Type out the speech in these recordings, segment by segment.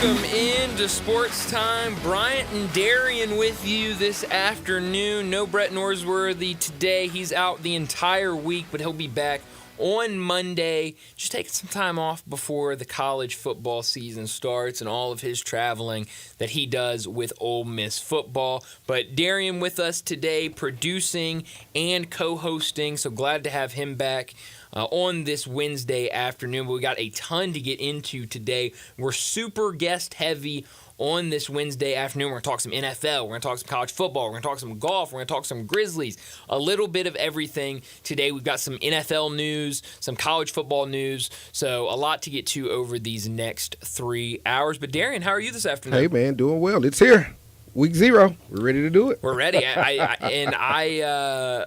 Welcome into Sports Time. Bryant and Darian with you this afternoon. No Brett Norsworthy today. He's out the entire week, but he'll be back on Monday. Just taking some time off before the college football season starts and all of his traveling that he does with Ole Miss football. But Darian with us today, producing and co-hosting. So glad to have him back on this Wednesday afternoon. But we got a ton to get into today. We're super guest heavy on this Wednesday afternoon. We're going to talk some NFL. We're going to talk some college football. We're going to talk some golf. We're going to talk some Grizzlies. A little bit of everything today. We've got some NFL news, some college football news. So a lot to get to over these next 3 hours. But Darian, how are you this afternoon? Hey, man, doing well. It's here. Week 0. We're ready to do it. We're ready. I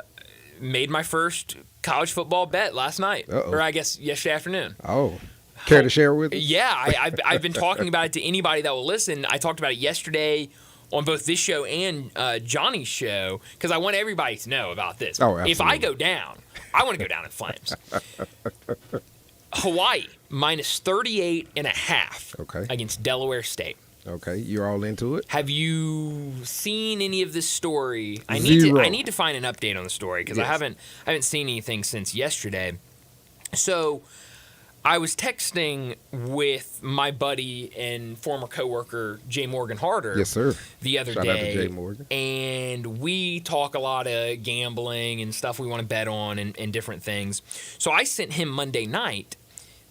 made my first college football bet last night. Uh-oh. Or I guess yesterday afternoon. Oh. Care to share with us? Yeah, I've been talking about it to anybody that will listen. I talked about it yesterday on both this show and Johnny's show because I want everybody to know about this. Oh, absolutely. If I go down, I want to go down in flames. Hawaii minus 38.5 against Delaware State. Okay, you're all into it. Have you seen any of this story? I need to find an update on the story because Yes. I haven't seen anything since yesterday. So I was texting with my buddy and former coworker Jay Morgan Harder. Yes, sir. The other Shout day, out to Jay Morgan. and we talk a lot of gambling and stuff we want to bet on and different things. So I sent him Monday night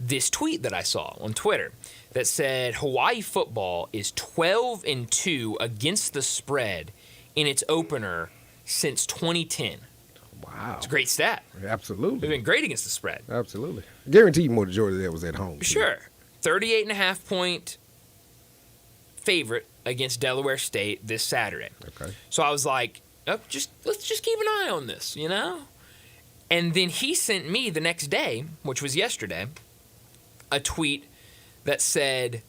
this tweet that I saw on Twitter that said Hawaii football is 12-2 against the spread in its opener since 2010. Wow. It's a great stat. Absolutely. They've been great against the spread. Absolutely. I guarantee you more majority of that was at home. Sure. 38.5 point favorite against Delaware State this Saturday. Okay. So I was like, let's just keep an eye on this, you know? And then he sent me the next day, which was yesterday, a tweet that said,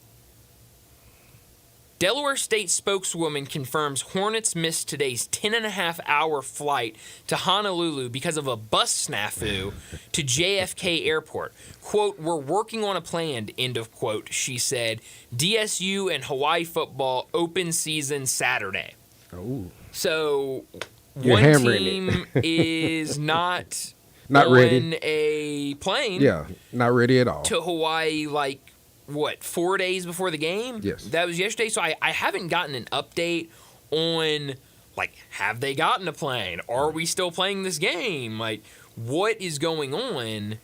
Delaware State spokeswoman confirms Hornets missed today's 10.5-hour flight to Honolulu because of a bus snafu to JFK Airport. Quote, we're working on a plan, end of quote, she said. DSU and Hawaii football open season Saturday. Oh. So You're one hammering team is not Not on ready. a plane Yeah, not ready at all. to Hawaii, 4 days before the game? Yes. That was yesterday. So I haven't gotten an update on, have they gotten a plane? Are we still playing this game? What is going on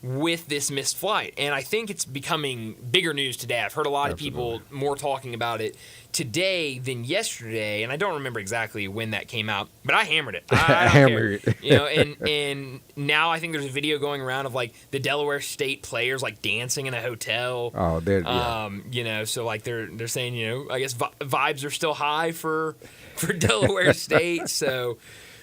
with this missed flight? And I think it's becoming bigger news today. I've heard a lot of people more talking about it today than yesterday, and I don't remember exactly when that came out, but I hammered it. I Hammered it. And now I think there's a video going around of the Delaware State players dancing in a hotel. Oh, yeah. So they're saying, I guess vibes are still high for Delaware State. So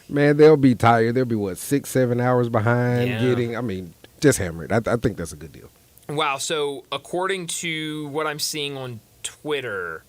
Man, they'll be tired. They'll be, 6-7 hours behind Yeah. just hammer it. I think that's a good deal. wow. So according to what I'm seeing on Twitter,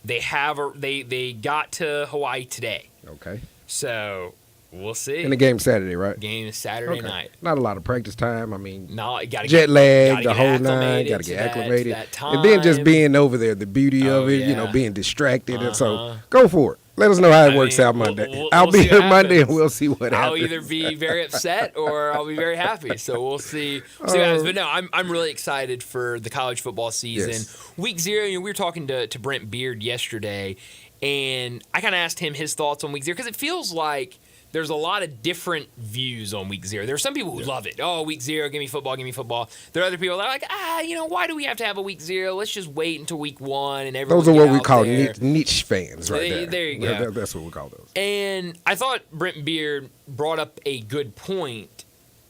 they got to Hawaii today. Okay. So we'll see. And the game's Saturday, right? Game is Saturday night. Not a lot of practice time. No, you gotta jet lag, gotta the get whole nine, acclimated got to to get that- acclimated. that time. And then just being over there, the beauty of it, yeah. being distracted. And so Uh-huh. go for it. Let us know how it works out we'll- Monday. we'll I'll be see what here Monday and happens. we'll see what I'll happens. either be very upset or I'll be very happy. So we'll see. What happens. But no, I'm really excited for the college football season. Yes. Week 0, we were talking to Brent Beard yesterday, and I kind of asked him his thoughts on Week 0 because it feels like there's a lot of different views on Week 0. There are some people who love it. Oh, Week 0, give me football, give me football. There are other people that are like, why do we have to have a Week 0? Let's just wait until Week 1 and everyone Those are what get we out call there. niche fans right there. There you go. That's what we call those. And I thought Brent Beard brought up a good point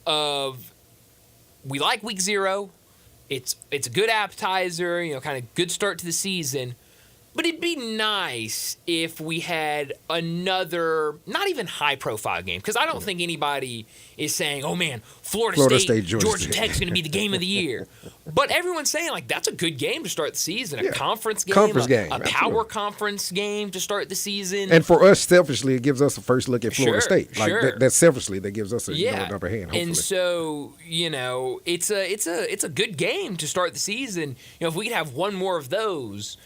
of we like Week 0. It's a good appetizer, kind of good start to the season. But it'd be nice if we had another, not even high-profile game, because I don't think anybody is saying, oh, man, Florida State Georgia Tech's going to be the game of the year. But everyone's saying, like, that's a good game to start the season, a conference game, a power conference game to start the season. And for us, selfishly, it gives us a first look at Florida State. Like that selfishly, that gives us an upper hand, hopefully. And so, it's a good game to start the season. If we could have one more of those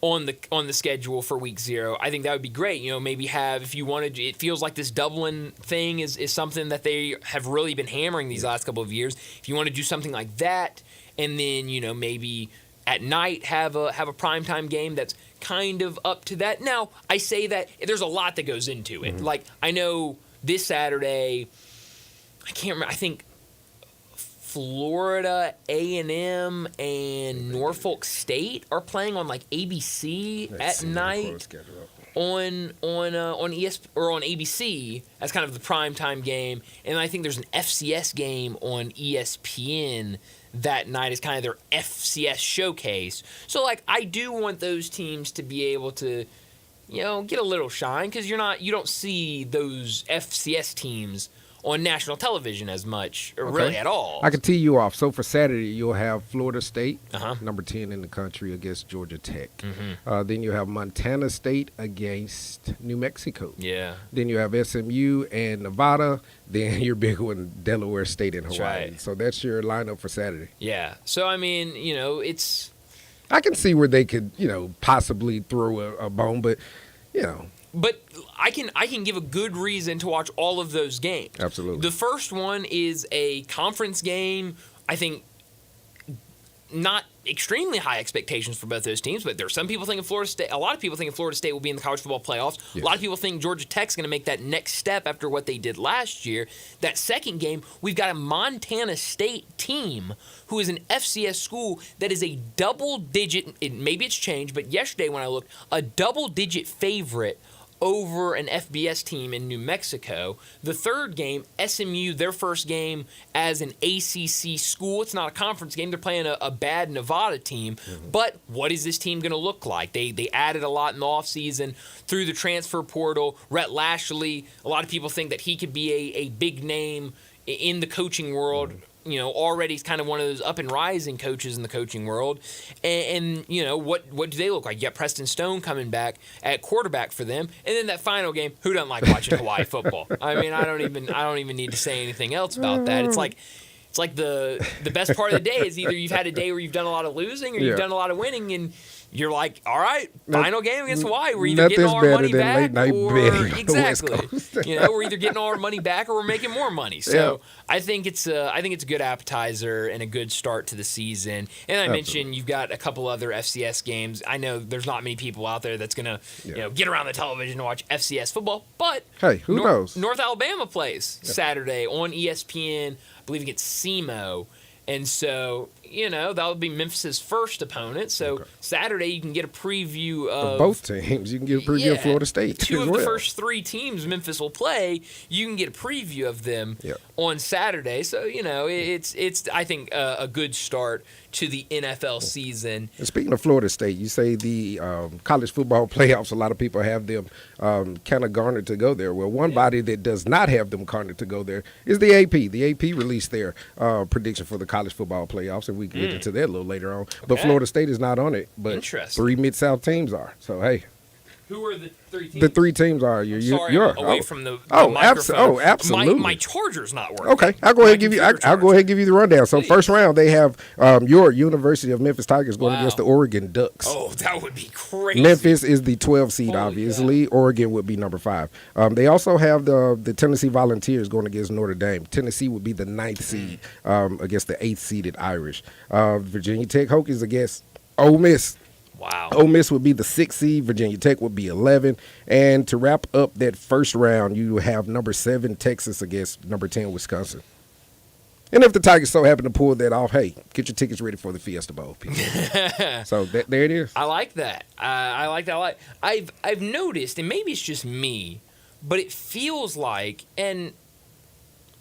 on the schedule for week 0, I think that would be great. Maybe have, if you wanted, it feels like this Dublin thing is something that they have really been hammering these last couple of years. If you want to do something like that, and then maybe at night have a primetime game that's kind of up to that. Now, I say that there's a lot that goes into it. Like, I know this Saturday, I can't remember, I think Florida A&M and Norfolk State are playing on like ABC at night on ES or on ABC as kind of the primetime game, and I think there's an FCS game on ESPN that night as kind of their FCS showcase. So like, I do want those teams to be able to get a little shine, because you don't see those FCS teams on national television as much, or really at all. I can tee you off. So for Saturday, you'll have Florida State, number 10 in the country, against Georgia Tech. Then you have Montana State against New Mexico. Yeah. Then you have SMU and Nevada. Then your big one, Delaware State and Hawaii. Right. So that's your lineup for Saturday. Yeah. So, I mean, it's... I can see where they could, possibly throw a bone, but, But I can give a good reason to watch all of those games. Absolutely. The first one is a conference game. I think not extremely high expectations for both those teams, but there's some people thinking Florida State. A lot of people thinking Florida State will be in the college football playoffs. Yes. A lot of people think Georgia Tech's going to make that next step after what they did last year. That second game, we've got a Montana State team who is an FCS school that is a double-digit. Maybe it's changed, but yesterday when I looked, a double-digit favorite over an FBS team in New Mexico. The third game, SMU, their first game as an ACC school. It's not a conference game. They're playing a bad Nevada team. But what is this team going to look like? They added a lot in the offseason through the transfer portal. Rhett Lashley, a lot of people think that he could be a big name in the coaching world. Already he's kind of one of those up and rising coaches in the coaching world. And what do they look like? You got Preston Stone coming back at quarterback for them. And then that final game, who doesn't like watching Hawaii football? I mean, I don't even need to say anything else about that. It's like the best part of the day is either you've had a day where you've done a lot of losing or you've done a lot of winning, and you're like, all right, final game against Hawaii. We're either getting all our money back, or exactly, we're either getting all our money back or we're making more money. So I think it's a good appetizer and a good start to the season. And I mentioned you've got a couple other FCS games. I know there's not many people out there that's gonna get around the television to watch FCS football, but hey, who knows? North Alabama plays Saturday on ESPN, I believe against SEMO. And so, that'll be Memphis's first opponent. So Saturday you can get a preview of both teams. You can get a preview of Florida State. Two of the first three teams Memphis will play, you can get a preview of them on Saturday. So, it's I think a good start to the NFL season. And speaking of Florida State, you say the college football playoffs, a lot of people have them kind of garnered to go there. Well, one body that does not have them garnered to go there is the AP. The AP released their prediction for the college football playoffs, and we can get into that a little later on. But Florida State is not on it, but 3 Mid-South teams are. So, hey. Who are the 3 teams? The 3 teams are. You're away from the microphone. Absolutely. My charger's not working. Okay, I'll go ahead and give you the rundown. So first round, they have your University of Memphis Tigers going against the Oregon Ducks. Oh, that would be crazy. Memphis is the 12th seed, obviously. God. Oregon would be number 5. They also have the Tennessee Volunteers going against Notre Dame. Tennessee would be the 9th seed against the 8th seeded Irish. Virginia Tech Hokies against Ole Miss. Wow. Ole Miss would be the 6th seed. Virginia Tech would be 11. And to wrap up that first round, you have number 7 Texas against number 10 Wisconsin. And if the Tigers so happen to pull that off, hey, get your tickets ready for the Fiesta Bowl, people. So there it is. I like that. I like that. I've noticed, and maybe it's just me, but it feels like, and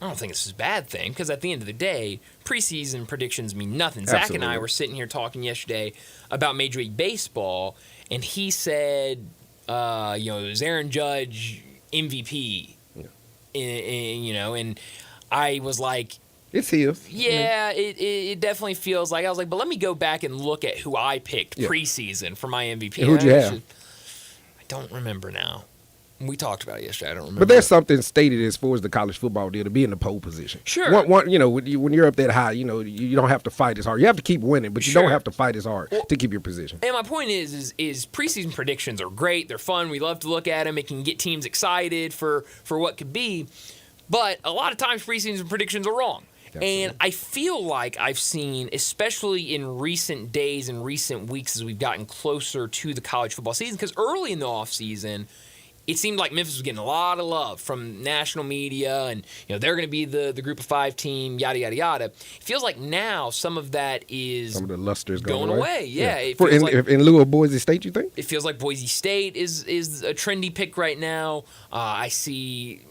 I don't think this is a bad thing, because at the end of the day, preseason predictions mean nothing. Zach Absolutely. and I were sitting here talking yesterday about Major League Baseball, and he said, it was Aaron Judge MVP, and I was like, It's his. yeah, it definitely feels like. I was like, but let me go back and look at who I picked Yeah. preseason for my MVP. Who'd you have? I don't remember now. We talked about it yesterday. I don't remember. But there's something stated as far as the college football deal to be in the pole position. Sure. When you're up that high, you don't have to fight as hard. You have to keep winning, but you Sure. don't have to fight as hard to keep your position. And my point is preseason predictions are great. They're fun. We love to look at them. It can get teams excited for what could be. But a lot of times preseason predictions are wrong. Absolutely. And I feel like I've seen, especially in recent days and recent weeks as we've gotten closer to the college football season, because early in the offseason, it seemed like Memphis was getting a lot of love from national media, and they're going to be the Group of 5 team, yada yada yada. It feels like now some of that is Some of the luster is going away. Yeah, It For feels like, in lieu of Boise State, you think? it feels like Boise State is a trendy pick right now. I see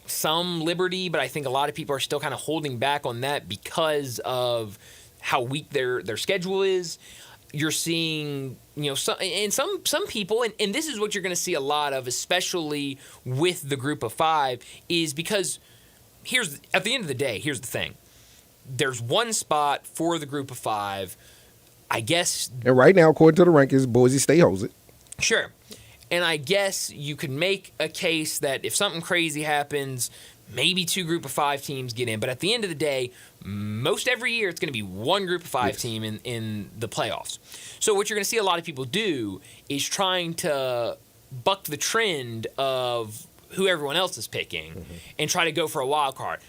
some Liberty, but I think a lot of people are still kind of holding back on that because of how weak their schedule is. You're seeing, some people, and this is what you're going to see a lot of, especially with the Group of 5, is because at the end of the day, here's the thing. There's one spot for the Group of 5. I guess. And right now, according to the rankings, Boise State holds it. Sure. And I guess you could make a case that if something crazy happens, maybe 2 Group of 5 teams get in. But at the end of the day, most every year it's going to be 1 Group of 5 team in the playoffs. So what you're going to see a lot of people do is trying to buck the trend of who everyone else is picking and try to go for a wild card.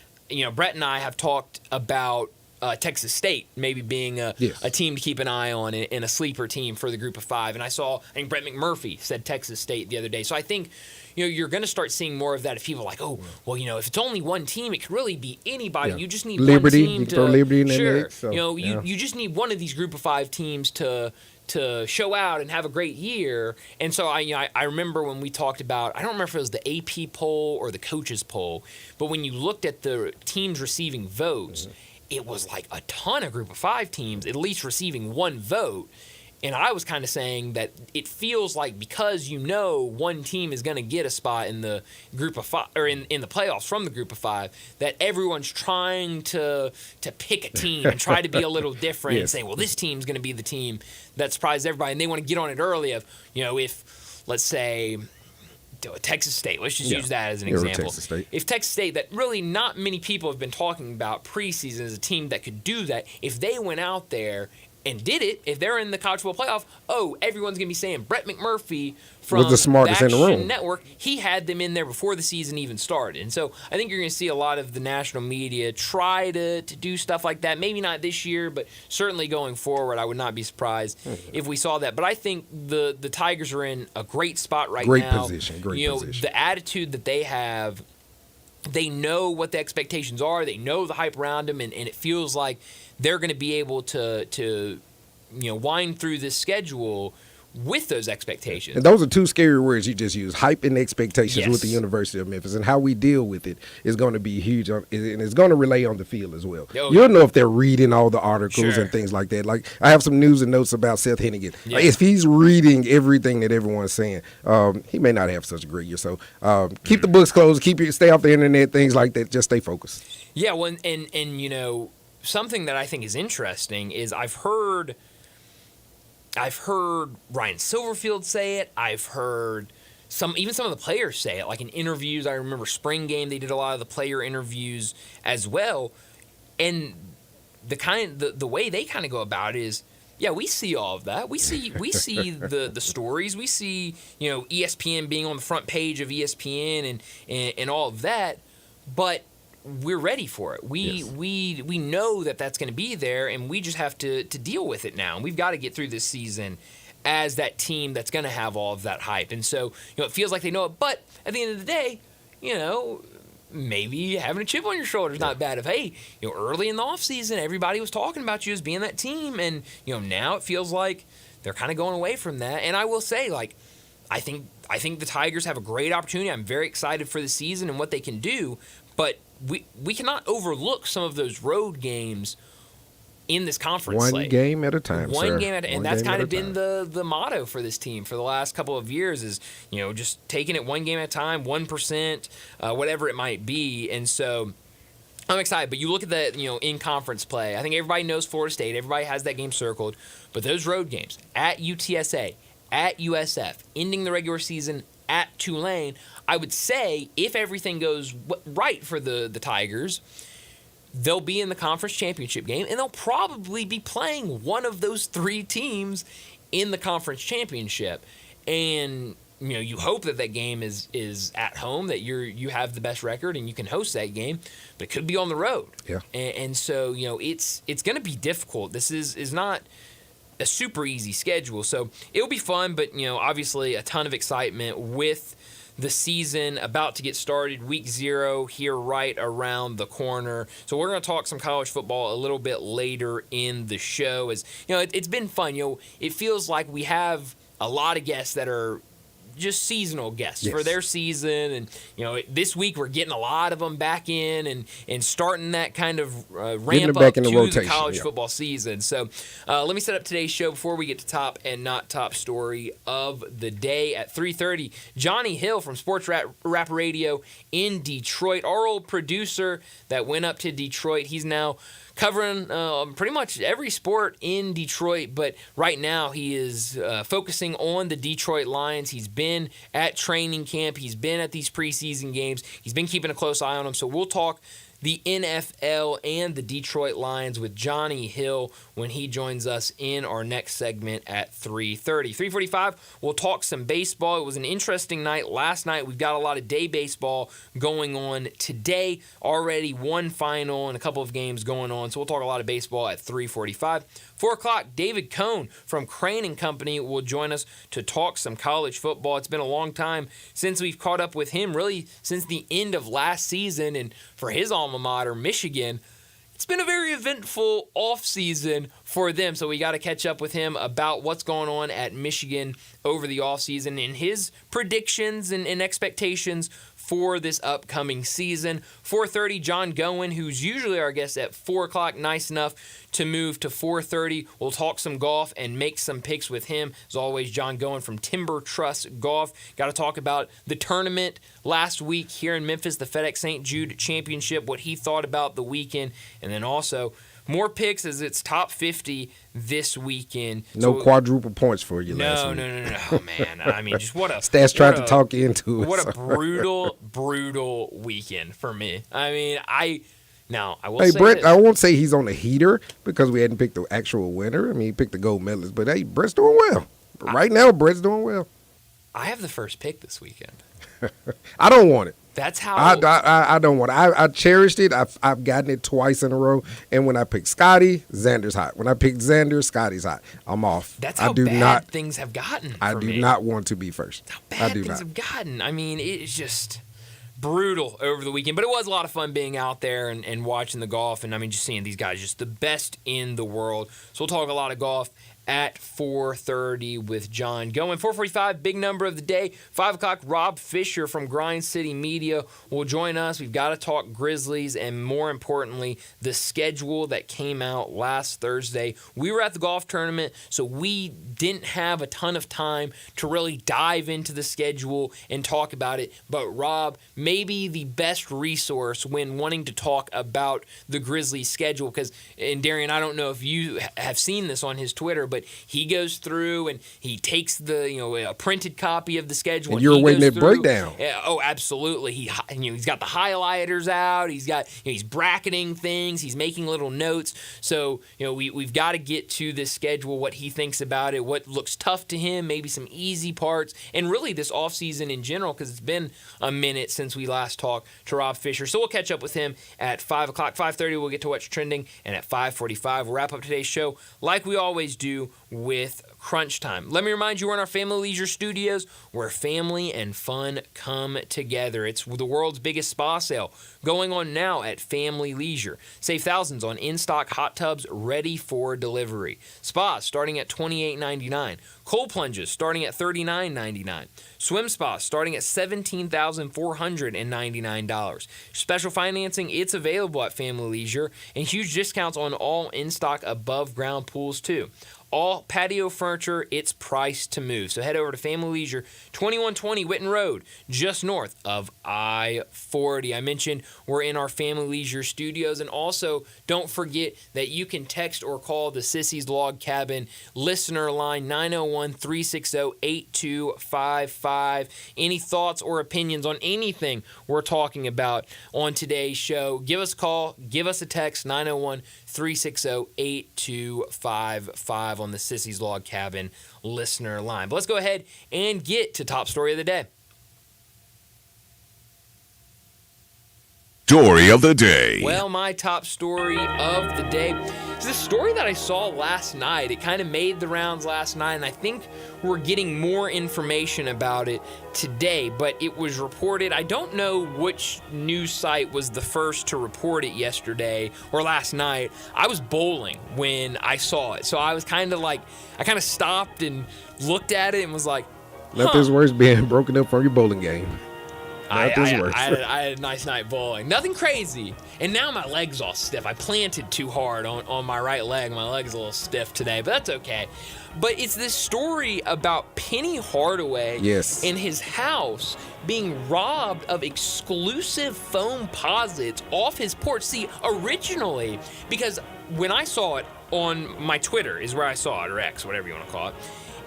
Brett and I have talked about Texas State maybe being a team to keep an eye on and a sleeper team for the Group of 5. And I think Brett McMurphy said Texas State the other day. So I think you're going to start seeing more of that if people are like, if it's only one team, it could really be anybody. Yeah. You just need Liberty, one team you can throw Liberty in that mix, so, you just need one of these Group of 5 teams to show out and have a great year. And so I remember when we talked about, I don't remember if it was the AP poll or the coaches poll, but when you looked at the teams receiving votes, it was like a ton of Group of 5 teams at least receiving 1 vote. And I was kind of saying that it feels like because one team is going to get a spot in the Group of 5 or in the playoffs from the Group of 5, that everyone's trying to pick a team and try to be a little different and say, well, this team's going to be the team that surprised everybody, and they want to get on it early. If let's say Texas State, let's just use that as an example. Texas State. If Texas State, that really not many people have been talking about preseason as a team that could do that, if they went out there and did it, if they're in the college football playoff, everyone's going to be saying Brett McMurphy from was the smartest the in the Action room. Network, he had them in there before the season even started. And so I think you're going to see a lot of the national media try to do stuff like that. Maybe not this year, but certainly going forward, I would not be surprised if we saw that. But I think the Tigers are in a great spot right Great now. position. The attitude that they have, they know what the expectations are. They know the hype around them, and it feels like they're going to be able to wind through this schedule with those expectations. And those are 2 scary words you just used, hype and expectations Yes. with the University of Memphis. And how we deal with it is going to be huge, and it's going to relay on the field as well. You'll know if they're reading all the articles and things like that. Like, I have some news and notes about Seth Hennigan. Yeah. Like, if he's reading everything that everyone's saying, he may not have such a great year. So keep the books closed, stay off the internet, things like that. Just stay focused. Yeah, well, and something that I think is interesting is I've heard Ryan Silverfield say it. I've heard even some of the players say it, like in interviews. I remember spring game, they did a lot of the player interviews as well. And the way they kind of go about it is, yeah, we see all of that. We see the stories. We see, ESPN being on the front page of ESPN and all of that. But we're ready for it. We know that that's going to be there, and we just have to deal with it now. And we've got to get through this season as that team that's going to have all of that hype. And so, it feels like they know it. But at the end of the day, maybe having a chip on your shoulder is not bad. If, hey, early in the offseason, everybody was talking about you as being that team, and now it feels like they're kind of going away from that. And I will say, I think the Tigers have a great opportunity. I'm very excited for the season and what they can do, but we cannot overlook some of those road games in this conference One slate. game at a time, One sir. game at, and One that's game kind at of a been the motto for this team for the last couple of years is, just taking it one game at a time, 1%, whatever it might be. And so I'm excited. But you look at the, in conference play, I think everybody knows Florida State. Everybody has that game circled. But those road games at UTSA, at USF, ending the regular season at Tulane, I would say if everything goes right for the Tigers, they'll be in the conference championship game, and they'll probably be playing one of those three teams in the conference championship. And you hope that game is at home, that you have the best record and you can host that game, but it could be on the road. Yeah. And so it's going to be difficult. This is not a super easy schedule, so it'll be fun. But obviously a ton of excitement with the season about to get started. Week 0 here right around the corner. So we're going to talk some college football a little bit later in the show. As it's been fun. It feels like we have a lot of guests that are just seasonal guests for their season, and this week we're getting a lot of them back in and starting that kind of ramp up to the college football season. So let me set up today's show before we get to top and not top story of the day. At 3:30, Johnny Hill from Sports Rap Radio in Detroit, our old producer that went up to Detroit. He's now covering pretty much every sport in Detroit, but right now he is focusing on the Detroit Lions. He's been at training camp. He's been at these preseason games. He's been keeping a close eye on them. So we'll talk the NFL and the Detroit Lions with Johnny Hill when he joins us in our next segment at 3:30. 3:45, we'll talk some baseball. It was an interesting night last night. We've got a lot of day baseball going on today. Already one final and a couple of games going on. So we'll talk a lot of baseball at 3:45. 4 o'clock, David Cohn from Crane & Company will join us to talk some college football. It's been a long time since we've caught up with him, really since the end of last season. And for his alma mater, Michigan, it's been a very eventful offseason for them. So we got to catch up with him about what's going on at Michigan over the offseason and his predictions and expectations for this upcoming season. 4:30, John Gowen, who's usually our guest at 4 o'clock, nice enough to move to 4:30. We'll talk some golf and make some picks with him. As always, John Gowen from Timber Trust Golf. Got to talk about the tournament last week here in Memphis, the FedEx St. Jude Championship, what he thought about the weekend, and then also more picks as it's top 50 this weekend. No quadruple points for you last week. No, man. I mean, just what a... Stats tried to talk you into it. What a brutal weekend for me. I mean, I will say Brett, this. I won't say he's on a heater because we hadn't picked the actual winner. I mean, he picked the gold medalist. But, hey, Brett's doing well. Right now, Brett's doing well. I have the first pick this weekend. I don't want it. That's how I don't want it. I cherished it. I've gotten it twice in a row. And when I pick Scotty, Xander's hot. When I pick Xander, Scotty's hot. I'm off. That's how bad things have gotten. I do not want to be first. That's how bad things have gotten. I mean, it's just brutal over the weekend. But it was a lot of fun being out there and watching the golf. And I mean, just seeing these guys, just the best in the world. So we'll talk a lot of golf at 4:30 with John Gowen. 4:45, big number of the day. 5 o'clock, Rob Fisher from Grind City Media will join us. We've got to talk Grizzlies and, more importantly, the schedule that came out last Thursday. We were at the golf tournament, so we didn't have a ton of time to really dive into the schedule and talk about it. But Rob, maybe the best resource when wanting to talk about the Grizzlies schedule, because, and Darian, I don't know if you have seen this on his Twitter, but he goes through and he takes a printed copy of the schedule. And you're waiting that breakdown. Oh, absolutely. He's got the highlighters out. He's bracketing things. He's making little notes. So we've got to get to this schedule, what he thinks about it, what looks tough to him, maybe some easy parts, and really this offseason in general, because it's been a minute since we last talked to Rob Fisher. So we'll catch up with him at 5 o'clock. 5:30, we'll get to what's trending, and at 5:45, we'll wrap up today's show like we always do with crunch time. Let me remind you, we're in our Family Leisure Studios where family and fun come together. It's the world's biggest spa sale going on now at Family Leisure. Save thousands on in-stock hot tubs ready for delivery. Spas starting at $28.99. Cold plunges starting at $39.99. Swim spas starting at $17,499. Special financing, it's available at Family Leisure, and huge discounts on all in-stock above-ground pools too. All patio furniture, it's priced to move. So head over to Family Leisure, 2120 Witten Road, just north of I-40. I mentioned we're in our Family Leisure Studios, and also don't forget that you can text or call the Sissy's Log Cabin listener line, 901-360-8255. Any thoughts or opinions on anything we're talking about on today's show, give us a call, give us a text, 901-360-8255 on the Sissy's Log Cabin listener line. But let's go ahead and get to top story of the day. Story of the day. Well, my top story of the day is a story that I saw last night. It kind of made the rounds last night, and I think we're getting more information about it today, but it was reported. I don't know which news site was the first to report it yesterday or last night. I was bowling when I saw it, so I was kind of like, I kind of stopped and looked at it and was like, Nothing's worse being broken up from your bowling game. I had a nice night bowling. Nothing crazy. And now my leg's all stiff. I planted too hard on my right leg. My leg's a little stiff today, but that's okay. But it's this story about Penny Hardaway in his house being robbed of exclusive foam posits off his porch. See, originally, because when I saw it on my Twitter is where I saw it, or X, whatever you want to call it.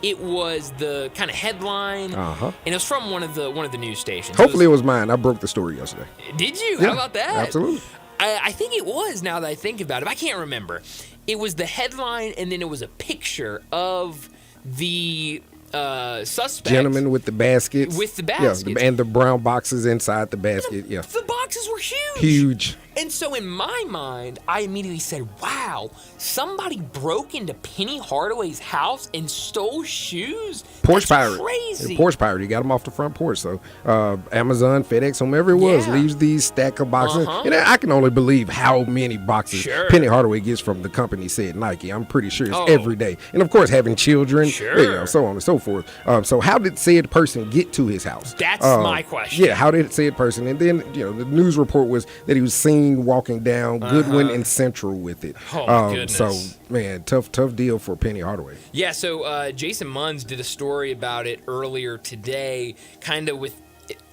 It was the kind of headline, and it was from one of the news stations. Hopefully it was mine. I broke the story yesterday. Did you? Yeah, how about that? Absolutely. I think it was, now that I think about it. I can't remember. It was the headline, and then it was a picture of the suspect. Gentleman with the baskets. With the baskets. Yeah, and the brown boxes inside the basket. The boxes were huge. Huge. And so in my mind, I immediately said, wow, somebody broke into Penny Hardaway's house and stole shoes? Porch That's pirate. Crazy. Porch pirate. He got them off the front porch. So Amazon, FedEx, whomever it was, leaves these stack of boxes. And I can only believe how many boxes Penny Hardaway gets from the company said Nike. I'm pretty sure it's every day. And of course, having children, so on and so forth. So how did said person get to his house? That's my question. Yeah, how did said person? And then, the news report was that he was seen walking down Goodwin and Central with it. Goodness. So, man, tough deal for Penny Hardaway. Yeah, so Jason Munz did a story about it earlier today, kind of with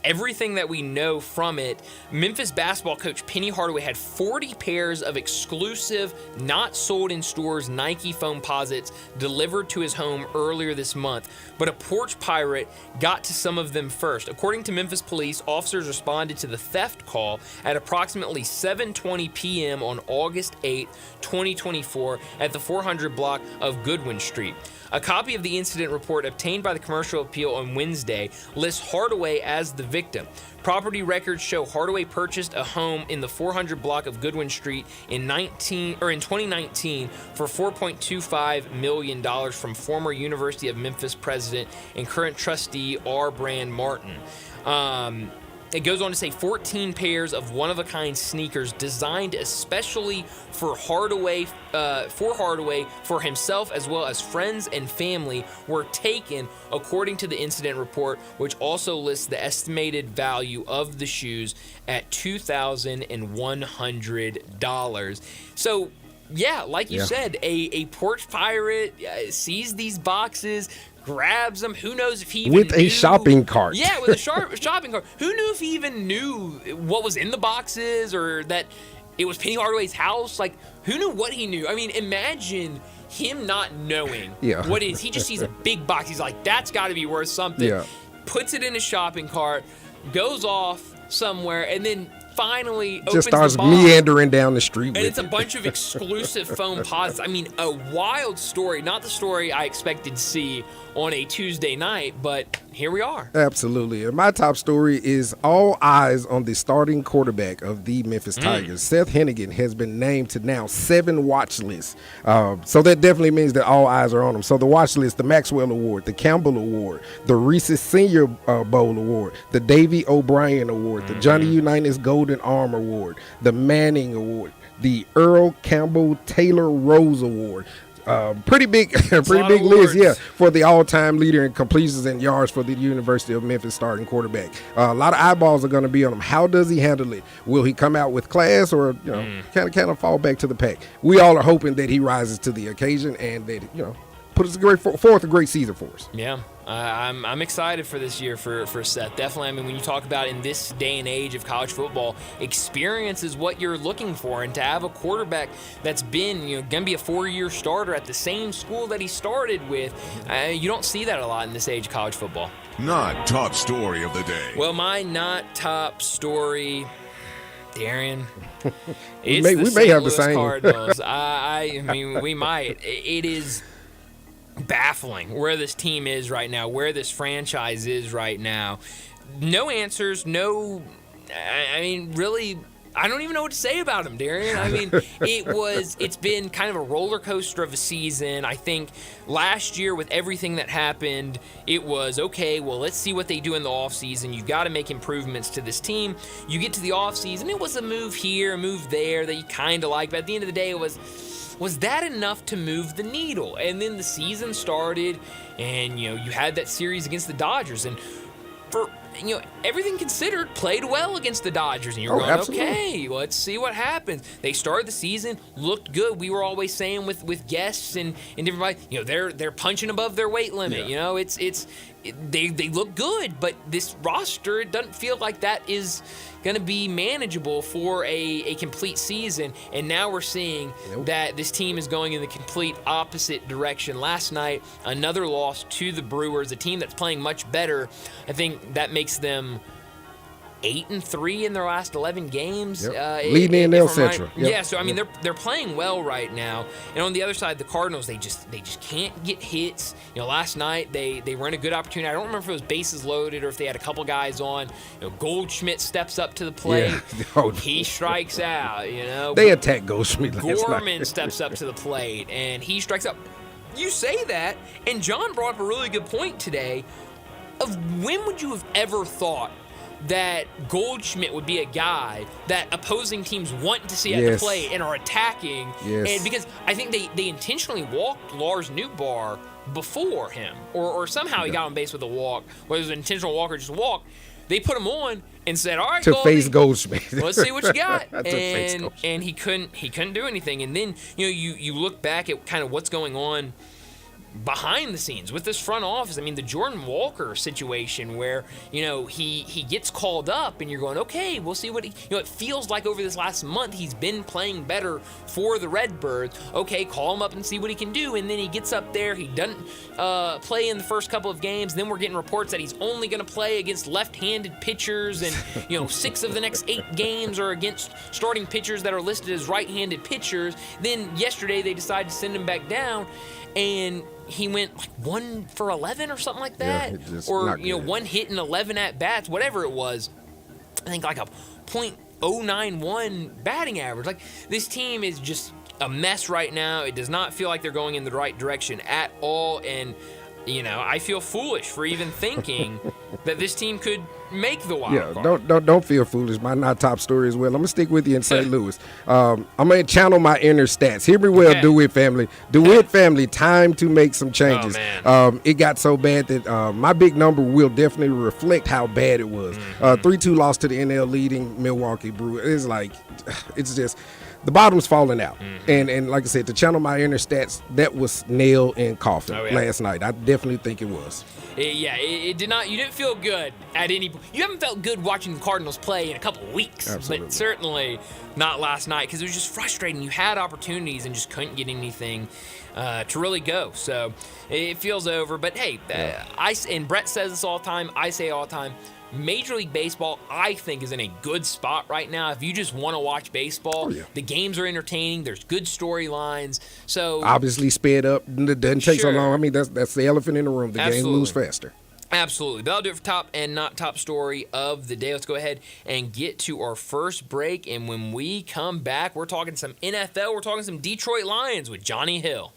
everything that we know from it. Memphis basketball coach Penny Hardaway had 40 pairs of exclusive, not sold in stores Nike foam posits delivered to his home earlier this month, but a porch pirate got to some of them first. According to Memphis police, officers responded to the theft call at approximately 7:20 p.m. on August 8, 2024 at the 400 block of Goodwin Street. A copy of the incident report obtained by the Commercial Appeal on Wednesday lists Hardaway as the victim. Property records show Hardaway purchased a home in the 400 block of Goodwin Street in 2019 for $4.25 million from former University of Memphis president and current trustee R. Brand Martin. It goes on to say 14 pairs of one-of-a-kind sneakers designed especially for Hardaway, for himself as well as friends and family were taken, according to the incident report, which also lists the estimated value of the shoes at $2,100. So, yeah, like you said, a porch pirate sees these boxes, grabs them. Who knows if he even with a shopping cart. Yeah, with a shopping cart. Who knew if he even knew what was in the boxes or that it was Penny Hardaway's house? Like, who knew what he knew? I mean, imagine him not knowing what it is. He just sees a big box. He's like, that's got to be worth something. Yeah. Puts it in his shopping cart, goes off somewhere, and then finally opens just starts the box. meandering down the street And with it's a bunch of exclusive foam pods. I mean, a wild story. Not the story I expected to see on a Tuesday night, but here we are. Absolutely. And my top story is all eyes on the starting quarterback of the Memphis Tigers. Seth Hennigan has been named to now 7 watch lists. So that definitely means that all eyes are on him. So the watch list, the Maxwell Award, the Campbell Award, the Reese's Senior Bowl Award, the Davy O'Brien Award, the Johnny Unitas Golden Arm Award, the Manning Award, the Earl Campbell Taylor Rose Award. Pretty big list, yeah, for the all-time leader in completions and yards for the University of Memphis starting quarterback. A lot of eyeballs are going to be on him. How does he handle it? Will he come out with class, or kind of fall back to the pack? We all are hoping that he rises to the occasion and that puts forth a great season for us. Yeah, I'm excited for this year for Seth. Definitely. I mean, when you talk about in this day and age of college football, experience is what you're looking for, and to have a quarterback that's been going to be a 4-year starter at the same school that he started with, you don't see that a lot in this age of college football. Not top story of the day. Well, my not top story, Darian, we may have the same. Cardinals. I mean, we might. It is baffling where this team is right now, where this franchise is right now. No answers, I mean, really, I don't even know what to say about him, Darian. I mean, it's been kind of a roller coaster of a season. I think last year with everything that happened, it was, okay, well, let's see what they do in the offseason. You've got to make improvements to this team. You get to the offseason, it was a move here, a move there that you kind of like, but at the end of the day, it was that enough to move the needle? And then the season started, and you had that series against the Dodgers, and for everything considered, played well against the Dodgers, and you're going, absolutely. Okay, let's see what happens. They started the season, looked good. We were always saying with guests and everybody, they're punching above their weight limit. Yeah. They look good, but this roster, it doesn't feel like that is going to be manageable for a complete season. And now we're seeing that this team is going in the complete opposite direction. Last night, another loss to the Brewers, a team that's playing much better. I think that makes them 8-3 in their last 11 games. Yep. Leading in NL Central. Right. Yeah, so I mean they're playing well right now. And on the other side, the Cardinals, they just can't get hits. Last night they run a good opportunity. I don't remember if it was bases loaded or if they had a couple guys on. Goldschmidt steps up to the plate. Yeah. He strikes out. They attacked Goldschmidt last night. Gorman steps up to the plate and he strikes out. You say that, and John brought up a really good point today. Of when would you have ever thought that Goldschmidt would be a guy that opposing teams want to see at the plate and are attacking? Yes. And because I think they intentionally walked Lars Nootbaar before him, or somehow he got on base with a walk, whether it was an intentional walk or just a walk. They put him on and said, "All right, to face Goldschmidt. Let's see what you got." and he couldn't do anything. And then you look back at kind of what's going on behind the scenes with this front office. I mean, the Jordan Walker situation where, he gets called up and you're going, okay, we'll see what it feels like over this last month. He's been playing better for the Redbirds. Okay, call him up and see what he can do. And then he gets up there. He doesn't play in the first couple of games. Then we're getting reports that he's only going to play against left-handed pitchers. And, 6 of the next 8 games are against starting pitchers that are listed as right-handed pitchers. Then yesterday they decided to send him back down. And he went like 1 for 11 or something like that, or 1 hit and 11 at bats, whatever it was. I think like a .091 batting average. Like, this team is just a mess right now. It does not feel like they're going in the right direction at all, and I feel foolish for even thinking that this team could make the wild card. Don't feel foolish. My not top story as well. I'm gonna stick with you in St. Louis. I'm gonna channel my inner stats. Hear me well, Okay. DeWitt family. DeWitt family, time to make some changes. Oh, man. It got so bad that my big number will definitely reflect how bad it was. 3-2 loss to the NL leading Milwaukee Brewers. It's just. The bottom's falling out. And like I said, to channel my inner stats, that was nail in coffin last night. I definitely think it was. It did not. You didn't feel good at any point. You haven't felt good watching the Cardinals play in a couple of weeks. Absolutely. But certainly not last night, because it was just frustrating. You had opportunities and just couldn't get anything to really go. So it feels over. But hey, and Brett says this all the time. I say all the time. Major League Baseball, I think, is in a good spot right now. If you just want to watch baseball, the games are entertaining. There's good storylines. So obviously sped up. It doesn't take so Sure. long. I mean, that's the elephant in the room. The game Absolutely. moves faster. Absolutely. That'll do it for top and not top story of the day. Let's go ahead and get to our first break. And when we come back, we're talking some NFL. We're talking some Detroit Lions with Johnny Hill.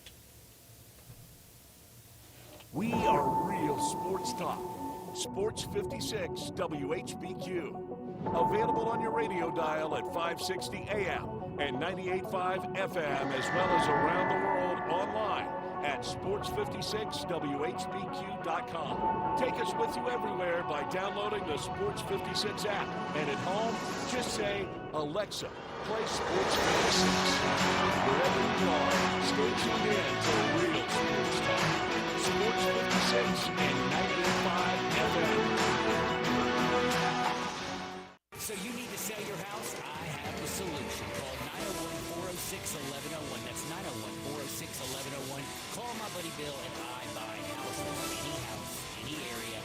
We are real sports talk. Sports 56 WHBQ. Available on your radio dial at 560 AM and 98.5 FM, as well as around the world online at sports56whbq.com. Take us with you everywhere by downloading the Sports 56 app. And at home, just say, Alexa, play Sports 56. Wherever you are, stay tuned in to real sports talk. Sports 56 and 98.5 FM. So you need to sell your house? I have the solution. Call 901-406-1101. That's 901-406-1101. Call my buddy Bill and I buy houses. Any house, any area,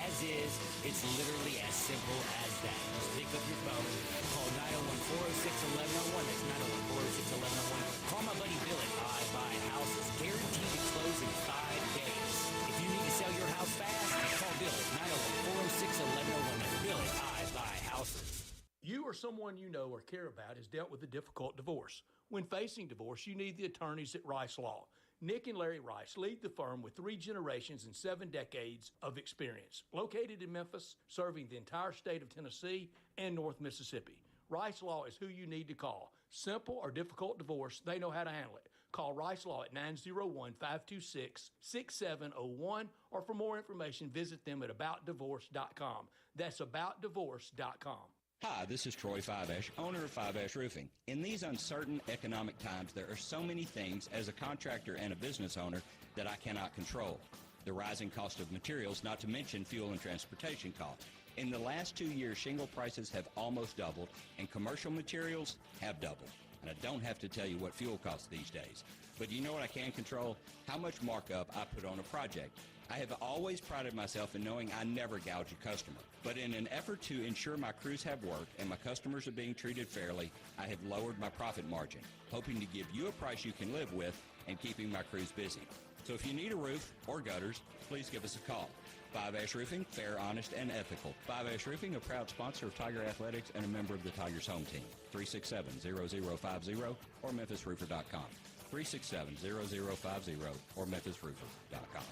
as is. It's literally as simple as that. Just pick up your phone. Call 901-406-1101. That's 901-406-1101. Call my buddy Bill and I buy houses. Guaranteed to close in 5 days. If you need to sell your house fast, call Bill at 901-406-1101. That's Bill at I buy houses. You or someone you know or care about has dealt with a difficult divorce. When facing divorce, you need the attorneys at Rice Law. Nick and Larry Rice lead the firm with 3 generations and 7 decades of experience. Located in Memphis, serving the entire state of Tennessee and North Mississippi. Rice Law is who you need to call. Simple or difficult divorce, they know how to handle it. Call Rice Law at 901-526-6701, or for more information, visit them at aboutdivorce.com. That's aboutdivorce.com. Hi, this is Troy Fiveash, owner of Fiveash Roofing. In these uncertain economic times, there are so many things as a contractor and a business owner that I cannot control. The rising cost of materials, not to mention fuel and transportation costs. In the last 2 years, shingle prices have almost doubled, and commercial materials have doubled. And I don't have to tell you what fuel costs these days. But you know what I can control? How much markup I put on a project. I have always prided myself in knowing I never gouge a customer. But in an effort to ensure my crews have work and my customers are being treated fairly, I have lowered my profit margin, hoping to give you a price you can live with and keeping my crews busy. So if you need a roof or gutters, please give us a call. Five Ash Roofing, fair, honest, and ethical. Five Ash Roofing, a proud sponsor of Tiger Athletics and a member of the Tigers home team. 367-0050 or memphisroofer.com. 367-0050 or memphisroofer.com.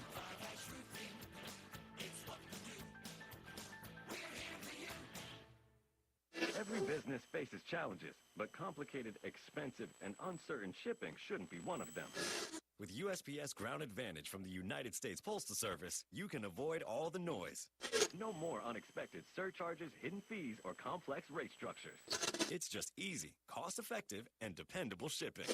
Every business faces challenges, but complicated, expensive, and uncertain shipping shouldn't be one of them. With USPS Ground Advantage from the United States Postal Service, you can avoid all the noise. No more unexpected surcharges, hidden fees, or complex rate structures. It's just easy, cost-effective, and dependable shipping.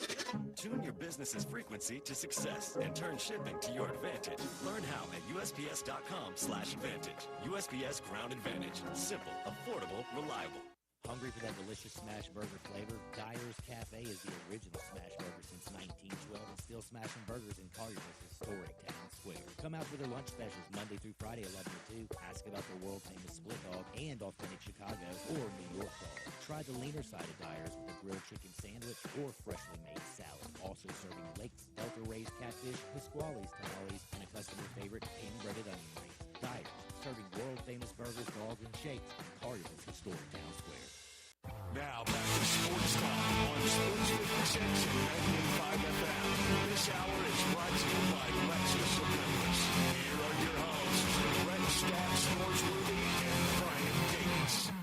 Tune your business's frequency to success and turn shipping to your advantage. Learn how at USPS.com/advantage. USPS Ground Advantage. Simple, affordable, reliable. Hungry for that delicious smash burger flavor? Dyer's Cafe is the original smash burger since 1912 and still smashing burgers in Collier's historic town square. Come out for their lunch specials Monday through Friday, 11 to 2. Ask about their world-famous split dog and authentic Chicago or New York dog. Try the leaner side of Dyer's with a grilled chicken sandwich or freshly made salad. Also serving Lakes, Delta-raised catfish, Pasquale's tamales, and a customer favorite hand-breaded onion rings. Dyer's, serving world-famous burgers, dogs, and shakes in Collier's historic town square. Now back to Sports Time on Sports 56 and 98.5 FM. This hour is brought to you by Lexus of Memphis. Here are your hosts, Brett Stats Norsworthy and Brian Davis.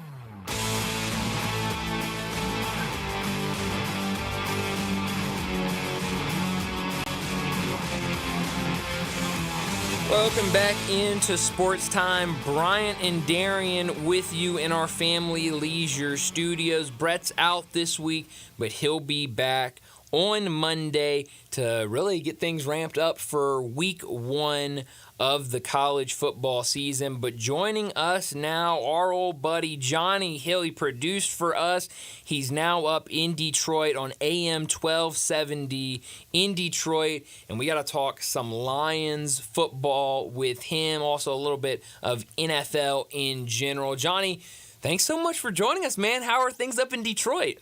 Welcome back into Sports Time. Bryant and Darian with you in our Family Leisure Studios. Brett's out this week, but he'll be back on Monday to really get things ramped up for week 1 of the college football season. But joining us now, our old buddy Johnny Hill. He produced for us. He's now up in Detroit on AM 1270 in Detroit. And we got to talk some Lions football with him. Also a little bit of NFL in general. Johnny, thanks so much for joining us, man. How are things up in Detroit?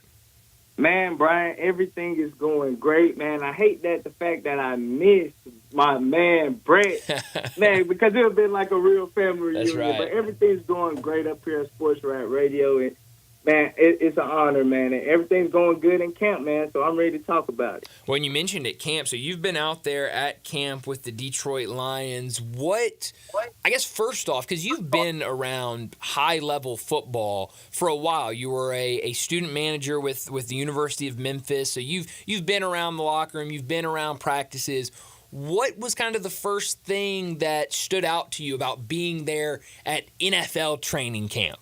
Man, Brian, everything is going great, man. I hate the fact that I missed my man, Brett, man, because it would have been like a real family reunion. Right. But everything's going great up here at Sports Rap Radio. And, man, it's an honor, man. And everything's going good in camp, man, so I'm ready to talk about it. When you mentioned at camp, so you've been out there at camp with the Detroit Lions. What I guess first off, because you've been around high-level football for a while. You were a student manager with the University of Memphis, so you've been around the locker room, you've been around practices. What was kind of the first thing that stood out to you about being there at NFL training camp?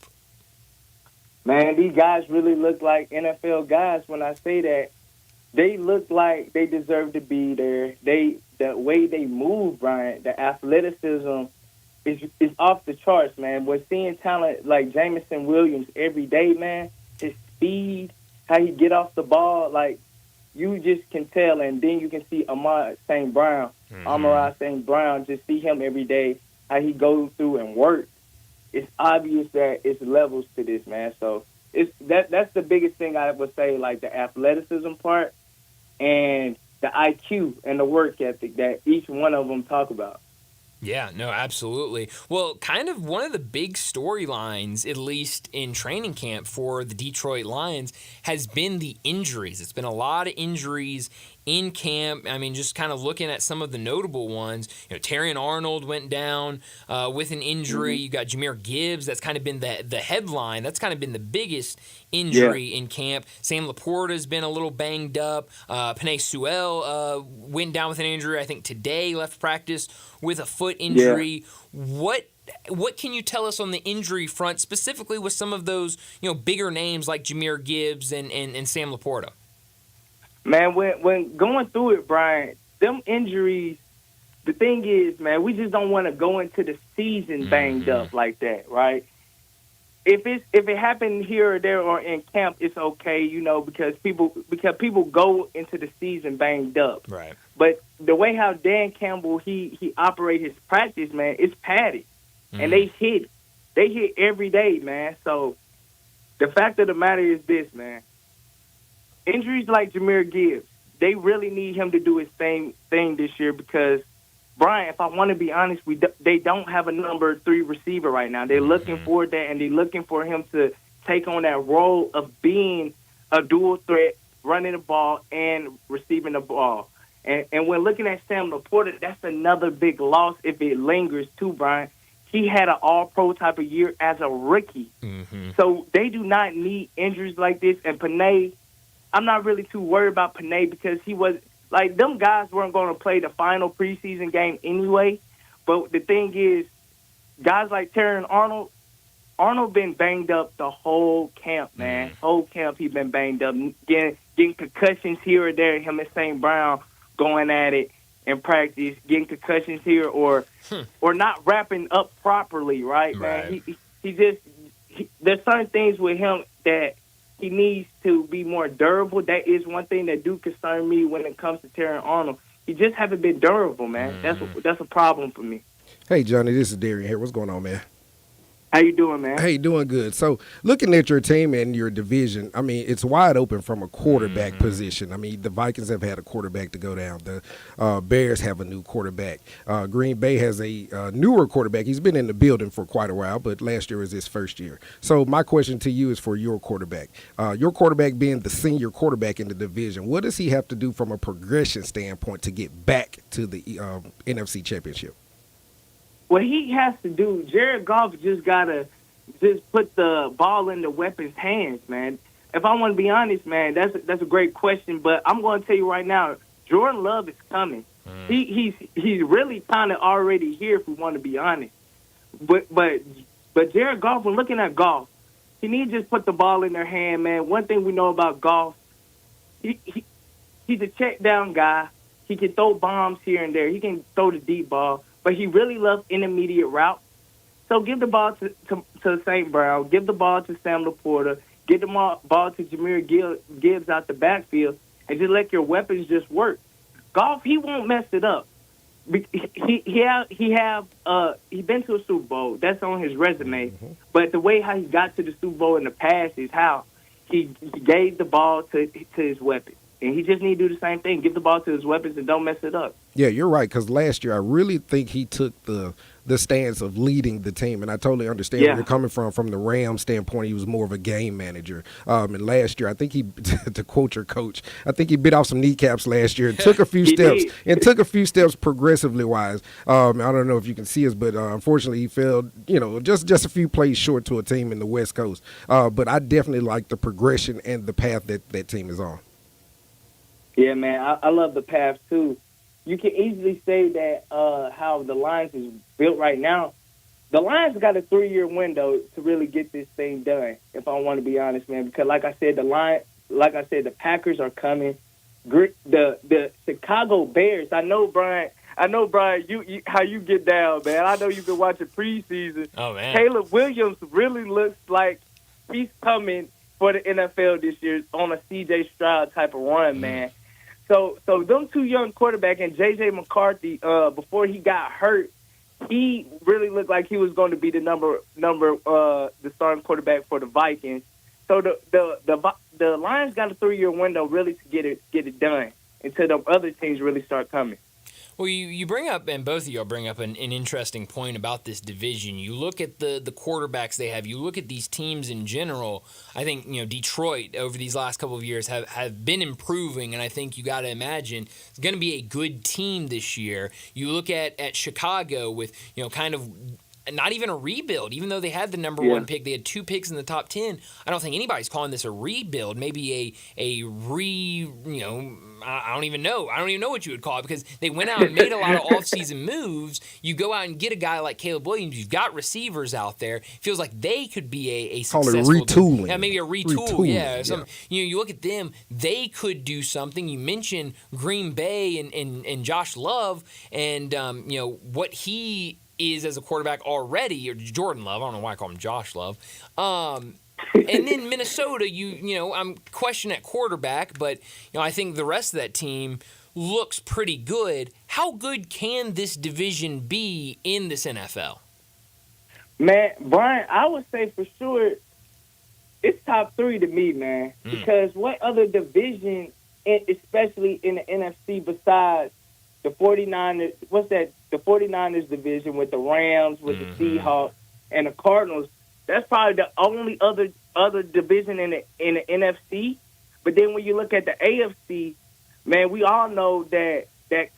Man, these guys really look like NFL guys when I say that. They look like they deserve to be there. The way they move, Brian, the athleticism is off the charts, man. We're seeing talent like Jamison Williams every day, man. His speed, how he get off the ball, like, you just can tell. And then you can see Amara St. Brown, just see him every day, how he goes through and works. It's obvious that it's levels to this, man. So that's the biggest thing I would say, like the athleticism part and the IQ and the work ethic that each one of them talk about. Yeah, no, absolutely. Well, kind of one of the big storylines, at least in training camp for the Detroit Lions, has been the injuries. It's been a lot of injuries in camp. I mean, just kind of looking at some of the notable ones, Terrion Arnold went down with an injury. You got Jahmyr Gibbs. That's kind of been the headline. That's kind of been the biggest injury in camp. Sam Laporta's been a little banged up. Penei Sewell went down with an injury, I think today, left practice with a foot injury. What can you tell us on the injury front, specifically with some of those bigger names like Jahmyr Gibbs and Sam Laporta? Man, when going through it, Brian, them injuries, the thing is, man, we just don't want to go into the season banged up like that, right? If it happened here or there or in camp, it's okay, because people go into the season banged up. Right. But the way how Dan Campbell he operate his practice, man, it's padded, and they hit every day, man. So the fact of the matter is this, man. Injuries like Jahmyr Gibbs, they really need him to do his thing this year because, Brian, if I want to be honest, they don't have a number 3 receiver right now. They're looking for that, and they're looking for him to take on that role of being a dual threat, running the ball and receiving the ball. And when looking at Sam Laporta, that's another big loss if it lingers too, Brian. He had an all-pro type of year as a rookie. So they do not need injuries like this. And Penei, I'm not really too worried about Penei because he was like them guys weren't going to play the final preseason game anyway. But the thing is, guys like Terrion Arnold been banged up the whole camp, man. Whole camp he been banged up, getting concussions here or there. Him and St. Brown going at it in practice, getting concussions here or not wrapping up properly, right, man? There's certain things with him that he needs to be more durable. That is one thing that do concern me when it comes to Terrion Arnold. He just haven't been durable, man. That's a problem for me. Hey, Johnny, this is Darian here. What's going on, man? How you doing, man? Hey, doing good. So, looking at your team and your division, I mean, it's wide open from a quarterback position. I mean, the Vikings have had a quarterback to go down. The Bears have a new quarterback. Green Bay has a newer quarterback. He's been in the building for quite a while, but last year was his first year. So, my question to you is for your quarterback. Your quarterback being the senior quarterback in the division, what does he have to do from a progression standpoint to get back to the NFC Championship? What he has to do, Jared Goff just got to just put the ball in the weapon's hands, man. If I want to be honest, man, that's a great question, but I'm going to tell you right now, Jordan Love is coming. He's really kind of already here if we want to be honest. But Jared Goff, when looking at Goff, he needs to just put the ball in their hand, man. One thing we know about Goff, he's a check down guy. He can throw bombs here and there. He can throw the deep ball, but he really loves intermediate routes. So give the ball to St. Brown. Give the ball to Sam Laporta. Give the ball to Jahmyr Gibbs out the backfield, and just let your weapons just work. Goff, he won't mess it up. He been to a Super Bowl. That's on his resume. Mm-hmm. But the way how he got to the Super Bowl in the past is how he gave the ball to his weapons. And he just need to do the same thing. Give the ball to his weapons and don't mess it up. Yeah, you're right, because last year I really think he took the stance of leading the team, and I totally understand where you're coming from the Rams standpoint. He was more of a game manager. And last year, I think he, to quote your coach, I think he bit off some kneecaps last year and took a few steps progressively wise. I don't know if you can see us, but unfortunately he fell, just a few plays short to a team in the West Coast. But I definitely like the progression and the path that team is on. Yeah, man, I love the path too. You can easily say that how the Lions is built right now. The Lions got a 3-year window to really get this thing done, if I want to be honest, man. Because like I said, the Packers are coming. The Chicago Bears. I know, Brian. You how you get down, man. I know you've been watching preseason. Oh man, Caleb Williams really looks like he's coming for the NFL this year on a C.J. Stroud type of run, man. So them two young quarterbacks and J.J. McCarthy, before he got hurt, he really looked like he was going to be the the starting quarterback for the Vikings. So the Lions got a 3-year window really to get it done until the other teams really start coming. Well, you bring up, and both of you bring up an interesting point about this division. You look at the quarterbacks they have. You look at these teams in general. I think Detroit over these last couple of years have been improving, and I think you got to imagine it's going to be a good team this year. You look at Chicago with kind of not even a rebuild, even though they had the number one pick. They had 2 picks in the top 10. I don't think anybody's calling this a rebuild. Maybe I don't even know. I don't even know what you would call it, because they went out and made a lot of offseason moves. You go out and get a guy like Caleb Williams. You've got receivers out there. It feels like they could be a successful. Call it retooling. Yeah, maybe a retool. Yeah. You look at them. They could do something. You mentioned Green Bay and Josh Love and what he is as a quarterback already, or Jordan Love. I don't know why I call him Josh Love. And then Minnesota, I'm questioning at quarterback, but I think the rest of that team looks pretty good. How good can this division be in this NFL? Man, Brian, I would say for sure it's top 3 to me, man. Because what other division, especially in the NFC, besides the 49ers, the 49ers division with the Rams, with the Seahawks, and the Cardinals, that's probably the only other division in the NFC. But then when you look at the AFC, man, we all know that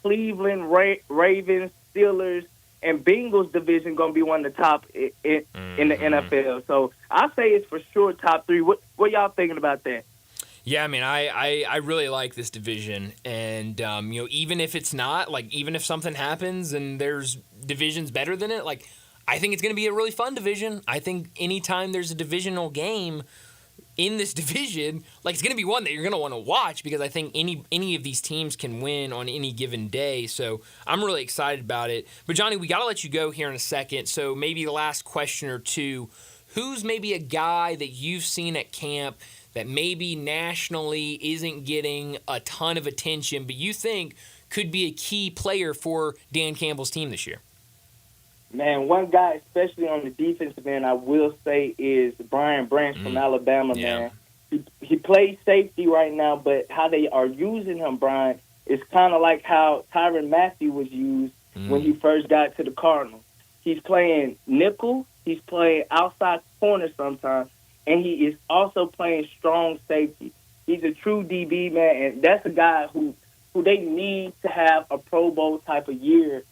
Cleveland, Ravens, Steelers, and Bengals division going to be one of the top in the NFL. So I say it's for sure top 3. What y'all thinking about that? Yeah, I mean, I really like this division, and even if it's not, even if something happens and there's divisions better than it, I think it's going to be a really fun division. I think anytime there's a divisional game in this division, it's going to be one that you're going to want to watch, because I think any of these teams can win on any given day. So I'm really excited about it. But Johnny, we got to let you go here in a second. So maybe the last question or two: who's maybe a guy that you've seen at camp that maybe nationally isn't getting a ton of attention, but you think could be a key player for Dan Campbell's team this year? Man, one guy, especially on the defensive end, I will say is Brian Branch from Alabama, man. He plays safety right now, but how they are using him, Brian, is kind of like how Tyrann Mathieu was used when he first got to the Cardinals. He's playing nickel. He's playing outside corner sometimes. And he is also playing strong safety. He's a true DB, man, and that's a guy who they need to have a Pro Bowl type of year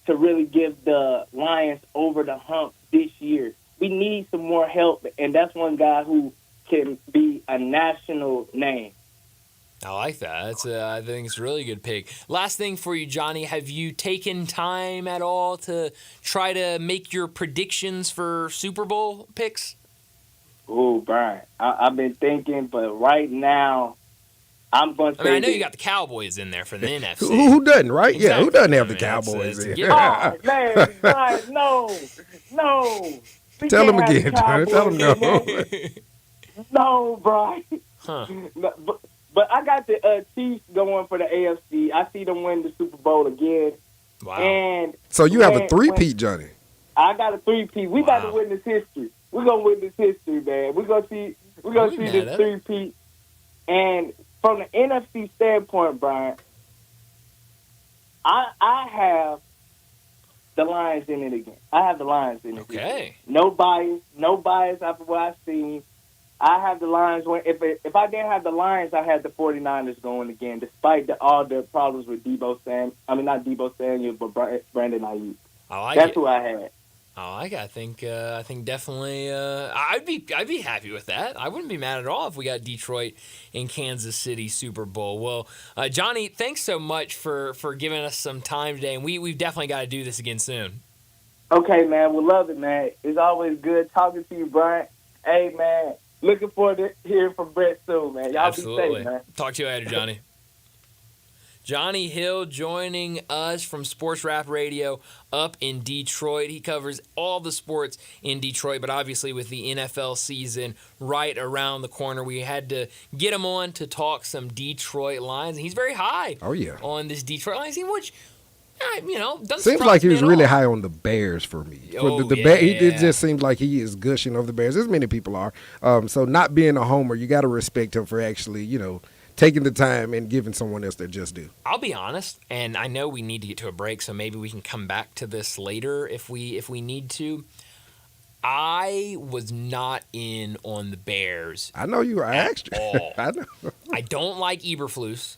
to really give the Lions over the hump this year. We need some more help, and that's one guy who can be a national name. I like that. I think it's a really good pick. Last thing for you, Johnny. Have you taken time at all to try to make your predictions for Super Bowl picks? Oh, Brian, I've been thinking, but right now, I'm going to say I know this. you got the Cowboys in there for the NFC. Who doesn't, right? Exactly. Yeah, who doesn't have the That's Cowboys in? Oh, man, Brian, no. We Tell can't them have the again, Johnny. Tell them Cowboys no. in there. No, Brian. Huh. No, but I got the Chiefs going for the AFC. I see them win the Super Bowl again. Wow. And So you have a three-peat, Johnny. I got a three-peat. We about to witness history. We're gonna witness history, man. We're gonna see this three-peat. And from the NFC standpoint, Brian, I have the Lions in it again. I have the Lions in it. Okay. No bias after what I've seen. I have the Lions. If I didn't have the Lions, I had the 49ers going again, despite all the problems with not Debo Samuel, but Brandon Ayuk. That's who I had. I think definitely. I'd be happy with that. I wouldn't be mad at all if we got Detroit and Kansas City Super Bowl. Well, Johnny, thanks so much for giving us some time today, and we've definitely got to do this again soon. Okay, man. We'll love it, man. It's always good talking to you, Brian. Hey, man. Looking forward to hearing from Brett soon, man. Y'all Absolutely. be safe, man. Talk to you later, Johnny. Johnny Hill joining us from Sports Rap Radio up in Detroit. He covers all the sports in Detroit, but obviously with the NFL season right around the corner, we had to get him on to talk some Detroit Lions. And he's very high on this Detroit Lions team, which, doesn't seems like he was really high on the Bears for me. It just seems like he is gushing over the Bears, as many people are. So not being a homer, you got to respect him for actually, taking the time and giving someone else their just due. I'll be honest, and I know we need to get to a break, so maybe we can come back to this later if we need to. I was not in on the Bears. I know you were. I asked you. I know. I don't like Eberflus.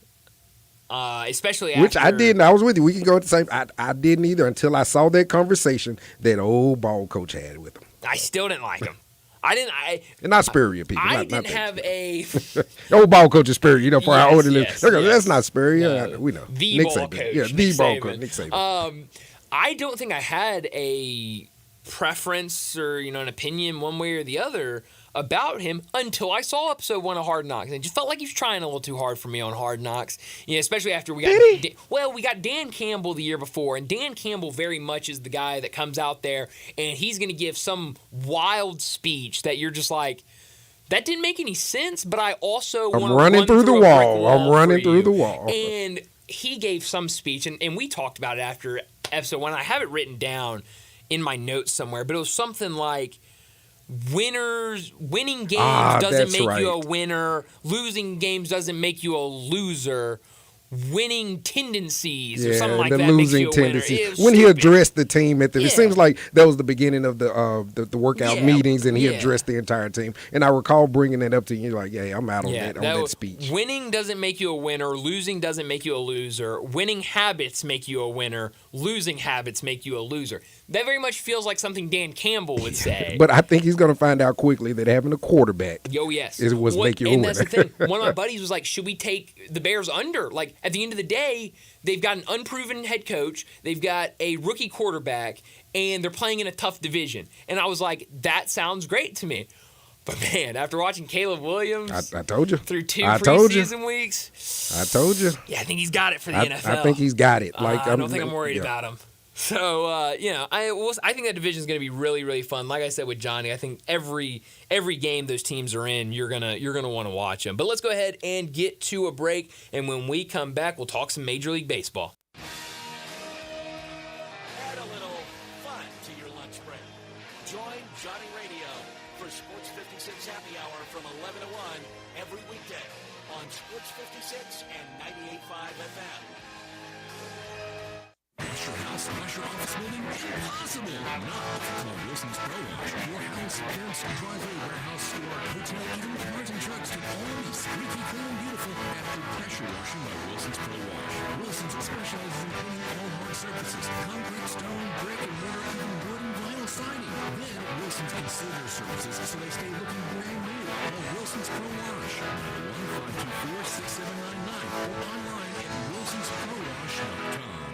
Especially Which after, I didn't. I was with you. We can go at the same. I didn't either until I saw that conversation that old ball coach had with him. I still didn't like him. And not Spurrier people. I didn't have a old ball coach is Spurrier. For our older listeners, that's not Spurrier. No, we know the Nick ball Saban. coach. Yeah, Nick ball Saban. coach. Nick Saban. I don't think I had a preference or an opinion one way or the other about him until I saw episode 1 of Hard Knocks. And it just felt like he was trying a little too hard for me on Hard Knocks. Especially after we got we got Dan Campbell the year before, and Dan Campbell very much is the guy that comes out there and he's going to give some wild speech that you're just like, that didn't make any sense, but I also want to run through the wall. I'm running through the wall. And he gave some speech, and we talked about it after episode 1. I have it written down in my notes somewhere, but it was something like, winning games doesn't make you a winner. Losing games doesn't make you a loser. Winning tendencies or something like that makes you a winner. When he addressed the team it seems like that was the beginning of the workout meetings, and he addressed the entire team. And I recall bringing that up to you, like, yeah, I'm out on that speech. Winning doesn't make you a winner. Losing doesn't make you a loser. Winning habits make you a winner. Losing habits make you a loser. That very much feels like something Dan Campbell would say. But I think he's going to find out quickly that having a quarterback make you a winner. That's the thing. One of my buddies was like, should we take the Bears under? Like, at the end of the day, they've got an unproven head coach, they've got a rookie quarterback, and they're playing in a tough division. And I was like, that sounds great to me. But, man, after watching Caleb Williams I told you. through 2 preseason weeks. I told you. Yeah, I think he's got it for the NFL. I think he's got it. I don't think I'm worried about him. So, I think that division is going to be really, really fun. Like I said with Johnny, I think every game those teams are in, you're gonna want to watch them. But let's go ahead and get to a break, and when we come back, we'll talk some Major League Baseball. Add a little fun to your lunch break. Join Johnny Radio for Sports 56 Happy Hour from 11 to 1 every weekday on Sports 56 and 98.5 FM. Wash your house, wash your office building? Impossible! Not call Wilson's Pro Wash. Your house, fence, driveway, warehouse, store, hotel, even cars and trucks can all be squeaky clean and beautiful after pressure washing by Wilson's Pro Wash. Wilson's specializes in cleaning all hard surfaces, concrete, stone, brick, and mortar, even wood and vinyl siding. Then Wilson's can seal their surfaces so they stay looking brand new. Call Wilson's Pro Wash, 901-524-6799, or online at wilsonsprowash.com.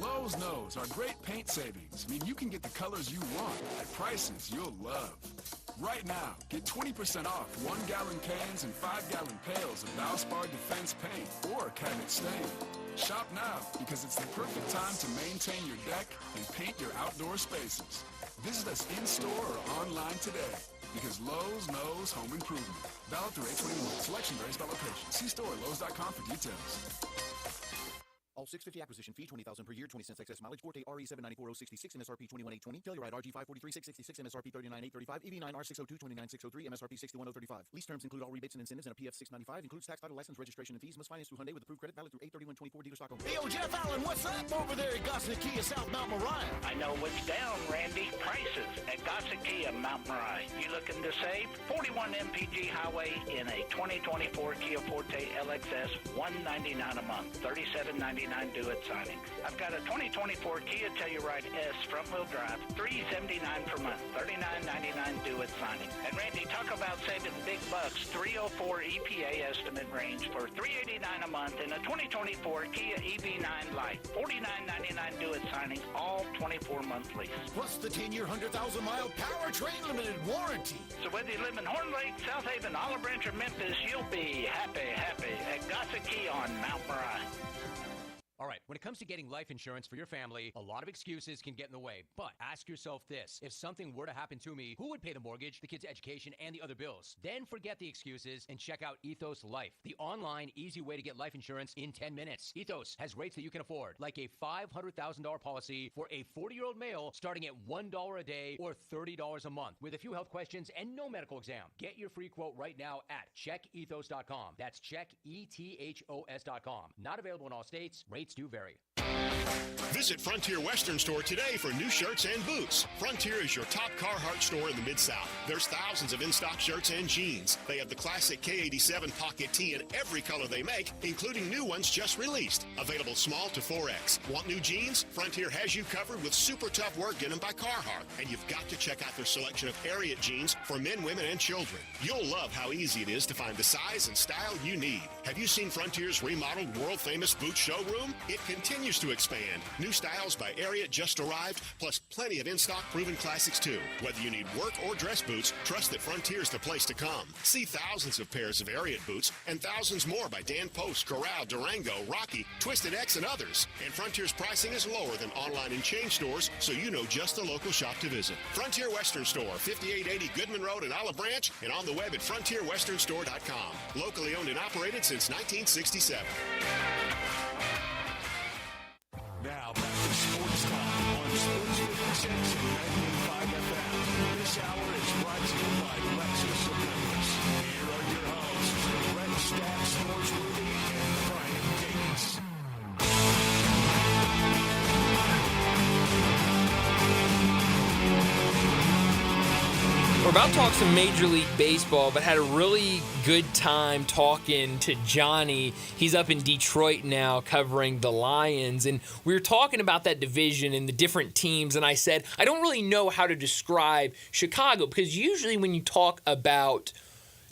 Lowe's knows our great paint savings mean you can get the colors you want at prices you'll love. Right now, get 20% off 1-gallon cans and 5-gallon pails of Valspar Defense paint or cabinet stain. Shop now because it's the perfect time to maintain your deck and paint your outdoor spaces. Visit us in-store or online today because Lowe's knows home improvement. Valid through 8/21. Selection varies by location. See store at Lowe's.com for details. All 650 acquisition fee, $20,000 per year, 20 cents excess mileage, Forte RE794066, MSRP 21820, Telluride RG543666, MSRP 39835, EV9 R602 29603, MSRP 61035. Lease terms include all rebates and incentives and a PF 695, includes tax, title, license, registration, and fees. Must finance through Hyundai with approved credit, valid through 8/31/24. Dealer stock only. Hey, yo, Jeff Allen, what's up over there at Gossett Kia, South Mount Moriah? I know what's down, Randy. Prices at Gossett Kia, Mount Moriah. You looking to save? 41 MPG Highway in a 2024 Kia Forte LXS, $199 a month, $37.99 due at signing. I've got a 2024 Kia Telluride S front-wheel drive, $379 per month, $39.99 due at signing. And Randy, talk about saving big bucks. 304 EPA estimate range for $389 a month in a 2024 Kia EV9 Lite, $49.99 due at signing, all 24-month lease. Plus the 10-year, 100,000-mile powertrain limited warranty. So whether you live in Horn Lake, South Haven, Olive Branch, or Memphis, you'll be happy at Gossett Kia on Mount Moriah. All right, when it comes to getting life insurance for your family, a lot of excuses can get in the way. But ask yourself this: if something were to happen to me, who would pay the mortgage, the kids' education, and the other bills? Then forget the excuses and check out Ethos Life, the online, easy way to get life insurance in 10 minutes. Ethos has rates that you can afford, like a $500,000 policy for a 40-year-old male starting at $1 a day or $30 a month, with a few health questions and no medical exam. Get your free quote right now at checkethos.com. That's checkethos.com. Not available in all states. Rates do vary. Visit Frontier Western Store today for new shirts and boots. Frontier is your top Carhartt store in the Mid-South. There's thousands of in-stock shirts and jeans. They have the classic K87 pocket tee in every color they make, including new ones just released. Available small to 4X. Want new jeans? Frontier has you covered with super tough work denim by Carhartt. And you've got to check out their selection of Ariat jeans for men, women, and children. You'll love how easy it is to find the size and style you need. Have you seen Frontier's remodeled world-famous boot showroom? It continues to expand. New styles by Ariat just arrived, plus plenty of in-stock proven classics too. Whether you need work or dress boots, trust that Frontier's the place to come. See thousands of pairs of Ariat boots and thousands more by Dan Post, Corral, Durango, Rocky, Twisted X, and others. And Frontier's pricing is lower than online and chain stores, so you know just the local shop to visit. Frontier Western Store, 5880 Goodman Road in Olive Branch, and on the web at frontierwesternstore.com. Locally owned and operated since 1967. Now back to Sports Time on Sports 56 and 98.5 FM. This hour is brought to you by Lexus of Memphis. Here are your hosts, Brett Stack, Sportsworthy, and Brian Davis. We're about to talk some Major League Baseball, but had a really good time talking to Johnny. He's up in Detroit now covering the Lions, and we were talking about that division and the different teams, and I said, I don't really know how to describe Chicago, because usually when you talk about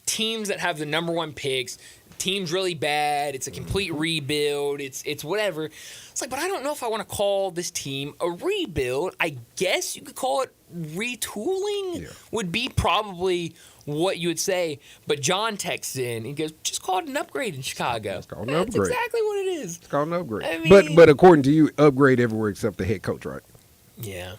teams that have the number one picks, team's really bad, it's a complete rebuild, it's whatever. It's like, but I don't know if I want to call this team a rebuild. I guess you could call it retooling, would be probably what you would say. But John texts in, he goes, just call it an upgrade in Chicago. It's called an That's upgrade. exactly what it is. It's called an upgrade. I mean, but according to you, upgrade everywhere except the head coach, right? Yeah.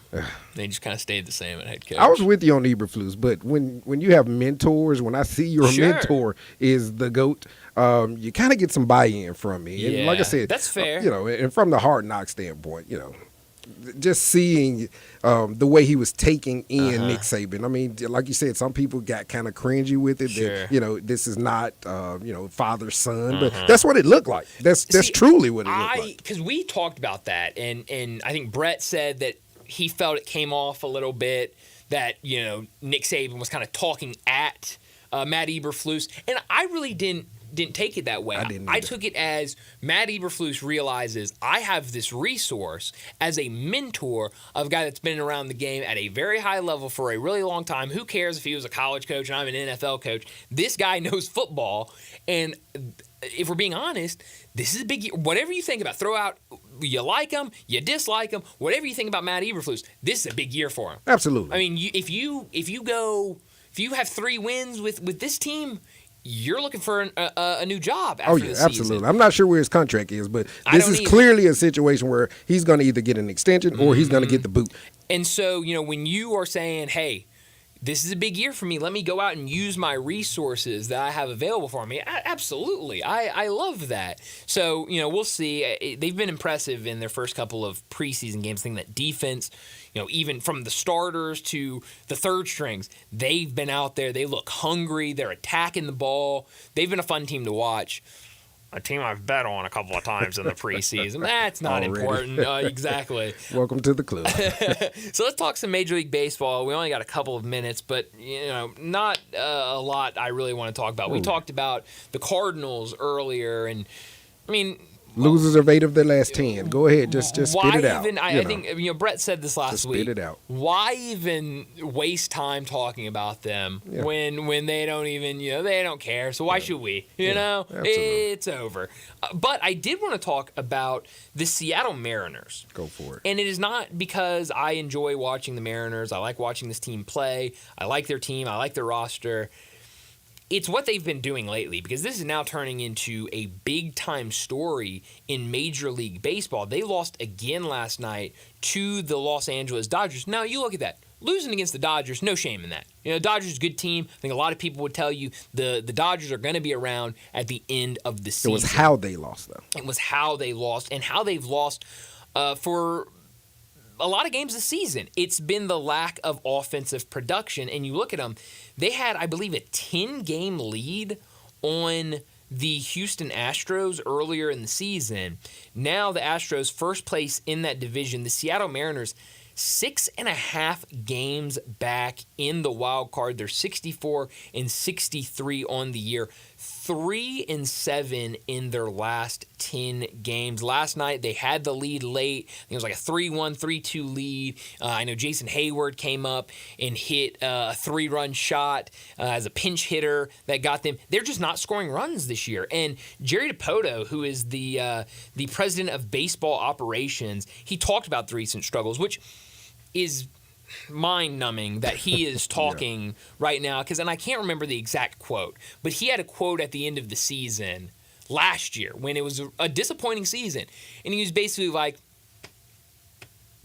They just kind of stayed the same at head coach. I was with you on Eberflus, but when you have mentors, when I see your mentor is the GOAT, you kind of get some buy-in from me. And like I said, that's fair. And from the Hard Knock standpoint, just seeing the way he was taking in Nick Saban. I mean, like you said, some people got kind of cringy with it. Sure. That, this is not, father son, but that's what it looked like. That's truly what it looked like. Because we talked about that, and I think Brett said that he felt it came off a little bit that, Nick Saban was kind of talking at Matt Eberflus, and I really didn't take it that way. I took it as Matt Eberflus realizes I have this resource as a mentor of a guy that's been around the game at a very high level for a really long time. Who cares if he was a college coach and I'm an NFL coach? This guy knows football, and if we're being honest, this is a big year. Whatever you think about, throw out, you like him, you dislike him, whatever you think about Matt Eberflus, this is a big year for him. Absolutely. I mean, if you go if you have 3 wins with this team, you're looking for a new job after the season. Absolutely. I'm not sure where his contract is, but this is clearly a situation where he's going to either get an extension or he's going to get the boot. And so, when you are saying, hey, this is a big year for me, let me go out and use my resources that I have available for me. Absolutely. I love that. So, we'll see. They've been impressive in their first couple of preseason games. I think that defense, even from the starters to the third strings, they've been out there. They look hungry. They're attacking the ball. They've been a fun team to watch. A team I've bet on a couple of times in the preseason. That's not important. Exactly. Welcome to the club. So let's talk some Major League Baseball. We only got a couple of minutes, but not a lot I really want to talk about. We talked about the Cardinals earlier, and losers of 8 of their last 10. Go ahead, just spit it out. I think Brett said this last week. Spit it out. Why even waste time talking about them when they don't even they don't care? So why should we? Absolutely. It's over. But I did want to talk about the Seattle Mariners. Go for it. And it is not because I enjoy watching the Mariners. I like watching this team play. I like their team. I like their roster. It's what they've been doing lately, because this is now turning into a big-time story in Major League Baseball. They lost again last night to the Los Angeles Dodgers. Now, you look at that. Losing against the Dodgers, no shame in that. Dodgers is a good team. I think a lot of people would tell you the Dodgers are going to be around at the end of the season. It was how they lost, though. It was how they lost, and how they've lost for a lot of games this season. It's been the lack of offensive production, and you look at them, they had, I believe, a 10-game lead on the Houston Astros earlier in the season. Now the Astros first place in that division. The Seattle Mariners 6.5 games back in the wild card. They're 64-63 on the year. 3-7 in their last 10 games. Last night, they had the lead late. I think it was like a 3-1, 3-2 lead. I know Jason Hayward came up and hit a 3-run shot as a pinch hitter that got them. They're just not scoring runs this year. And Jerry DiPoto, who is the president of baseball operations, he talked about the recent struggles, which is mind-numbing that he is talking right now, and I can't remember the exact quote, but he had a quote at the end of the season last year when it was a disappointing season, and he was basically like,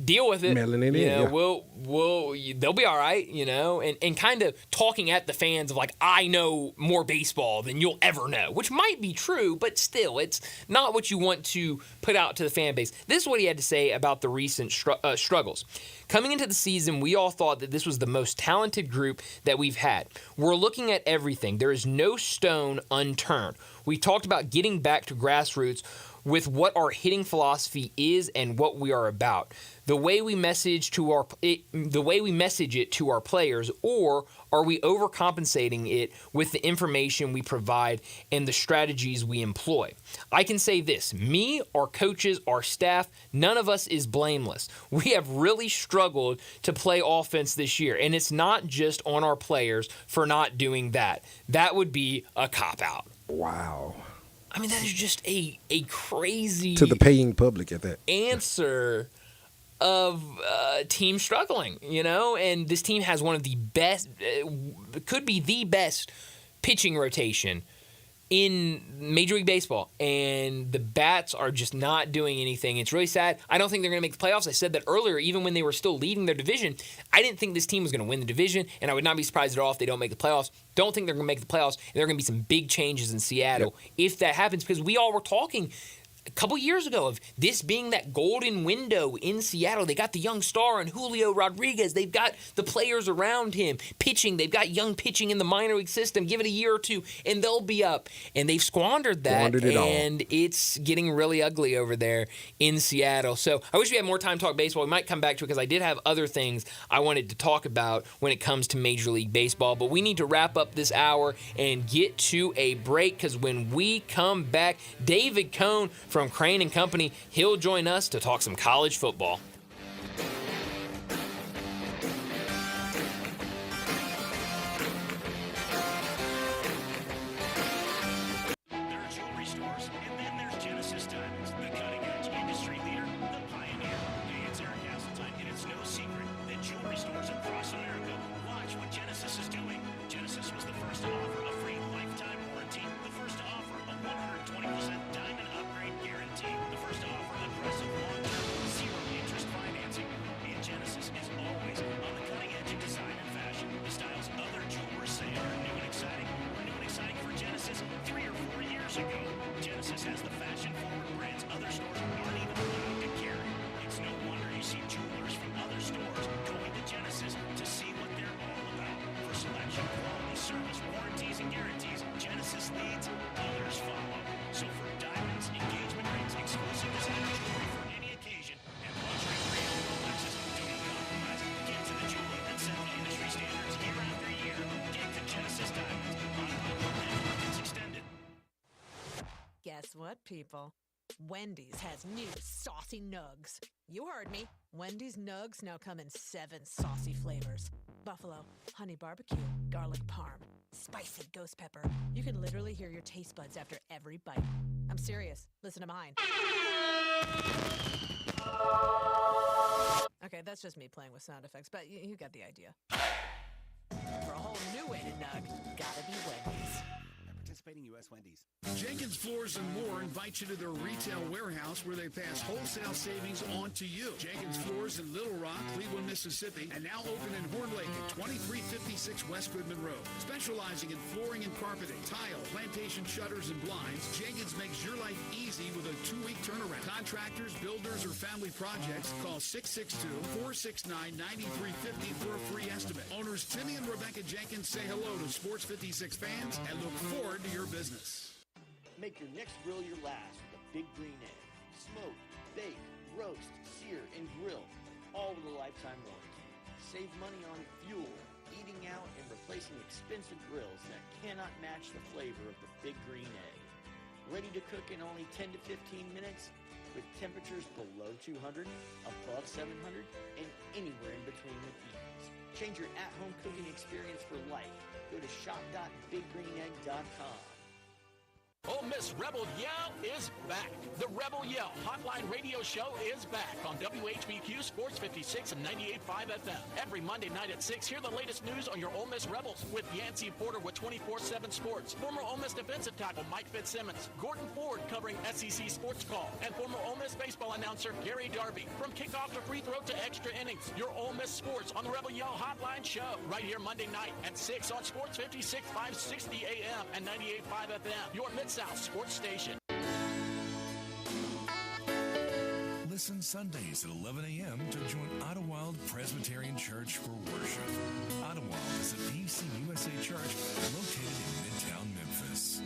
deal with it. Mailing it in, they'll be all right, and kind of talking at the fans of like, I know more baseball than you'll ever know, which might be true, but still, it's not what you want to put out to the fan base. This is what he had to say about the recent struggles. Coming into the season, we all thought that this was the most talented group that we've had. We're looking at everything. There is no stone unturned. We talked about getting back to grassroots with what our hitting philosophy is and what we are about. The way we message it to our players, or are we overcompensating it with the information we provide and the strategies we employ? I can say this, me, our coaches, our staff, none of us is blameless. We have really struggled to play offense this year, and it's not just on our players for not doing that. That would be a cop-out. Wow. I mean, that is just a crazy... To the paying public at that. ...answer of team struggling, and this team has one of the best, could be the best pitching rotation in Major League Baseball, and the bats are just not doing anything. It's really sad. I don't think they're going to make the playoffs. I said that earlier, even when they were still leading their division. I didn't think this team was going to win the division, and I would not be surprised at all if they don't make the playoffs. Don't think they're going to make the playoffs, and there are going to be some big changes in Seattle if that happens, because we all were talking a couple years ago of this being that golden window in Seattle. They got the young star in Julio Rodriguez. They've got the players around him pitching. They've got young pitching in the minor league system. Give it a year or two, and they'll be up. And they've squandered that, and it's getting really ugly over there in Seattle. So I wish we had more time to talk baseball. We might come back to it because I did have other things I wanted to talk about when it comes to Major League Baseball. But we need to wrap up this hour and get to a break, because when we come back, David Cohn from Crane & Company, he'll join us to talk some college football. There are jewelry stores, and then there's Genesis Diamonds, the cutting-edge industry leader, the pioneer. Hey, it's Eric Hasseltine, and it's no secret that jewelry stores across America watch what Genesis is doing. Guess what, people? Wendy's has new saucy nugs. You heard me. Wendy's nugs now come in 7 saucy flavors. Buffalo, honey barbecue, garlic parm, spicy ghost pepper. You can literally hear your taste buds after every bite. I'm serious. Listen to mine. Okay, that's just me playing with sound effects, but you got the idea. For a whole new way to nug, gotta be Wendy's. Participating U.S. Wendy's. Jenkins Floors and More invites you to their retail warehouse where they pass wholesale savings on to you. Jenkins Floors in Little Rock, Cleveland, Mississippi, and now open in Horn Lake at 2356 West Goodman Road. Specializing in flooring and carpeting, tile, plantation shutters, and blinds, Jenkins makes your life easy with a 2-week turnaround. Contractors, builders, or family projects, call 662-469-9350 for a free estimate. Owners Timmy and Rebecca Jenkins say hello to Sports 56 fans and look forward to your business. Make your next grill your last with a Big Green Egg. Smoke, bake, roast, sear, and grill, all with a lifetime warranty. Save money on fuel, eating out, and replacing expensive grills that cannot match the flavor of the Big Green Egg. Ready to cook in only 10 to 15 minutes with temperatures below 200, above 700, and anywhere in between with ease. Change your at-home cooking experience for life. Go to shop.biggreenegg.com. Ole Miss Rebel Yell is back. The Rebel Yell Hotline Radio Show is back on WHBQ Sports 56 and 98.5 FM. Every Monday night at 6, hear the latest news on your Ole Miss Rebels with Yancey Porter with 24/7 Sports, former Ole Miss defensive tackle Mike Fitzsimmons, Gordon Ford covering SEC Sports Call, and former Ole Miss baseball announcer Gary Darby. From kickoff to free throw to extra innings, your Ole Miss Sports on the Rebel Yell Hotline Show right here Monday night at 6 on Sports 56, 560 AM and 98.5 FM. Your Mid-South Sports Station. Listen Sundays at 11 a.m. to join Idlewild Presbyterian Church for worship. Idlewild is a PUC USA church located in Midtown Memphis.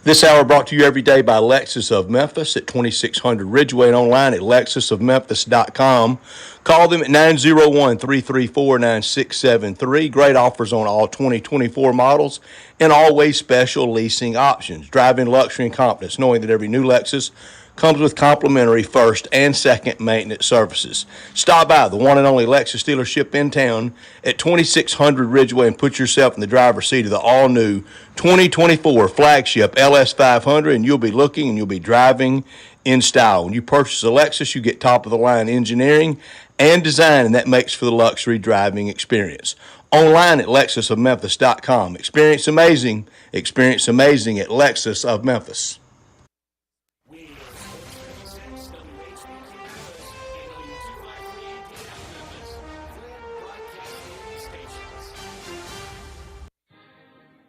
This hour brought to you every day by Lexus of Memphis at 2600 Ridgeway and online at lexusofmemphis.com. Call them at 901-334-9673. Great offers on all 2024 models and always special leasing options. Drive in luxury and confidence knowing that every new Lexus comes with complimentary first and second maintenance services. Stop by the one and only Lexus dealership in town at 2600 Ridgeway and put yourself in the driver's seat of the all-new 2024 flagship LS500, and you'll be looking and you'll be driving in style. When you purchase a Lexus, you get top-of-the-line engineering and design, and that makes for the luxury driving experience. Online at lexusofmemphis.com. Experience amazing at Lexus of Memphis.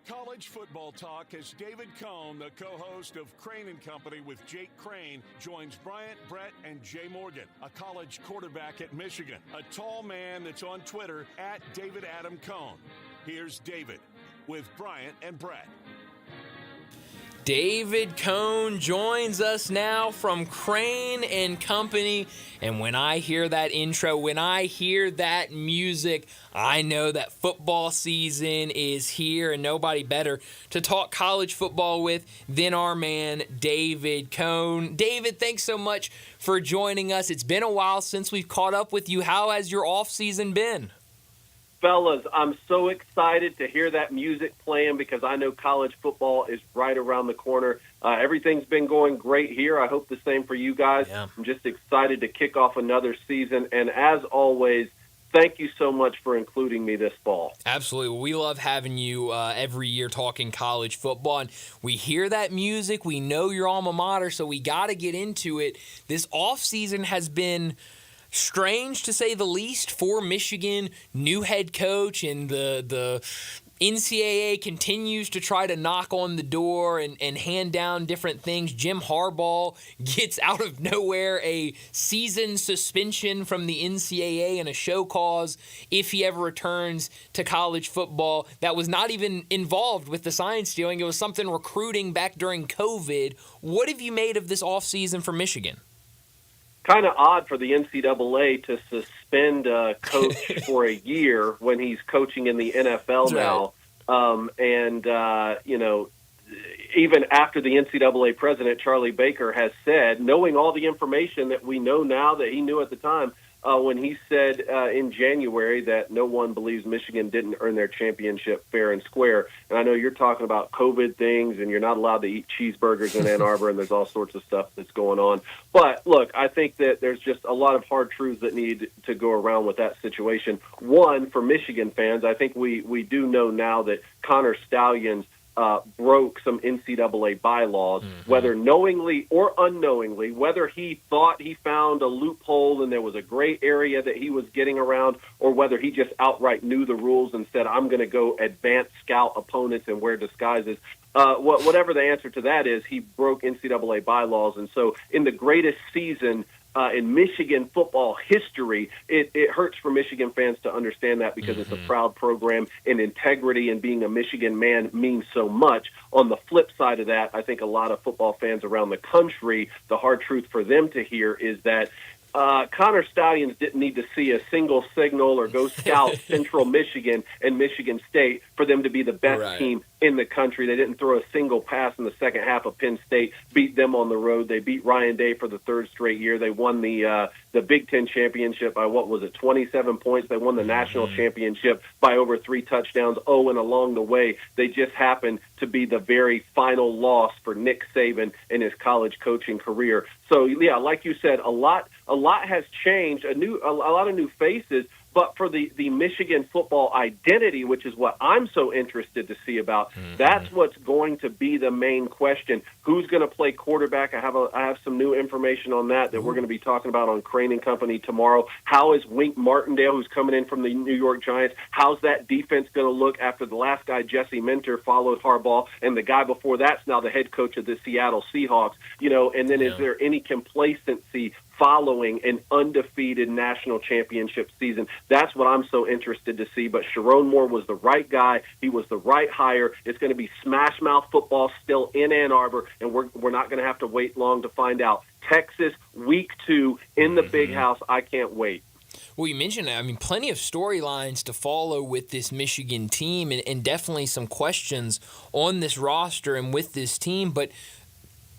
College football talk as David Cohn, the co-host of Crane & Company with Jake Crane, joins Bryant, Brett, and Jay Morgan, a college quarterback at Michigan, a tall man that's on Twitter at David Adam Cohn. Here's David with Bryant and Brett. David Cohn joins us now from Crane and Company. And when I hear that intro, when I hear that music, I know that football season is here, and nobody better to talk college football with than our man, David Cohn. David, thanks so much for joining us. It's been a while since we've caught up with you. How has your off season been? Fellas, I'm so excited to hear that music playing because I know college football is right around the corner. Everything's been going great here. I hope the same for you guys. Yeah. I'm just excited to kick off another season. And as always, thank you so much for including me this fall. Absolutely. We love having you every year talking college football. And we hear that music. We know your alma mater, so we got to get into it. This offseason has been strange, to say the least, for Michigan. New head coach, and the NCAA continues to try to knock on the door and hand down different things. Jim Harbaugh gets out of nowhere a season suspension from the NCAA and a show cause if he ever returns to college football. That was not even involved with the sign stealing. It was something recruiting back during COVID. What have you made of this offseason for Michigan? Kind of odd for the NCAA to suspend a coach for a year when he's coaching in the NFL now. You know, even after the NCAA president, Charlie Baker, has said, knowing all the information that we know now that he knew at the time, when he said in January that no one believes Michigan didn't earn their championship fair and square. And I know you're talking about COVID things, and you're not allowed to eat cheeseburgers in Ann Arbor, and there's all sorts of stuff that's going on. But, look, I think that there's just a lot of hard truths that need to go around with that situation. One, for Michigan fans, I think we do know now that Connor Stalions broke some NCAA bylaws, whether knowingly or unknowingly, whether he thought he found a loophole and there was a gray area that he was getting around, or whether he just outright knew the rules and said, I'm going to go advance scout opponents and wear disguises. Whatever the answer to that is, he broke NCAA bylaws. And so in the greatest season in Michigan football history, it hurts for Michigan fans to understand that, because it's a proud program, and integrity and being a Michigan man means so much. On the flip side of that, I think a lot of football fans around the country, the hard truth for them to hear is that Connor Stalions didn't need to see a single signal or go scout Central Michigan and Michigan State for them to be the best team in the country. They didn't throw a single pass in the second half of Penn State, beat them on the road. They beat Ryan Day for the third straight year. They won the Big Ten championship by, 27 points. They won the national championship by over 3 touchdowns. Oh, and along the way, they just happened to be the very final loss for Nick Saban in his college coaching career. So, yeah, like you said, a lot has changed, a lot of new faces. But for the Michigan football identity, which is what I'm so interested to see about, that's what's going to be the main question. Who's going to play quarterback? I have some new information on that we're going to be talking about on Crane and Company tomorrow. How is Wink Martindale, who's coming in from the New York Giants, how's that defense going to look after the last guy, Jesse Minter, followed Harbaugh, and the guy before that's now the head coach of the Seattle Seahawks? And then is there any complacency following an undefeated national championship season? That's what I'm so interested to see. But Sharon Moore was the right guy. He was the right hire. It's going to be smash mouth football still in Ann Arbor, and we're not going to have to wait long to find out. Texas, week 2 in the big house. I can't wait. Well, you mentioned that. I mean, plenty of storylines to follow with this Michigan team, and definitely some questions on this roster and with this team. But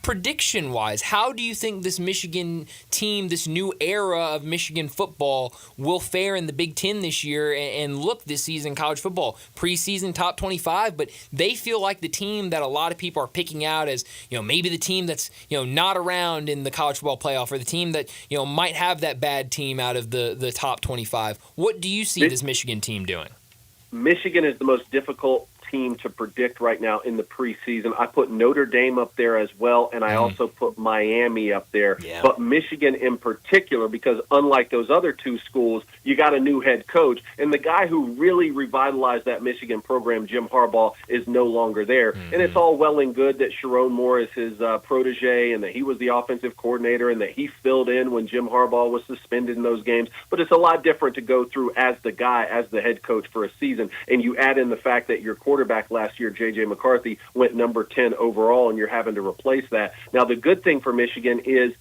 prediction-wise, how do you think this Michigan team, this new era of Michigan football, will fare in the Big Ten this year and look this season in college football? Preseason top 25, but they feel like the team that a lot of people are picking out as, maybe the team that's, not around in the college football playoff, or the team that, might have that bad team out of the top 25. What do you see this Michigan team doing? Michigan is the most difficult team to predict right now in the preseason. I put Notre Dame up there as well, and I also put Miami up there. Yeah. But Michigan in particular, because unlike those other two schools, you got a new head coach, and the guy who really revitalized that Michigan program, Jim Harbaugh, is no longer there. And it's all well and good that Sharon Moore is his protege, and that he was the offensive coordinator, and that he filled in when Jim Harbaugh was suspended in those games. But it's a lot different to go through as the guy, as the head coach for a season, and you add in the fact that your quarterback last year, J.J. McCarthy, went number 10 overall, and you're having to replace that. Now, the good thing for Michigan is,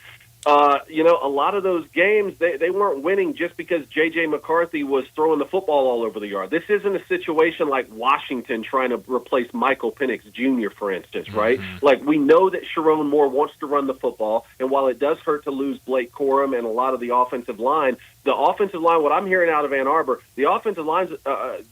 a lot of those games, they weren't winning just because J.J. McCarthy was throwing the football all over the yard. This isn't a situation like Washington trying to replace Michael Penix Jr., for instance, right? Like, we know that Sharon Moore wants to run the football, and while it does hurt to lose Blake Corum and a lot of the offensive line, what I'm hearing out of Ann Arbor, the offensive lines,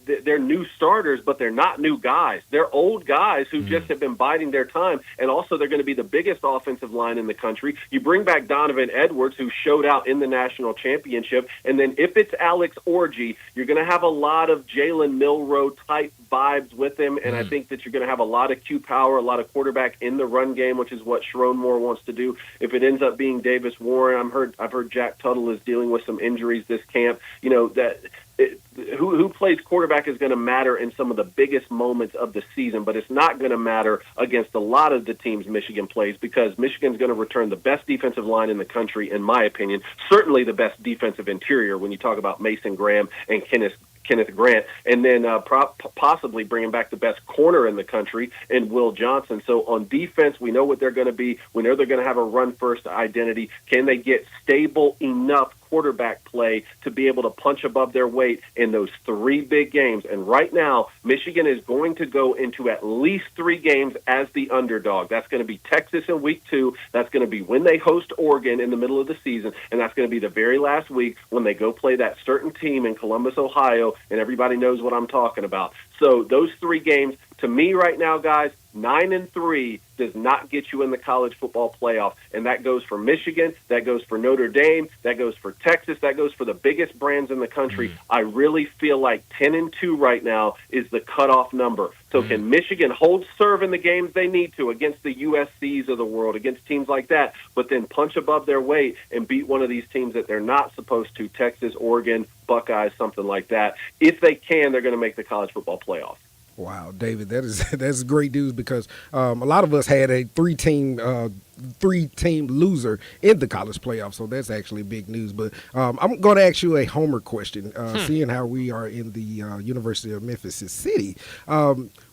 they're new starters, but they're not new guys. They're old guys who just have been biding their time, and also they're going to be the biggest offensive line in the country. You bring back Donovan Edwards, who showed out in the national championship, and then if it's Alex Orji, you're going to have a lot of Jalen Milroe-type vibes with him, and I think that you're going to have a lot of Q power, a lot of quarterback in the run game, which is what Sharon Moore wants to do. If it ends up being Davis Warren, I've heard Jack Tuttle is dealing with some injuries this camp. Who plays quarterback is going to matter in some of the biggest moments of the season, but it's not going to matter against a lot of the teams Michigan plays, because Michigan's going to return the best defensive line in the country, in my opinion, certainly the best defensive interior when you talk about Mason Graham and Kenneth Grant, and then possibly bringing back the best corner in the country in Will Johnson. So on defense, we know what they're going to be. We know they're going to have a run-first identity. Can they get stable enough quarterback play to be able to punch above their weight in those 3 big games. And right now, Michigan is going to go into at least 3 games as the underdog. That's going to be Texas in week 2. That's going to be when they host Oregon in the middle of the season. And that's going to be the very last week when they go play that certain team in Columbus, Ohio. And everybody knows what I'm talking about. So those 3 games, to me right now, guys, 9-3 does not get you in the college football playoff. And that goes for Michigan, that goes for Notre Dame, that goes for Texas, that goes for the biggest brands in the country. I really feel like 10-2 right now is the cutoff number. So can Michigan hold serve in the games they need to against the USCs of the world, against teams like that, but then punch above their weight and beat one of these teams that they're not supposed to, Texas, Oregon, Buckeyes, something like that? If they can, they're going to make the college football playoff. Wow, David, that's great news because a lot of us had a three-team loser in the college playoff, so that's actually big news. But I'm going to ask you a homer question, seeing how we are in the University of Memphis City.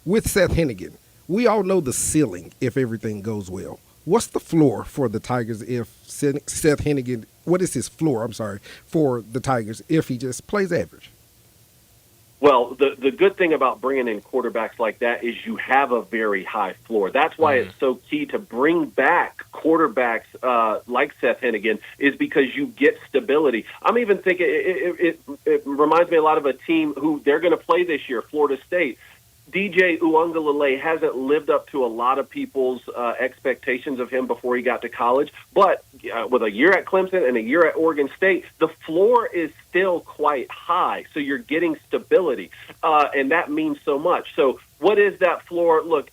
With Seth Hennigan, we all know the ceiling if everything goes well. What's the floor for the Tigers if Seth Hennigan, what is his floor, for the Tigers if he just plays average? Well, the good thing about bringing in quarterbacks like that is you have a very high floor. That's why it's so key to bring back quarterbacks like Seth Hennigan, is because you get stability. I'm even thinking it reminds me a lot of a team who they're going to play this year, Florida State. DJ Uiagalelei hasn't lived up to a lot of people's expectations of him before he got to college, but with a year at Clemson and a year at Oregon State, the floor is still quite high, so you're getting stability, and that means so much. So what is that floor? Look,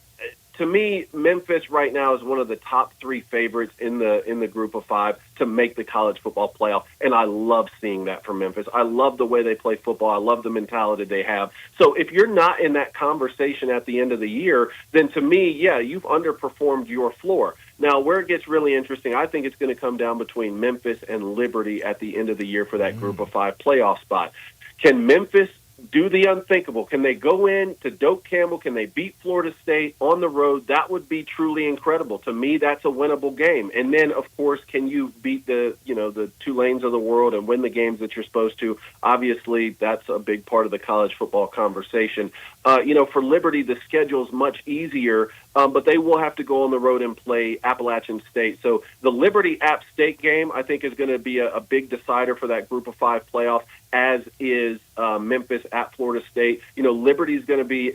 to me, Memphis right now is one of the top 3 favorites in the group of 5 to make the college football playoff, and I love seeing that from Memphis. I love the way they play football. I love the mentality they have. So if you're not in that conversation at the end of the year, then to me, yeah, you've underperformed your floor. Now, where it gets really interesting, I think it's going to come down between Memphis and Liberty at the end of the year for that group of 5 playoff spot. Can Memphis do the unthinkable? Can they go in to Doak Campbell? Can they beat Florida State on the road? That would be truly incredible. To me, that's a winnable game. And then, of course, can you beat the Tulanes of the world and win the games that you're supposed to? Obviously, that's a big part of the college football conversation. For Liberty, the schedule is much easier, but they will have to go on the road and play Appalachian State. So the Liberty-App State game, I think, is going to be a big decider for that group of 5 playoff, as is Memphis at Florida State. Liberty's going to be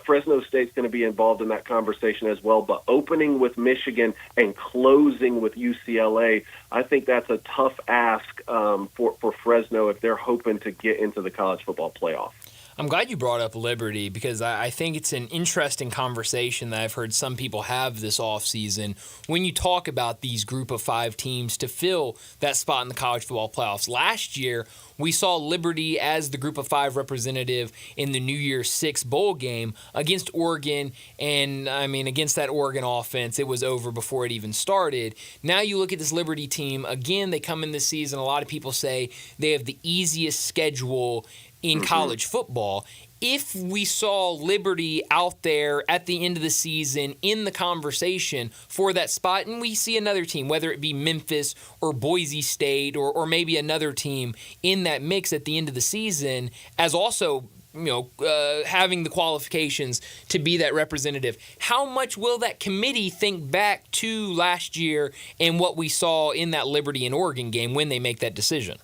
Fresno State's going to be involved in that conversation as well. But opening with Michigan and closing with UCLA, I think that's a tough ask for Fresno if they're hoping to get into the college football playoff. I'm glad you brought up Liberty because I think it's an interesting conversation that I've heard some people have this offseason when you talk about these group of 5 teams to fill that spot in the college football playoffs. Last year, we saw Liberty as the group of 5 representative in the New Year's 6 bowl game against Oregon, and against that Oregon offense, it was over before it even started. Now you look at this Liberty team, again, they come in this season, a lot of people say they have the easiest schedule in college football. If we saw Liberty out there at the end of the season in the conversation for that spot, and we see another team, whether it be Memphis or Boise State or maybe another team in that mix at the end of the season as also having the qualifications to be that representative, how much will that committee think back to last year and what we saw in that Liberty and Oregon game when they make that decision?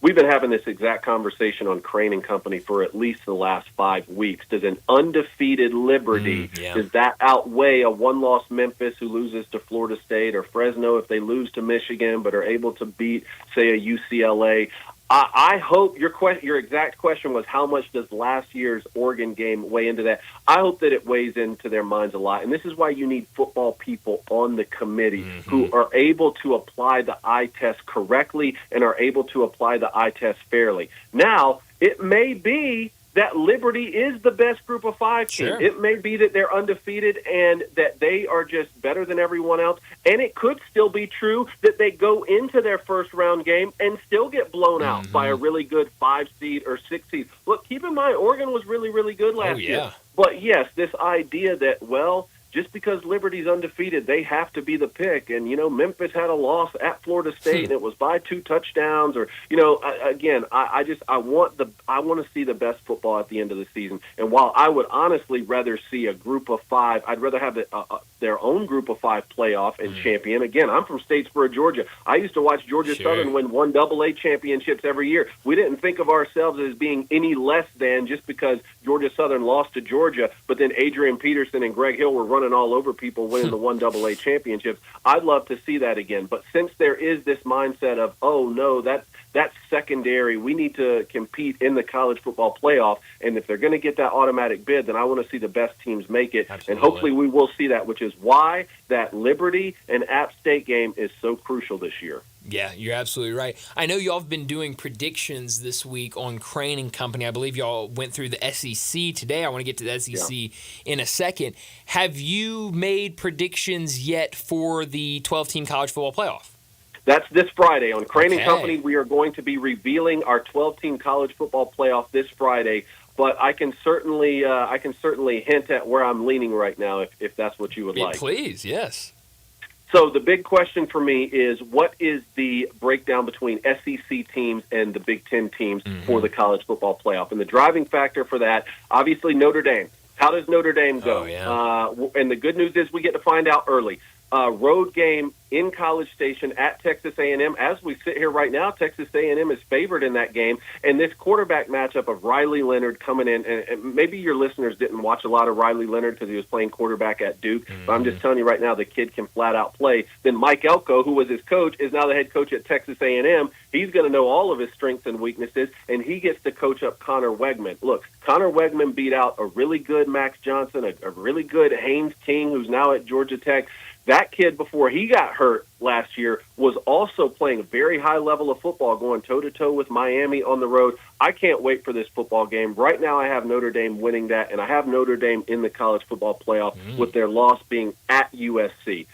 We've been having this exact conversation on Crane and Company for at least the last 5 weeks. Does an undefeated Liberty, does that outweigh a one-loss Memphis who loses to Florida State, or Fresno if they lose to Michigan but are able to beat, say, a UCLA? I hope your exact question was how much does last year's Oregon game weigh into that? I hope that it weighs into their minds a lot. And this is why you need football people on the committee who are able to apply the eye test correctly and are able to apply the eye test fairly. Now, it may be that Liberty is the best group of 5 team. Sure. It may be that they're undefeated and that they are just better than everyone else. And it could still be true that they go into their first round game and still get blown out by a really good 5 seed or 6 seed. Look, keep in mind, Oregon was really, really good last year. But yes, this idea that, just because Liberty's undefeated, they have to be the pick. And, Memphis had a loss at Florida State, and it was by 2 touchdowns. Or, I want to see the best football at the end of the season. And while I would honestly rather see a group of 5, I'd rather have their own group of 5 playoff and champion. Again, I'm from Statesboro, Georgia. I used to watch Georgia Southern win 1 AA championships every year. We didn't think of ourselves as being any less than just because Georgia Southern lost to Georgia, but then Adrian Peterson and Greg Hill were running all over people winning the 1 AA championships. I'd love to see that again. But since there is this mindset of, oh, no, that's secondary, we need to compete in the college football playoff, and if they're going to get that automatic bid, then I want to see the best teams make it. Absolutely. And hopefully we will see that, which is why that Liberty and App State game is so crucial this year. Yeah, you're absolutely right. I know y'all have been doing predictions this week on Crane and Company. I believe y'all went through the SEC today. I want to get to the SEC in a second. Have you made predictions yet for the 12-team college football playoff? That's this Friday. On Crane and Company, we are going to be revealing our 12-team college football playoff this Friday. But I can certainly hint at where I'm leaning right now, if that's what you would like. Please, yes. So the big question for me is, what is the breakdown between SEC teams and the Big Ten teams for the college football playoff? And the driving factor for that, obviously, Notre Dame. How does Notre Dame go? And the good news is we get to find out early. Road game in College Station at Texas A&M. As we sit here right now, Texas A&M is favored in that game. And this quarterback matchup of Riley Leonard coming in, and maybe your listeners didn't watch a lot of Riley Leonard because he was playing quarterback at Duke, but I'm just telling you right now, the kid can flat out play. Then Mike Elko, who was his coach, is now the head coach at Texas A&M. He's going to know all of his strengths and weaknesses, and he gets to coach up Connor Wegman. Look, Connor Wegman beat out a really good Max Johnson, a really good Haynes King, who's now at Georgia Tech. That kid, before he got hurt last year, was also playing a very high level of football, going toe-to-toe with Miami on the road. I can't wait for this football game. Right now I have Notre Dame winning that, and I have Notre Dame in the college football playoff with their loss being at USC.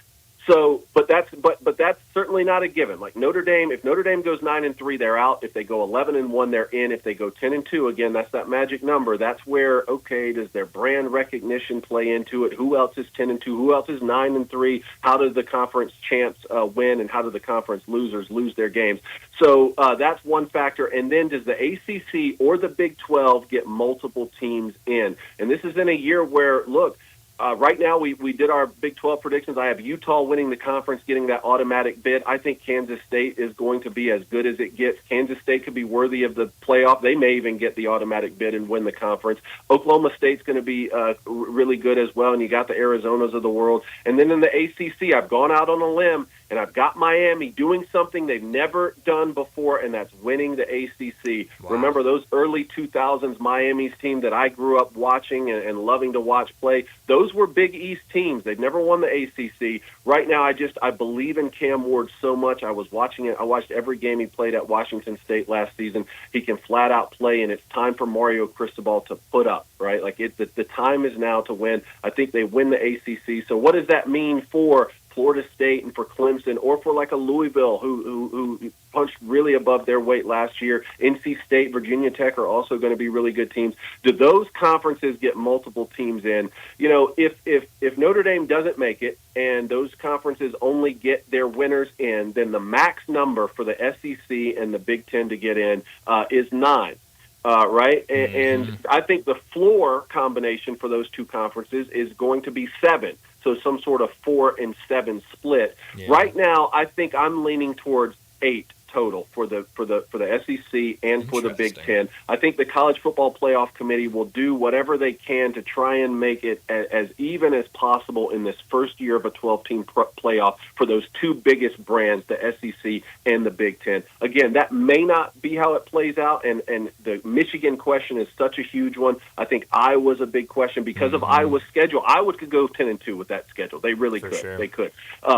So, but that's certainly not a given. Like Notre Dame, if Notre Dame goes 9-3, they're out. If they go 11-1, they're in. If they go 10-2, again, that's that magic number. That's where, okay, does their brand recognition play into it? Who else is 10-2? Who else is 9-3? How does the conference champs win, and how do the conference losers lose their games? So that's one factor. And then does the ACC or the Big 12 get multiple teams in? And this is in a year where, look, right now, we did our Big 12 predictions. I have Utah winning the conference, getting that automatic bid. I think Kansas State is going to be as good as it gets. Kansas State could be worthy of the playoff. They may even get the automatic bid and win the conference. Oklahoma State's going to be really good as well, and you got the Arizonas of the world. And then in the ACC, I've gone out on a limb, and I've got Miami doing something they've never done before, and that's winning the ACC. Wow. Remember those early 2000s Miami's team that I grew up watching and loving to watch play? Those were Big East teams. They've never won the ACC. Right now, I believe in Cam Ward so much. I was watching it. I watched every game he played at Washington State last season. He can flat out play, and it's time for Mario Cristobal to put up, right? Like the time is now to win. I think they win the ACC. So what does that mean for Florida State and for Clemson, or for like a Louisville who punched really above their weight last year? NC State, Virginia Tech are also going to be really good teams. Do those conferences get multiple teams in? You know, if Notre Dame doesn't make it and those conferences only get their winners in, then the max number for the SEC and the Big Ten to get in is 9. Right? And I think the floor combination for those two conferences is going to be 7. So some sort of 4 and 7 split. Yeah. Right now, I think I'm leaning towards 8 total for the SEC and for the Big Ten. I think the College Football Playoff Committee will do whatever they can to try and make it as even as possible in this first year of a 12-team playoff for those two biggest brands, the SEC and the Big Ten. Again, that may not be how it plays out, and the Michigan question is such a huge one. I think Iowa's a big question because of Iowa's schedule. Iowa could go 10-2 with that schedule. They really could. Sure. They could.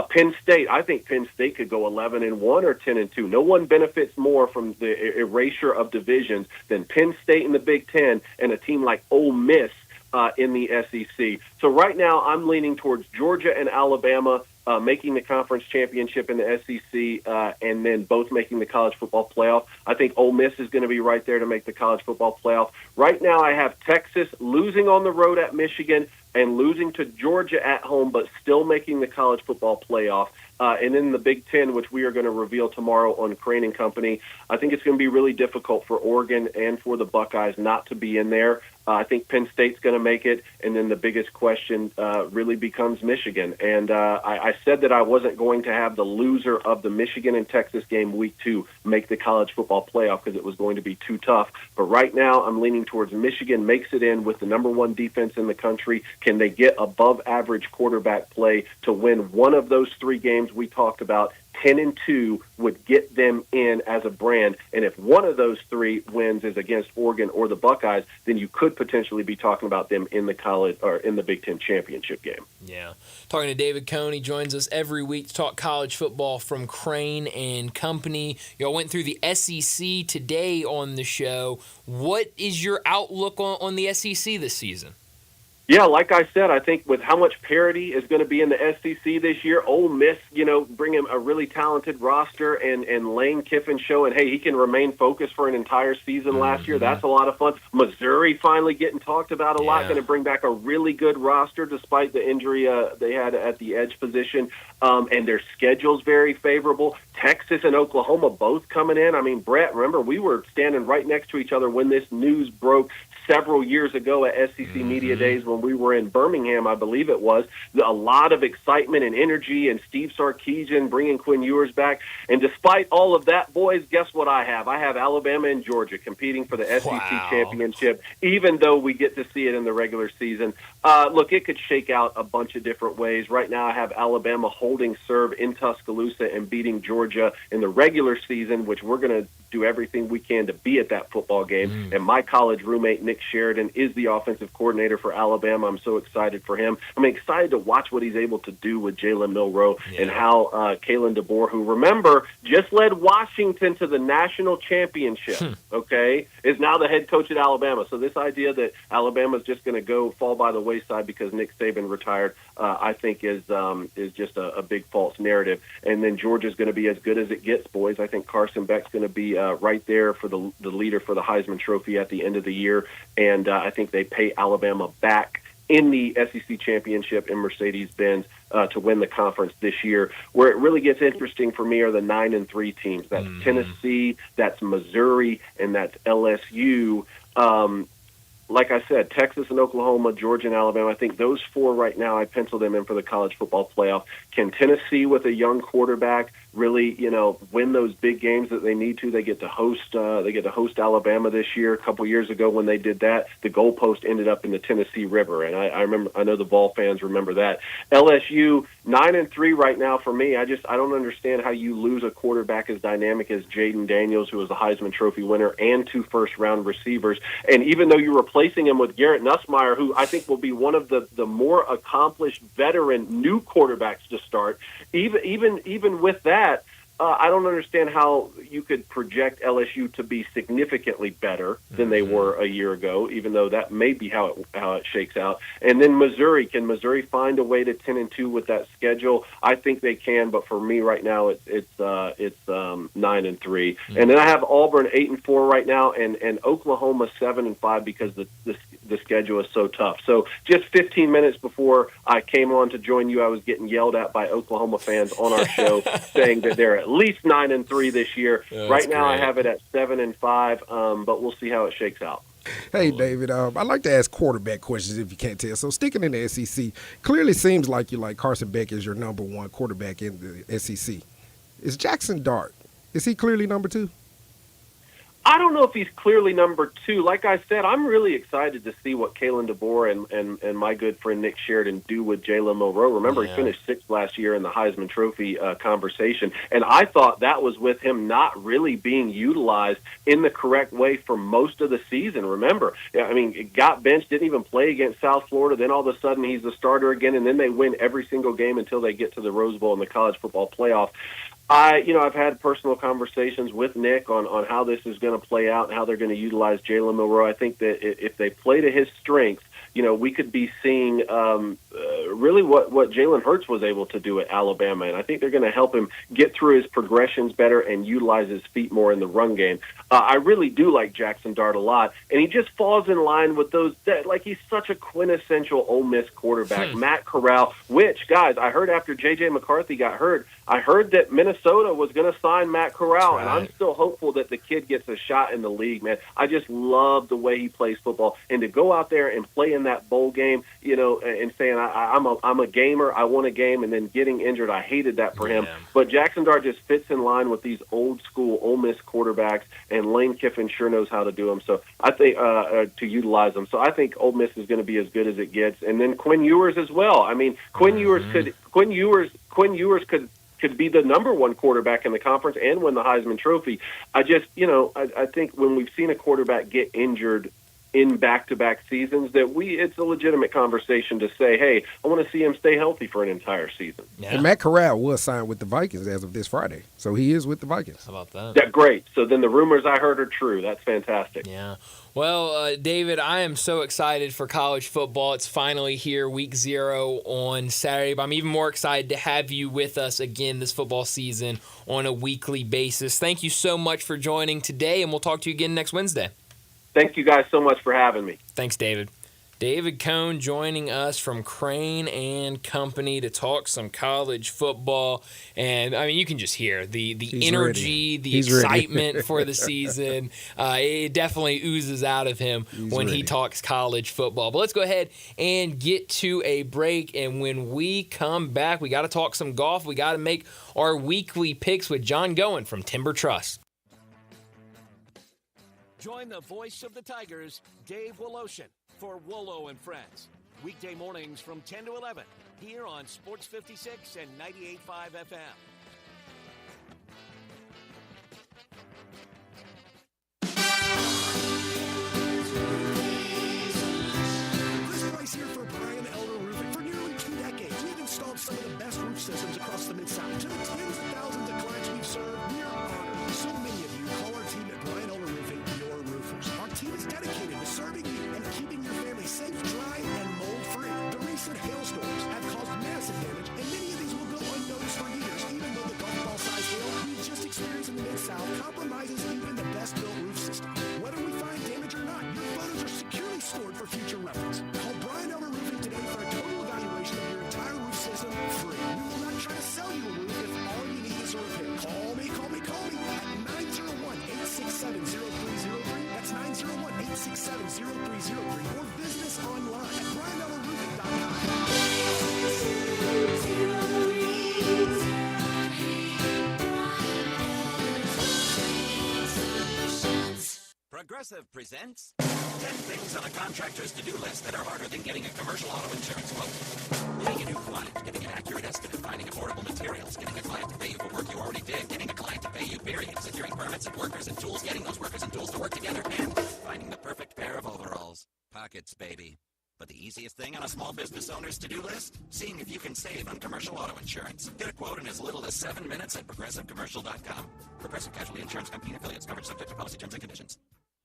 Penn State, I think Penn State could go 11-1 or 10-2. No one benefits more from the erasure of divisions than Penn State in the Big Ten and a team like Ole Miss in the SEC. So right now I'm leaning towards Georgia and Alabama making the conference championship in the SEC and then both making the college football playoff. I think Ole Miss is going to be right there to make the college football playoff. Right now I have Texas losing on the road at Michigan, and losing to Georgia at home, but still making the college football playoff. And in the Big Ten, which we are going to reveal tomorrow on Crane and Company, I think it's going to be really difficult for Oregon and for the Buckeyes not to be in there. I think Penn State's going to make it, and then the biggest question really becomes Michigan. And I said that I wasn't going to have the loser of the Michigan and Texas game week 2 make the college football playoff because it was going to be too tough. But right now I'm leaning towards Michigan makes it in with the number 1 defense in the country. Can they get above average quarterback play to win one of those 3 games we talked about? 10-2 would get them in as a brand, and if one of those 3 wins is against Oregon or the Buckeyes, then you could potentially be talking about them in the college or in the Big Ten championship game. Yeah. Talking to David Cohn, he joins us every week to talk college football from Crane and Company. Y'all went through the SEC today on the show. What is your outlook on the SEC this season? Yeah, like I said, I think with how much parity is going to be in the SEC this year, Ole Miss, bringing a really talented roster and Lane Kiffin showing, hey, he can remain focused for an entire season last year. That's a lot of fun. Missouri finally getting talked about a lot, going to bring back a really good roster despite the injury they had at the edge position, and their schedule's very favorable. Texas and Oklahoma both coming in. I mean, Brett, remember, we were standing right next to each other when this news broke several years ago at SEC Media Days when we were in Birmingham, I believe it was. A lot of excitement and energy, and Steve Sarkisian bringing Quinn Ewers back. And despite all of that, boys, guess what I have? I have Alabama and Georgia competing for the SEC championship, even though we get to see it in the regular season. Look, it could shake out a bunch of different ways. Right now I have Alabama holding serve in Tuscaloosa and beating Georgia in the regular season, which we're going to do everything we can to be at that football game. And my college roommate, Nick Sheridan, is the offensive coordinator for Alabama. I'm so excited for him. I'm excited to watch what he's able to do with Jalen Milroe and how Kalen DeBoer, who, remember, just led Washington to the national championship, is now the head coach at Alabama. So this idea that Alabama's just going to fall by the wayside because Nick Saban retired, I think is just a big false narrative. And then Georgia's going to be as good as it gets, boys. I think Carson Beck's going to be right there for the leader for the Heisman Trophy at the end of the year, and I think they pay Alabama back in the SEC championship in Mercedes-Benz to win the conference this year. Where it really gets interesting for me are the 9-3 teams. That's Tennessee, that's Missouri, and that's LSU. Like I said, Texas and Oklahoma, Georgia and Alabama, I think those 4 right now, I pencil them in for the college football playoff. Can Tennessee, with a young quarterback, really, win those big games that they need to? They get to host Alabama this year. A couple years ago when they did that, the goalpost ended up in the Tennessee River, and I know the Vol fans remember that. LSU 9-3 right now for me. I don't understand how you lose a quarterback as dynamic as Jaden Daniels, who was the Heisman Trophy winner, and 2 first-round receivers. And even though you're replacing him with Garrett Nussmeier, who I think will be one of the more accomplished veteran new quarterbacks to start, even with that, I don't understand how you could project LSU to be significantly better than they were a year ago, even though that may be how it shakes out. And then Missouri, can Missouri find a way to 10-2 with that schedule? I think they can, but for me right now, it's 9-3. And then I have Auburn 8-4 right now, and Oklahoma 7-5 because the schedule is so tough. So just 15 minutes before I came on to join you, I was getting yelled at by Oklahoma fans on our show saying that they're at least 9-3 this year. Right now, I have it at 7-5, but we'll see how it shakes out. Hey, David, I like to ask quarterback questions if you can't tell. So sticking in the SEC, clearly seems like you like Carson Beck is your number 1 quarterback in the SEC. Is Jackson Dart, is he clearly number 2? I don't know if he's clearly number 2. Like I said, I'm really excited to see what Kalen DeBoer and my good friend Nick Sheridan do with Jalen Milroe. Remember, he finished 6th last year in the Heisman Trophy conversation, and I thought that was with him not really being utilized in the correct way for most of the season. Remember, I mean, it got benched, didn't even play against South Florida, then all of a sudden he's the starter again, and then they win every single game until they get to the Rose Bowl in the college football playoff. I've had personal conversations with Nick on how this is going to play out and how they're going to utilize Jalen Milroe. I think that if they play to his strengths, we could be seeing really what Jalen Hurts was able to do at Alabama, and I think they're going to help him get through his progressions better and utilize his feet more in the run game. I really do like Jackson Dart a lot, and he just falls in line with those. Like, he's such a quintessential Ole Miss quarterback. Matt Corral, which, guys, I heard after J.J. McCarthy got hurt, I heard that Minnesota was going to sign Matt Corral, and I'm still hopeful that the kid gets a shot in the league, man. I just love the way he plays football, and to go out there and play in that bowl game, you know, and saying I'm a gamer, I won a game, and then getting injured, I hated that for him. But Jackson Dart just fits in line with these old school Ole Miss quarterbacks, and Lane Kiffin sure knows how to do them. So I think to utilize them. So I think Ole Miss is going to be as good as it gets, and then Quinn Ewers as well. I mean, Quinn Ewers could be the number one quarterback in the conference and win the Heisman Trophy. I think when we've seen a quarterback get injured in back-to-back seasons, that it's a legitimate conversation to say, hey, I want to see him stay healthy for an entire season. Yeah. And Matt Corral was signed with the Vikings as of this Friday, so he is with the Vikings. How about that? Yeah, great. So then the rumors I heard are true. That's fantastic. Yeah. Well, David, I am so excited for college football. It's finally here, week 0 on Saturday, but I'm even more excited to have you with us again this football season on a weekly basis. Thank you so much for joining today, and we'll talk to you again next Wednesday. Thank you guys so much for having me. Thanks, David. David Cohn joining us from Crane and Company to talk some college football. And, I mean, you can just hear the energy, the excitement for the season. It definitely oozes out of him when he talks college football. But let's go ahead and get to a break. And when we come back, we got to talk some golf. We got to make our weekly picks with John Goen from Timber Trust. Join the voice of the Tigers, Dave Woloshin, for Wolo and Friends. Weekday mornings from 10 to 11, here on Sports 56 and 98.5 FM. Chris Price here for Brian Elder Roofing. For nearly 2 decades, we've installed some of the best roof systems across the Mid-South. To the tens of thousands of clients we've served, we are honored. So many of you call our team at Brian Elder Roofing your roofers. Our team is dedicated to serving you and keeping your family safe, dry, and mold-free. The recent hailstorms have caused massive damage, and many of these will go unnoticed for years, even though the golf ball-sized hail we just experienced in the Mid-South compromises even the best-built roof system. Whether we find damage or not, your photos are securely stored for future reference. Call Brian Elder Roofing today for a total evaluation of your entire roof system free. We will not try to sell you a roof if all you need is a repair. Call me at 901-867-0303. That's 901-867-0303. Or visit us online at brianellerroofing.com. Progressive presents 10 things on a contractor's to-do list that are harder than getting a commercial auto insurance quote. Getting a new client, getting an accurate estimate, finding affordable materials, getting a client to pay you for work you already did, getting a client to pay you, period, securing permits and workers and tools, getting those workers and tools to work together, and finding the perfect pair of overalls. Pockets, baby. But the easiest thing on a small business owner's to-do list? Seeing if you can save on commercial auto insurance. Get a quote in as little as 7 minutes at progressivecommercial.com. Progressive Casualty Insurance Company and affiliates. Coverage subject to policy terms and conditions.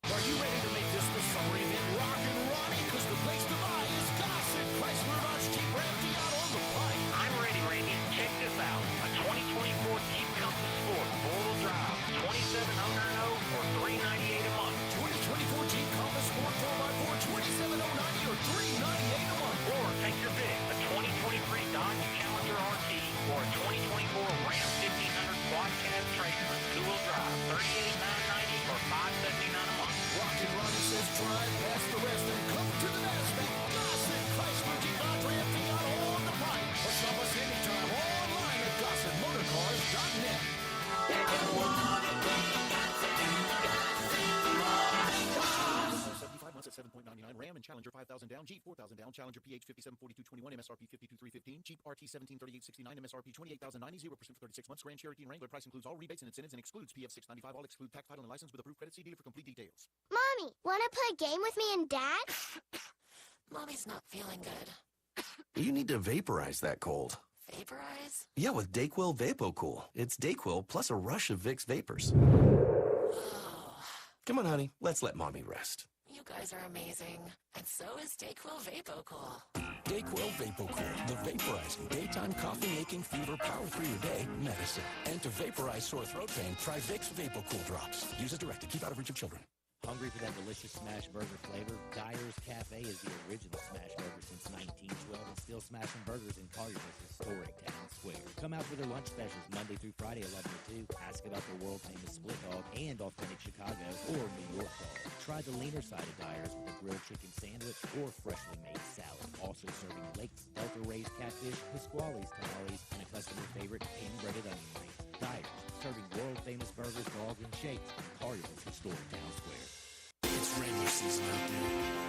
Are you ready to make this the summer event rock and Ronnie? Because the place to buy is Gossett Chrysler Dodge Jeep Ram Fiat on the Pike. I'm ready, Randy. Check this out. A 2024 Jeep Compass Sport, four-wheel drive, $2,700 or $398 a month. 2024 Jeep Compass Sport 4x4, $2,790 or $398 a month. Or take your pick, a 2023 Dodge Challenger RT or a 2024 Ram 1500 Quad Cab Tracer, two-wheel drive, $38,990 or $579 a month. Rock and Ronnie says drive past the rest and come to the Nasdaq. Gossett Chrysler Jeep Dodge Ram Fiat on the Pike. Or shop us anytime online at GossettMotorCars.net. 75 months at 7.99. Ram and Challenger 5,000 down. Jeep 4,000 down. Challenger PH 574221. MSRP 52,315. Jeep RT 173869. MSRP 28,090. 0% for 36 months. Grand Cherokee and Wrangler price includes all rebates and incentives and excludes PF 695. All exclude tax, title, and license with approved credit. See dealer for complete details. Mommy, want to play a game with me and Dad? Mommy's not feeling good. You need to vaporize that cold. Vaporize? Yeah, with Dayquil VapoCool. It's Dayquil plus a rush of Vicks vapors. Come on, honey. Let's let Mommy rest. You guys are amazing. And so is Dayquil VapoCool. Dayquil VapoCool, the vaporizing daytime coffee aching fever power through your day medicine. And to vaporize sore throat pain, try Vicks VapoCool drops. Use as directed. Keep out of reach of children. Hungry for that delicious smash burger flavor? Dyer's Cafe is the original smash burger since 1912 and still smashing burgers in Collier's historic town square. Come out for their lunch specials Monday through Friday 11 to 2. Ask about their world-famous split dog and authentic Chicago or New York dog. Try the leaner side of Dyer's with a grilled chicken sandwich or freshly made salad. Also serving Lakes Delta raised catfish, Pasquale's tamales, and a customer favorite hand-breaded onion rings. Dyer's, serving world-famous burgers, dogs, and shakes in Collier's historic town square. It's Wrangler season out there.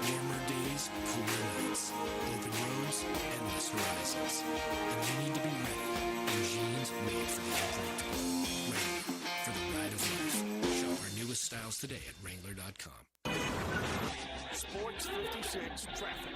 Warmer days, cooler nights. Open roads, endless horizons. And you need to be ready. In jeans made for the unpredictable. Wrangler, for the ride of life. Shop our newest styles today at Wrangler.com. Sports 56 traffic.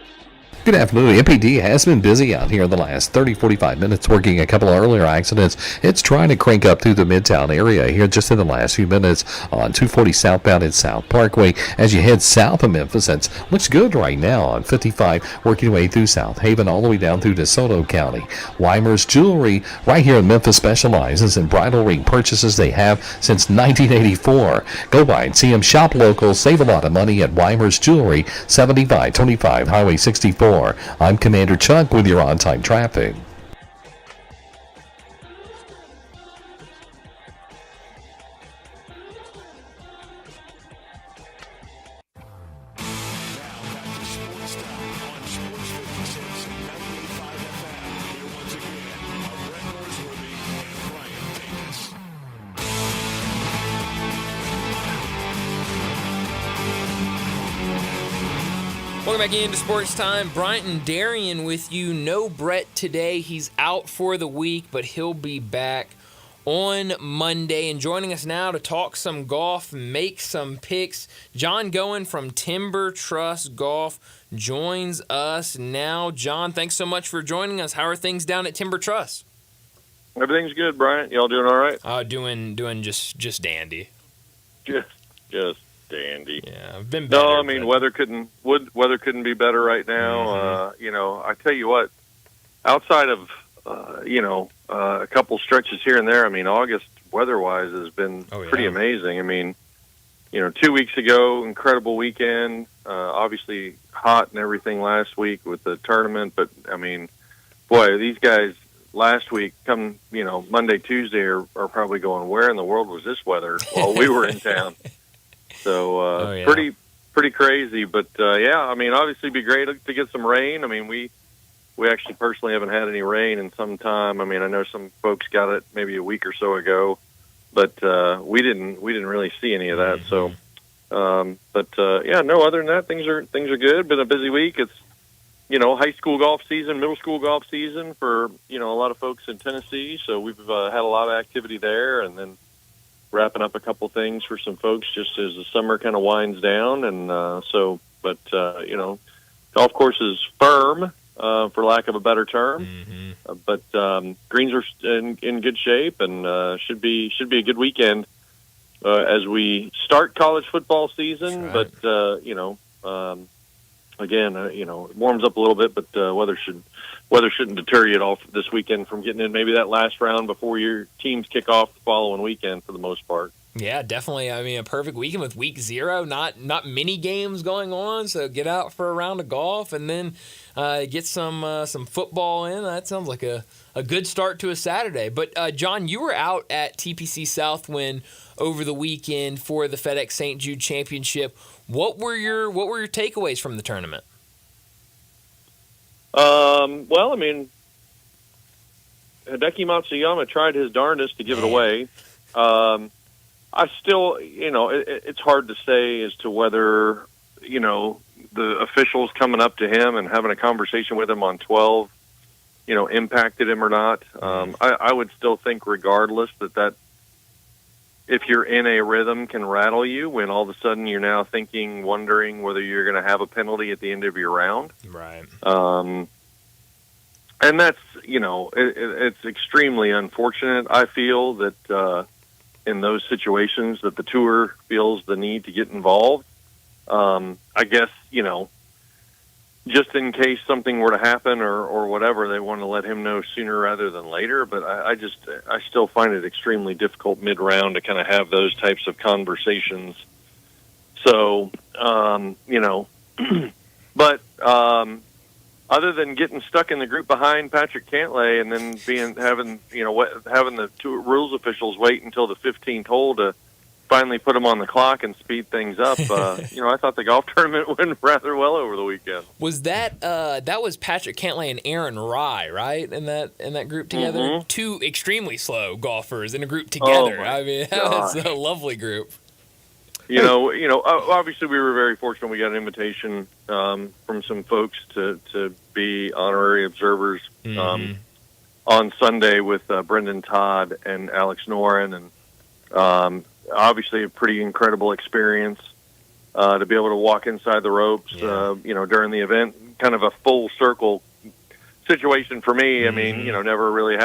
Good afternoon. MPD has been busy out here in the last 30-45 minutes working a couple of earlier accidents. It's trying to crank up through the Midtown area here just in the last few minutes on 240 southbound at South Parkway. As you head south of Memphis, it looks good right now on 55, working your way through South Haven all the way down through DeSoto County. Weimer's Jewelry right here in Memphis specializes in bridal ring purchases they have since 1984. Go by and see them, shop local, save a lot of money at Weimer's Jewelry, 7525 Highway 64. I'm Commander Chuck with your on-time traffic. Welcome back into Sports Time. Bryant and Darian with you. No Brett today. He's out for the week, but he'll be back on Monday. And joining us now to talk some golf, make some picks, John Goen from Timber Trust Golf joins us now. John, thanks so much for joining us. How are things down at Timber Trust? Everything's good, Bryant. Y'all doing all right? Doing just dandy. Just dandy. Yeah, I've been better. No, I mean weather couldn't be better right now. I tell you what, outside of a couple stretches here and there, I mean August weather-wise has been pretty amazing. I mean, 2 weeks ago, incredible weekend. Obviously hot and everything last week with the tournament, but I mean, boy, these guys last week come Monday, Tuesday are probably going, where in the world was this weather while we were in town? So pretty crazy, but I mean, obviously, it'd be great to get some rain. I mean, we actually personally haven't had any rain in some time. I mean, I know some folks got it maybe a week or so ago, but we didn't really see any of that. So, no. Other than that, things are good. Been a busy week. It's high school golf season, middle school golf season for a lot of folks in Tennessee. So we've had a lot of activity there, and then wrapping up a couple things for some folks just as the summer kind of winds down. And golf course is firm, for lack of a better term. But greens are in good shape, and should be a good weekend as we start college football season. Right. But, again, it warms up a little bit, but weather shouldn't deter you at all this weekend from getting in maybe that last round before your teams kick off the following weekend for the most part. Yeah, definitely. I mean, a perfect weekend with week 0, not many games going on, so get out for a round of golf and then get some football in. That sounds like a good start to a Saturday. But, John, you were out at TPC Southwind over the weekend for the FedEx St. Jude Championship. What were your takeaways from the tournament? Well, I mean, Hideki Matsuyama tried his darndest to give it away. I still, it's hard to say as to whether, the officials coming up to him and having a conversation with him on 12, impacted him or not. I would still think regardless that if you're in a rhythm can rattle you when all of a sudden you're now wondering whether you're going to have a penalty at the end of your round. Right. And that's, it's extremely unfortunate. I feel that in those situations that the tour feels the need to get involved. I guess, just in case something were to happen or whatever, they want to let him know sooner rather than later. But I still find it extremely difficult mid-round to kind of have those types of conversations. So, but other than getting stuck in the group behind Patrick Cantlay and then having the two rules officials wait until the 15th hole to finally put him on the clock and speed things up, I thought the golf tournament went rather well over the weekend. Was that was Patrick Cantlay and Aaron Rye, right? In that group together, Mm-hmm. Two extremely slow golfers in a group together. Oh, I mean, that was a lovely group. Obviously we were very fortunate. We got an invitation from some folks to be honorary observers on Sunday with Brendan Todd and Alex Noren, and obviously a pretty incredible experience to be able to walk inside the ropes, during the event. Kind of a full circle situation for me. I mean, never really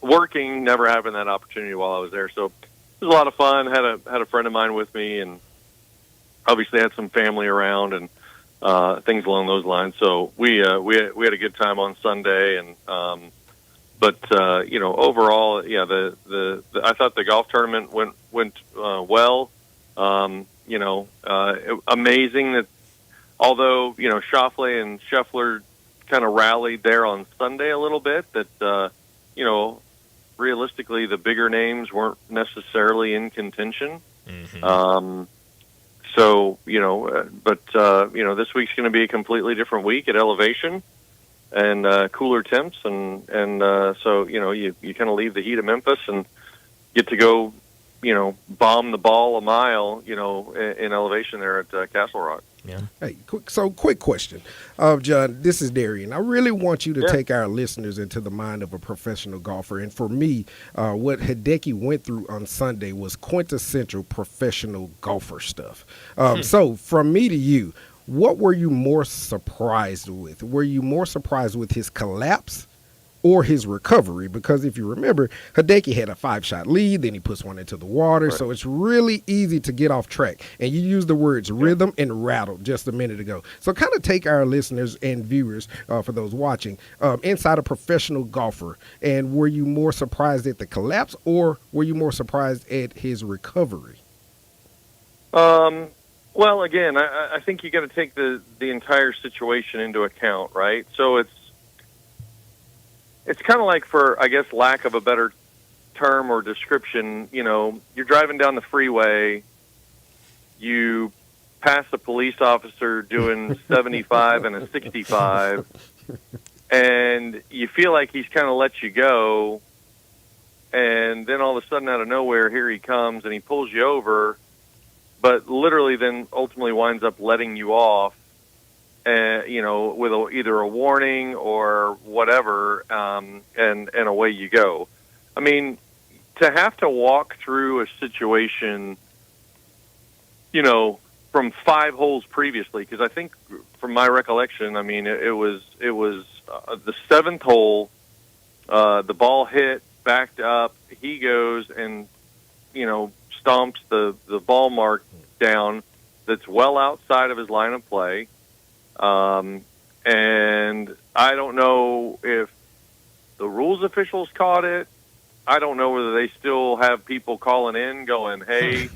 working, never having that opportunity while I was there. So it was a lot of fun. Had a friend of mine with me, and obviously had some family around and things along those lines. So we had a good time on Sunday, and overall, I thought the golf tournament went well. Amazing that although Schauffele and Scheffler kind of rallied there on Sunday a little bit, that realistically the bigger names weren't necessarily in contention. This week's going to be a completely different week at elevation and cooler temps, and so you kind of leave the heat of Memphis and get to go bomb the ball a mile in elevation there at Castle Rock. Yeah. Hey, quick question, John. This is Darian. I really want you to take our listeners into the mind of a professional golfer, and for me, what Hideki went through on Sunday was quintessential professional golfer stuff. So, from me to you, what were you more surprised with? Were you more surprised with his collapse or his recovery? Because if you remember, Hideki had a 5-shot lead, then he puts one into the water, Right. so it's really easy to get off track. And you used the words rhythm and rattle just a minute ago. So kind of take our listeners and viewers, for those watching, inside a professional golfer. And were you more surprised at the collapse, or were you more surprised at his recovery? Well, again, I think you got to take the entire situation into account, right? So it's kind of like, for, I guess, lack of a better term or description, you're driving down the freeway, you pass a police officer doing 75 and a 65, and you feel like he's kind of let you go, and then all of a sudden out of nowhere, here he comes, and he pulls you over, but literally then ultimately winds up letting you off, with either a warning or whatever, and away you go. I mean, to have to walk through a situation, from 5 holes previously, because I think from my recollection, I mean, it was the 7th hole, the ball hit, backed up, he goes and, stomps the ball mark down that's well outside of his line of play. And I don't know if the rules officials caught it. I don't know whether they still have people calling in going, hey,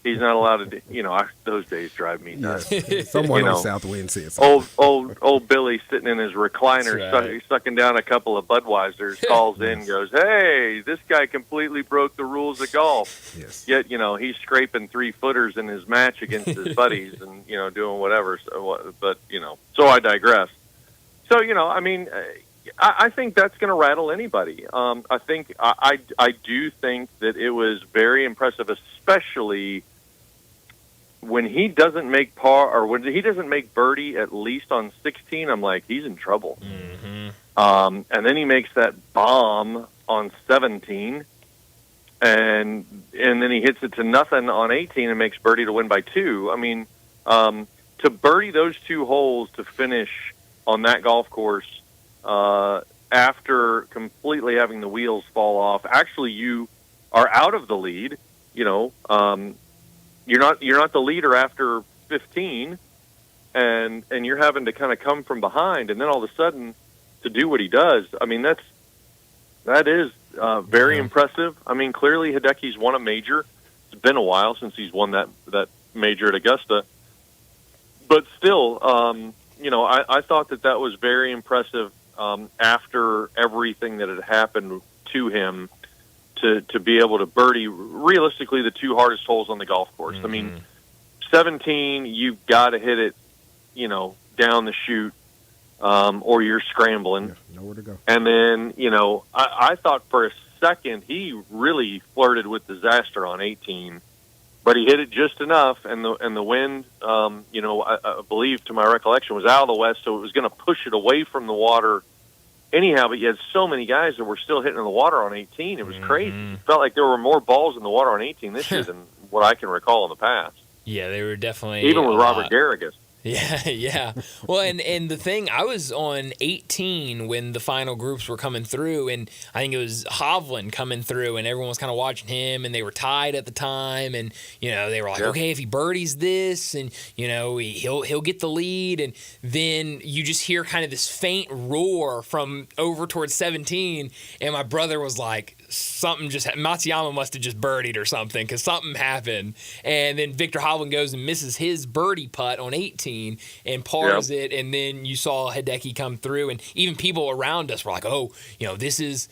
he's not allowed to those days drive me nuts. Someone on Southwind said something. Old Billy sitting in his recliner, That's sucking down a couple of Budweisers, calls in, goes, hey, this guy completely broke the rules of golf. Yes. Yet, he's scraping 3-footers in his match against his buddies and, doing whatever. So I digress. So, I think that's going to rattle anybody. I think I do think that it was very impressive, especially when he doesn't make par, or when he doesn't make birdie at least on 16. I'm like, he's in trouble. And then he makes that bomb on 17, and then he hits it to nothing on 18 and makes birdie to win by 2. I mean, to birdie those 2 holes to finish on that golf course, after completely having the wheels fall off, actually you are out of the lead. You're not the leader after 15, and you're having to kind of come from behind, and then all of a sudden to do what he does. I mean, that is very impressive. I mean, clearly Hideki's won a major. It's been a while since he's won that major at Augusta, but still, I thought that was very impressive after everything that had happened to him to be able to birdie realistically the two hardest holes on the golf course. I mean, 17, you've got to hit it, down the chute, or you're scrambling. Yeah, nowhere to go. And then, I thought for a second he really flirted with disaster on 18, but he hit it just enough, and the wind, I believe to my recollection was out of the west, so it was going to push it away from the water anyhow. But you had so many guys that were still hitting in the water on 18. It was crazy. It felt like there were more balls in the water on 18 this year than what I can recall in the past. Yeah, they were definitely even with Robert Garrigus. Yeah. Well, and the thing, I was on 18 when the final groups were coming through, and I think it was Hovland coming through, and everyone was kind of watching him, and they were tied at the time, and they were like, okay, if he birdies this, and he'll get the lead, and then you just hear kind of this faint roar from over towards 17, and my brother was like, something just Matsuyama must have just birdied or something, because something happened. And then Victor Hovland goes and misses his birdie putt on 18 and pars it, and then you saw Hideki come through, and even people around us were like, oh, this is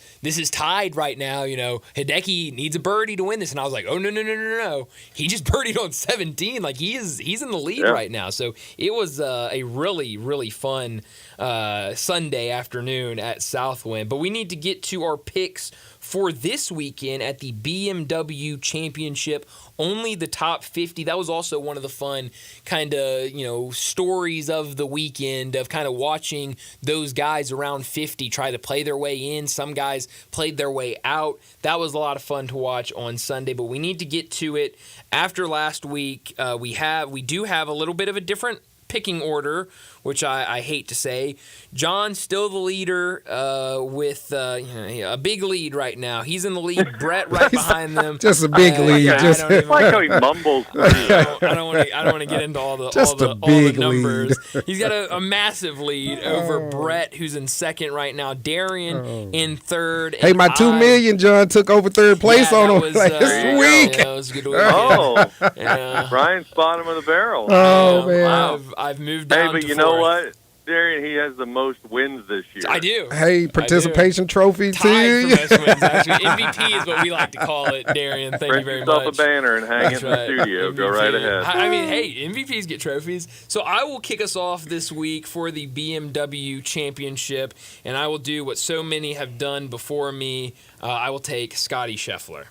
tied right now. Hideki needs a birdie to win this. And I was like, oh, no. He just birdied on 17. Like, he's in the lead right now. So it was a really, really fun Sunday afternoon at Southwind. But we need to get to our picks for this weekend at the BMW Championship. Only the top 50. That was also one of the fun kind of, stories of the weekend, of kind of watching those guys around 50 try to play their way in. Some guys played their way out. That was a lot of fun to watch on Sunday, but we need to get to it. After last week, we do have a little bit of a different picking order, which I hate to say. John's still the leader with a big lead right now. He's in the lead. Brett right behind them. Just a big lead. I like how he mumbles. I don't want to get into all the numbers. He's got a massive lead over Brett, who's in second right now. Darian in third. Hey, my $2 million, John, took over third place on him last week. Yeah, that was a good week. Brian's bottom of the barrel. Oh, man. I've moved down but to you know fourth. what? Darian, he has the most wins this year. I do. Hey, participation trophy Tied too. for most wins, actually. MVP is what we like to call it, Darian. Thank you very yourself much. a banner and hang it in the studio. MVP. Go right ahead. I mean, hey, MVPs get trophies. So I will kick us off this week for the BMW Championship, and I will do what so many have done before me. I will take Scotty Scheffler.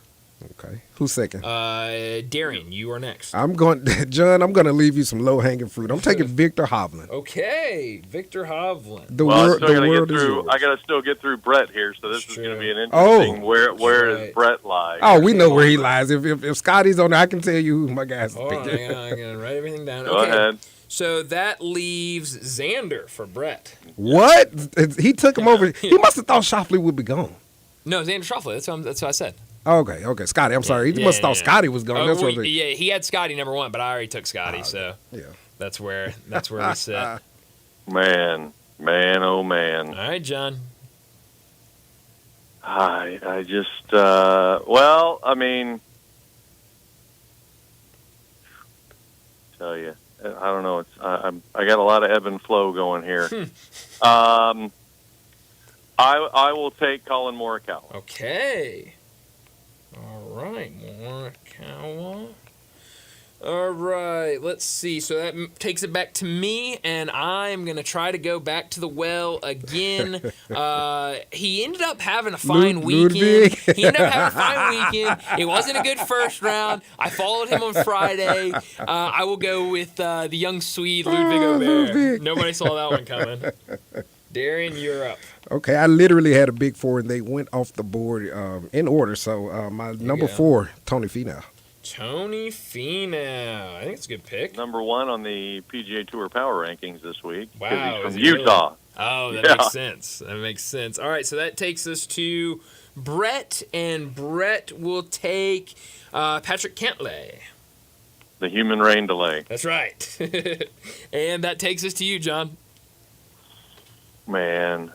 Okay. Who's second? Darian, you are next. John, I'm going to leave you some low-hanging fruit. I'm taking Victor Hovland. Okay, Victor Hovland. I got to still get through Brett here, so this is going to be an interesting where does Brett lie? Oh, we know where he lies. If Scotty's on there, I can tell you who my guy's picking. I'm going to write everything down. Go ahead. So that leaves Xander for Brett. What? He took him over. He must have thought Schauffele would be gone. No, Xander Schauffele. That's what I said. Okay. Scotty, I'm sorry. He must have thought Scotty was gone. That's what he had Scotty number one, but I already took Scotty, so that's where we sit. Man, oh man. All right, John. I just I mean, tell you, I don't know. I got a lot of ebb and flow going here. I will take Colin Morikawa. Okay. All right, Morikawa. All right, let's see. So that takes it back to me, and I'm going to try to go back to the well again. He ended up having a fine weekend. He ended up having a fine weekend. It wasn't a good first round. I followed him on Friday. I will go with the young Swede, Ludwig Aubert. Nobody saw that one coming. Darian, you're up. Okay, I literally had a big four, and they went off the board in order. So my number 4, Tony Finau. Tony Finau. I think it's a good pick. Number 1 on the PGA Tour Power Rankings this week. Wow. He's from Utah. Really? Oh, that makes sense. That makes sense. All right, so that takes us to Brett, and Brett will take Patrick Cantlay. The human rain delay. That's right. And that takes us to you, John. Man.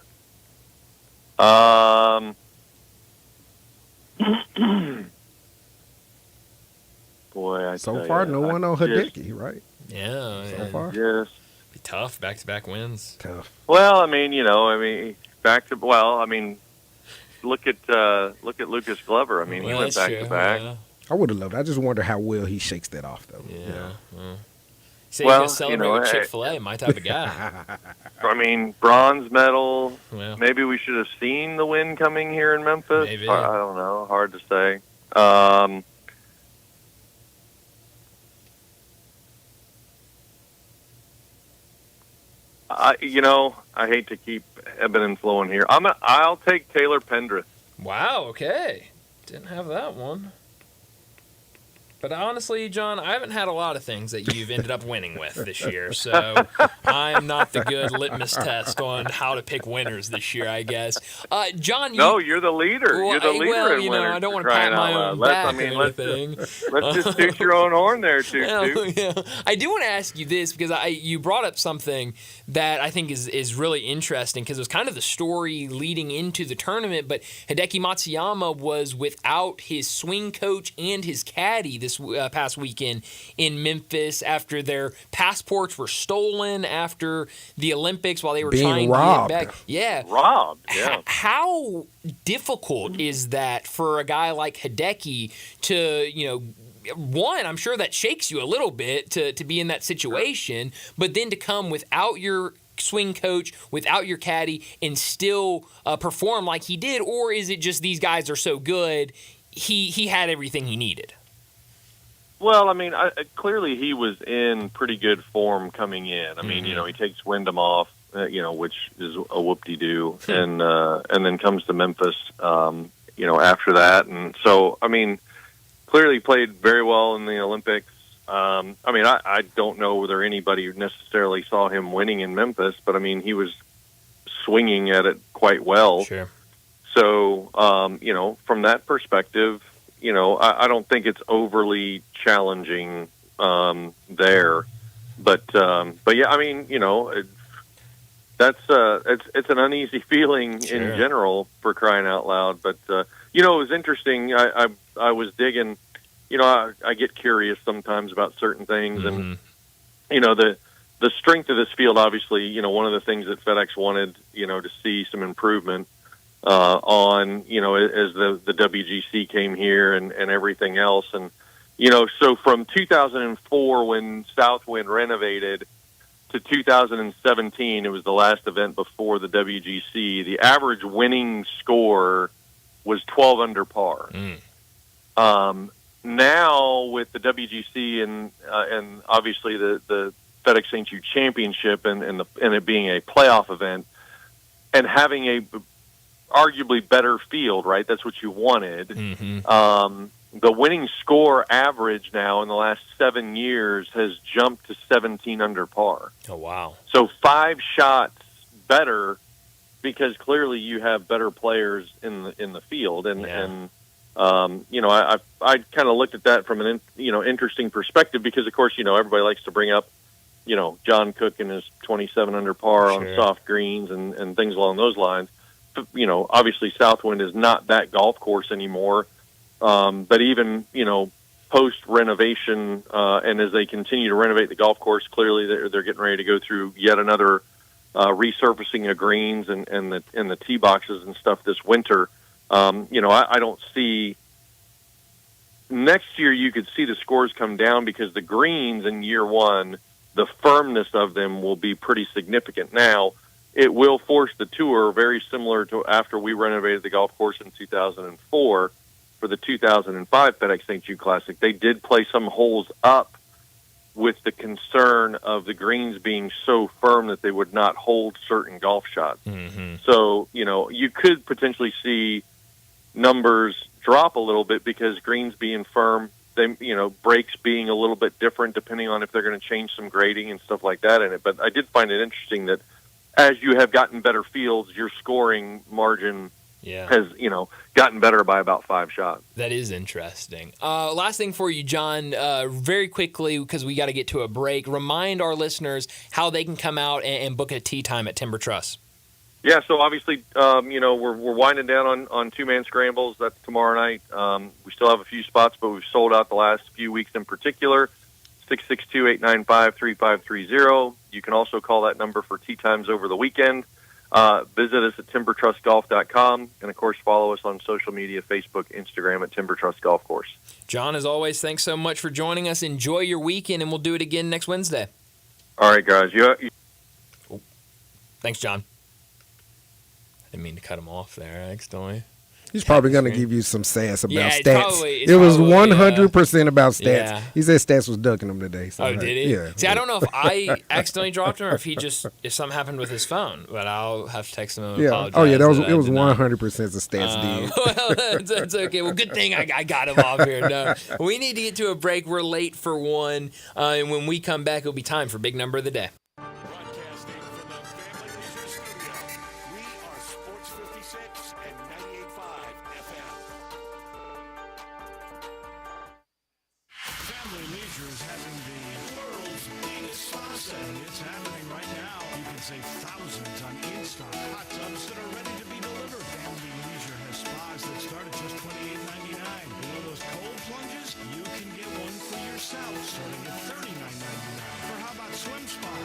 Boy, so far, no one on Hideki, right? Yeah. So far. Yes. Be tough. Back-to-back wins. Tough. Well, I mean, look at Lucas Glover. I mean, he went back-to-back. Yeah. I would have loved it. I just wonder how well he shakes that off, though. Yeah. Say well, you can celebrate with Chick-fil-A, my type of guy. I mean, bronze medal. Well, maybe we should have seen the win coming here in Memphis. Maybe. I don't know. Hard to say. I hate to keep ebbing and flowing here. I'll take Taylor Pendrith. Wow. Okay. Didn't have that one. But honestly, John, I haven't had a lot of things that you've ended up winning with this year, so I'm not the good litmus test on how to pick winners this year, I guess. John, you're the leader. Well, you're the leader. Well, in winners I don't want to to pat my own back or anything. Let's just toot your own horn there, Toot. Yeah. I do want to ask you this because you brought up something that I think is really interesting because it was kind of the story leading into the tournament. But Hideki Matsuyama was without his swing coach and his caddy this past weekend in Memphis after their passports were stolen after the Olympics while they were trying robbed. to get back. Yeah. Robbed, yeah. How difficult is that for a guy like Hideki to, one, I'm sure that shakes you a little bit to be in that situation, but then to come without your swing coach, without your caddy, and still perform like he did? Or is it just these guys are so good, he had everything he needed? Well, I mean, clearly he was in pretty good form coming in. I mean, he takes Wyndham off, which is a whoop-de-doo, and then comes to Memphis, after that. And so, I mean, clearly played very well in the Olympics. I don't know whether anybody necessarily saw him winning in Memphis, but, I mean, he was swinging at it quite well. Sure. So, from that perspective, I don't think it's overly challenging there, but yeah, I mean, that's it's an uneasy feeling in general, for crying out loud. But it was interesting. I was digging. I get curious sometimes about certain things, and the strength of this field. Obviously, one of the things that FedEx wanted, to see some improvement on, as the WGC came here and everything else. And, so from 2004 when Southwind renovated to 2017, it was the last event before the WGC, the average winning score was 12 under par. Now with the WGC and obviously the FedEx St. Jude Championship and it being a playoff event and having a arguably better field, right? That's what you wanted. The winning score average now in the last 7 years has jumped to 17 under par. Oh, wow. So 5 shots better because clearly you have better players in the field. And I kind of looked at that from an, interesting perspective because, of course, everybody likes to bring up, John Cook and his 27 under par on soft greens and things along those lines. Obviously Southwind is not that golf course anymore. But even, post renovation, and as they continue to renovate the golf course, clearly they're getting ready to go through yet another, resurfacing of greens and the tee boxes and stuff this winter. I don't see next year. You could see the scores come down because the greens in year one, the firmness of them will be pretty significant. Now, it will force the tour very similar to after we renovated the golf course in 2004 for the 2005 FedEx St. Jude Classic. They did play some holes up with the concern of the greens being so firm that they would not hold certain golf shots. So, you could potentially see numbers drop a little bit because greens being firm, they, breaks being a little bit different depending on if they're going to change some grading and stuff like that in it. But I did find it interesting that as you have gotten better fields, your scoring margin has, gotten better by about 5 shots. That is interesting. Last thing for you, John, very quickly, because we got to get to a break. Remind our listeners how they can come out and book a tee time at Timber Truss. Yeah, so obviously, we're winding down on two-man scrambles. That's tomorrow night. We still have a few spots, but we've sold out the last few weeks in particular. 662-895-3530. You can also call that number for tee times over the weekend. Visit us at timbertrustgolf.com, and of course follow us on social media, Facebook, Instagram at Timber Trust Golf Course. John, as always, thanks so much for joining us. Enjoy your weekend, and we'll do it again next Wednesday. All right, guys. Thanks, John. I didn't mean to cut him off there accidentally. He's probably going to give you some sass about stats. It's it was 100% about stats. Yeah. He said Stats was ducking him today. So did he? Yeah. See, I don't know if I accidentally dropped him or if something happened with his phone. But I'll have to text him and apologize. Oh, yeah, it was 100% the Stats did. Well, that's okay. Well, good thing I got him off here. No, we need to get to a break. We're late for one. And when we come back, it'll be time for Big Number of the Day.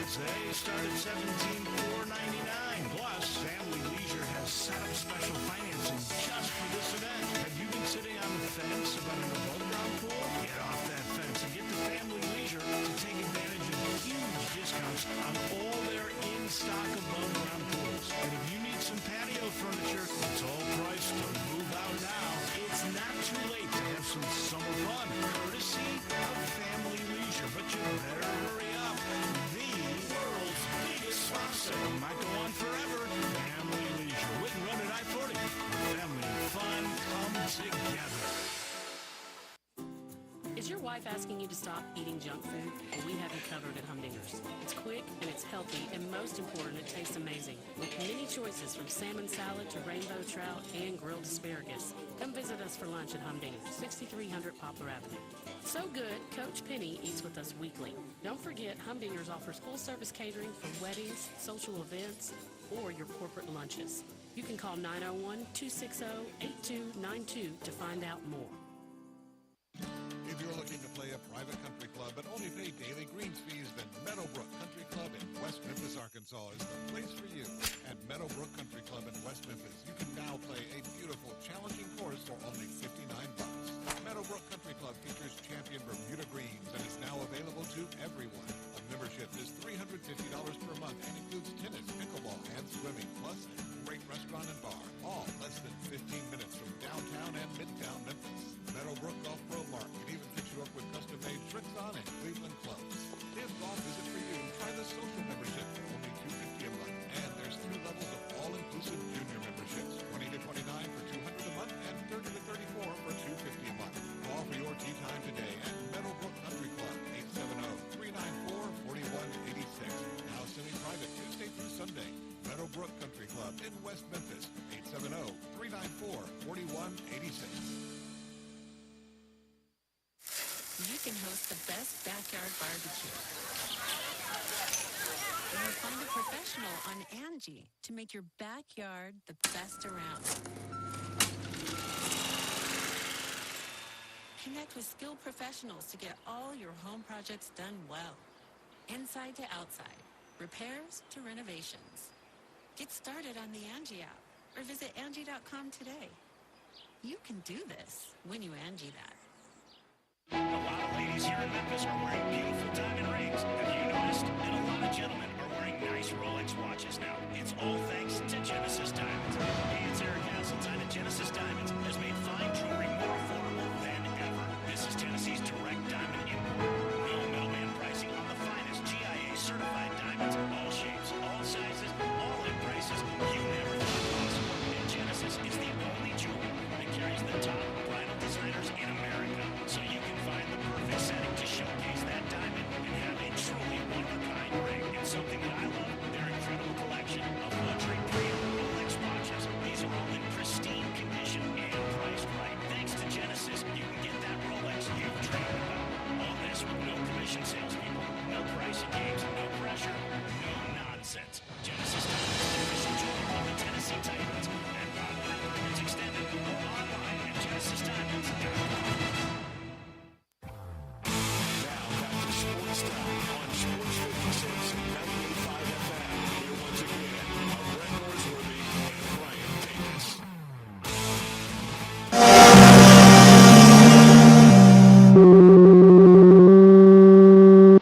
They start at $17,499. Plus, Family Leisure has set up special financing just for this event. Have you been sitting on the fence about an above-ground pool? Get off that fence and get to Family Leisure to take advantage of huge discounts on all their in-stock above-ground pools. And if you need some patio furniture, it's all priced to move out now. It's not too late to have some summer fun, courtesy of Family Leisure. But you better hurry up. Sponsor might go on forever. Family Leisure with and run at I-40. Family and fun come together. Is your wife asking you to stop eating junk food? Well, we have you covered at Humdinger's. It's quick and it's healthy, and most important, it tastes amazing. With many choices from salmon salad to rainbow trout and grilled asparagus. Come visit us for lunch at Humdinger's, 6300 Poplar Avenue. So good, Coach Penny eats with us weekly. Don't forget, Humdinger's offers full-service catering for weddings, social events, or your corporate lunches. You can call 901-260-8292 to find out more. If you're looking to play a private country club but only pay daily greens fees, then Meadowbrook Country Club in West Memphis, Arkansas is the place for you. At Meadowbrook Country Club in West Memphis, you can now play a beautiful, challenging course for only $59. Meadowbrook Country Club features champion Bermuda greens and is now available to everyone. A membership is $350 per month and includes tennis, pickleball, and swimming, plus a great restaurant and bar, all less than 15 minutes from downtown and midtown Memphis. Meadowbrook Golf Pro Mark can even fix you up with custom-made tricks on and Cleveland clubs. If golf isn't for you, try the social membership for only $250 a month. And there's 3 levels of all-inclusive junior memberships, $20 to $29 for $200 a month and $30 to $34 for $250 a month. Call for your tee time today at Meadowbrook Country Club, 870-394-4186. Now semi-private Tuesday through Sunday. Meadowbrook Country Club in West Memphis, 870-394-4186. You can host the best backyard barbecue. And you'll find a professional on Angie to make your backyard the best around. Connect with skilled professionals to get all your home projects done well. Inside to outside, repairs to renovations. Get started on the Angie app or visit Angie.com today. You can do this when you Angie that. A lot of ladies here in Memphis are wearing beautiful diamond rings. Have you noticed? And a lot of gentlemen are wearing nice Rolex watches now. It's all thanks to Genesis Diamonds. Hey, it's Eric Hasseltine at Genesis Diamonds has made fine jewelry more affordable than ever. This is Tennessee's direct diamond import. No middleman pricing on the finest GIA certified diamonds. All shapes, all sizes, all in prices you never thought possible. And Genesis is the only jeweler that carries the top bridal designers in America. So you can find the perfect setting to showcase that diamond and have a truly one-of-a-kind ring. And something that I love, their incredible collection of luxury premium Rolex watches. These are all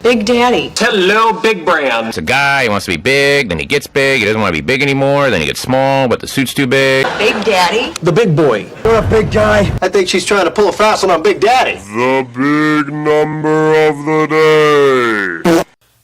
Big Daddy. Hello, Big Brand. It's a guy, he wants to be big, then he gets big, he doesn't want to be big anymore, then he gets small, but the suit's too big. Big Daddy. The big boy. You're a big guy. I think she's trying to pull a fast one on Big Daddy. The big number of the day.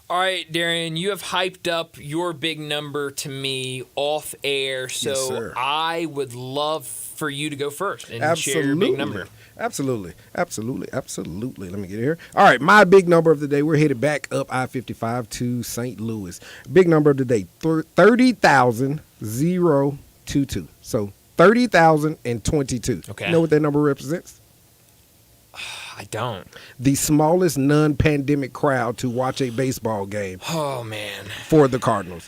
All right, Darian, you have hyped up your big number to me off air, so Yes, sir. I would love for you to go first and share your big number. Absolutely. Let me get here. All right, my big number of the day. We're headed back up I-55 to St. Louis. Big number of the day, 30,022. So 30,022. Okay. You know what that number represents? I don't. The smallest non-pandemic crowd to watch a baseball game. Oh, man. For the Cardinals.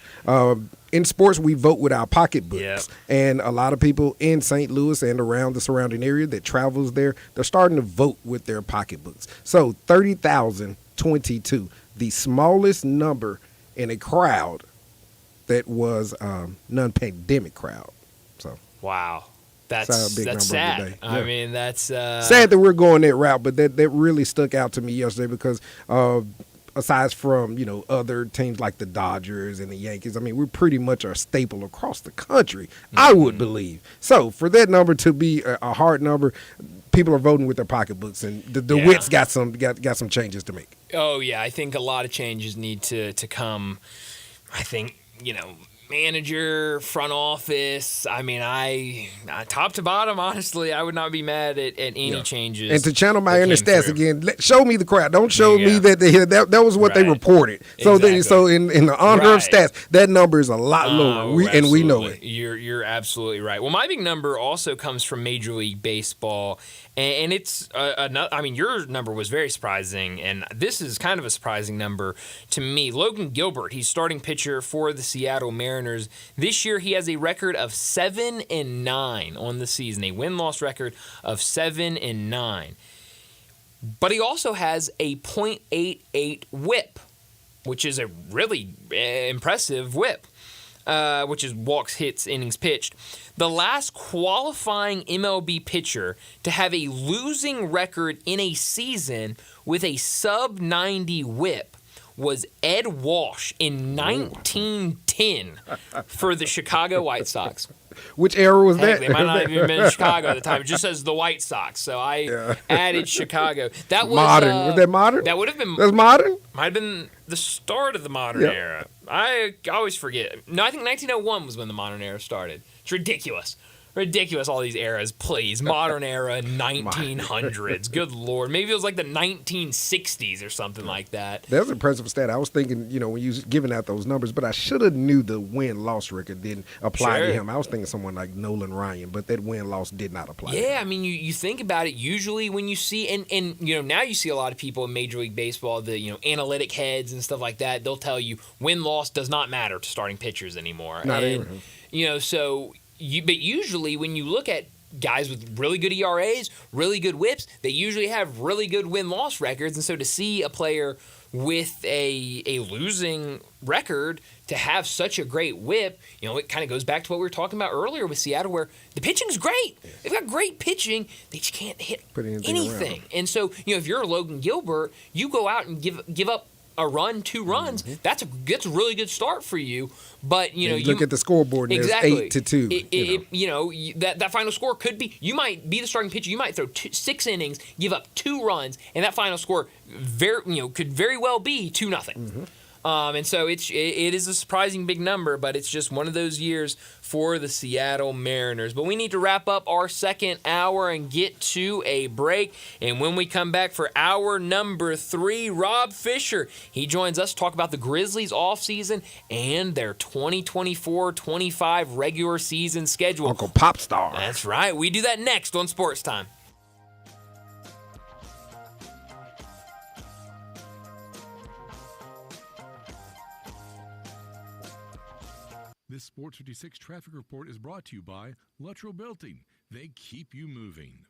In sports, we vote with our pocketbooks. Yep. And a lot of people in St. Louis and around the surrounding area that travels there, they're starting to vote with their pocketbooks. So 30,022, the smallest number in a crowd that was non-pandemic crowd. So wow. That's a big number sad. of the day. I Yeah. mean, that's sad that we're going that route, but that really stuck out to me yesterday because aside from, other teams like the Dodgers and the Yankees, I mean, we're pretty much a staple across the country, I would believe. So for that number to be a hard number, people are voting with their pocketbooks, and the wits got some changes to make. Oh, yeah. I think a lot of changes need to come. I think, manager, front office. I mean, I top to bottom, honestly, I would not be mad at any changes. And to channel my that inner came stats through. again, show me the crowd. Don't show me that was what they reported. So Exactly. In the honor of stats, that number is a lot lower, and we know it. You're absolutely right. Well, my big number also comes from Major League Baseball, and it's another. I mean, your number was very surprising, and this is kind of a surprising number to me. Logan Gilbert, he's starting pitcher for the Seattle Mariners. This year, he has a record of 7-9 on the season, a win-loss record of 7-9. But he also has a .88 WHIP, which is a really impressive WHIP. Which is walks, hits, innings pitched. The last qualifying MLB pitcher to have a losing record in a season with a sub-90 WHIP was Ed Walsh in 1910 for the Chicago White Sox. Which era was that? They might not have even been in Chicago at the time. It just says the White Sox, so I added Chicago. That was modern. Was that modern? That would have been. That's modern? Might have been the start of the modern era. I always forget. No, I think 1901 was when the modern era started. It's ridiculous. Ridiculous, all these eras, please. Modern era, 1900s. Good Lord. Maybe it was like the 1960s or something like that. That was an impressive stat. I was thinking, when you was giving out those numbers, but I should have knew the win-loss record didn't apply to him. I was thinking someone like Nolan Ryan, but that win-loss did not apply to him. Yeah, I mean, you think about it, usually when you see, and now you see a lot of people in Major League Baseball, the, analytic heads and stuff like that, they'll tell you win-loss does not matter to starting pitchers anymore. Not and, even. So... But usually when you look at guys with really good ERAs, really good WHIPs, they usually have really good win-loss records. And so to see a player with a losing record to have such a great WHIP, it kind of goes back to what we were talking about earlier with Seattle, where the pitching's great. They've got great pitching. They just can't hit anything. And so, if you're Logan Gilbert, you go out and give up a run, 2 runs, that's a really good start for you. But you look at the scoreboard and exactly. There's 8-2. That final score could be, you might be the starting pitcher, you might throw 6 innings, give up 2 runs, and that final score could very well be 2-0. And so it is a surprising big number, but it's just one of those years for the Seattle Mariners. But we need to wrap up our second hour and get to a break. And when we come back for hour number 3, Rob Fisher, he joins us to talk about the Grizzlies offseason and their 2024-25 regular season schedule. Uncle Popstar. That's right. We do that next on Sports Time. This Sports 56 traffic report is brought to you by Luttrell Building. They keep you moving.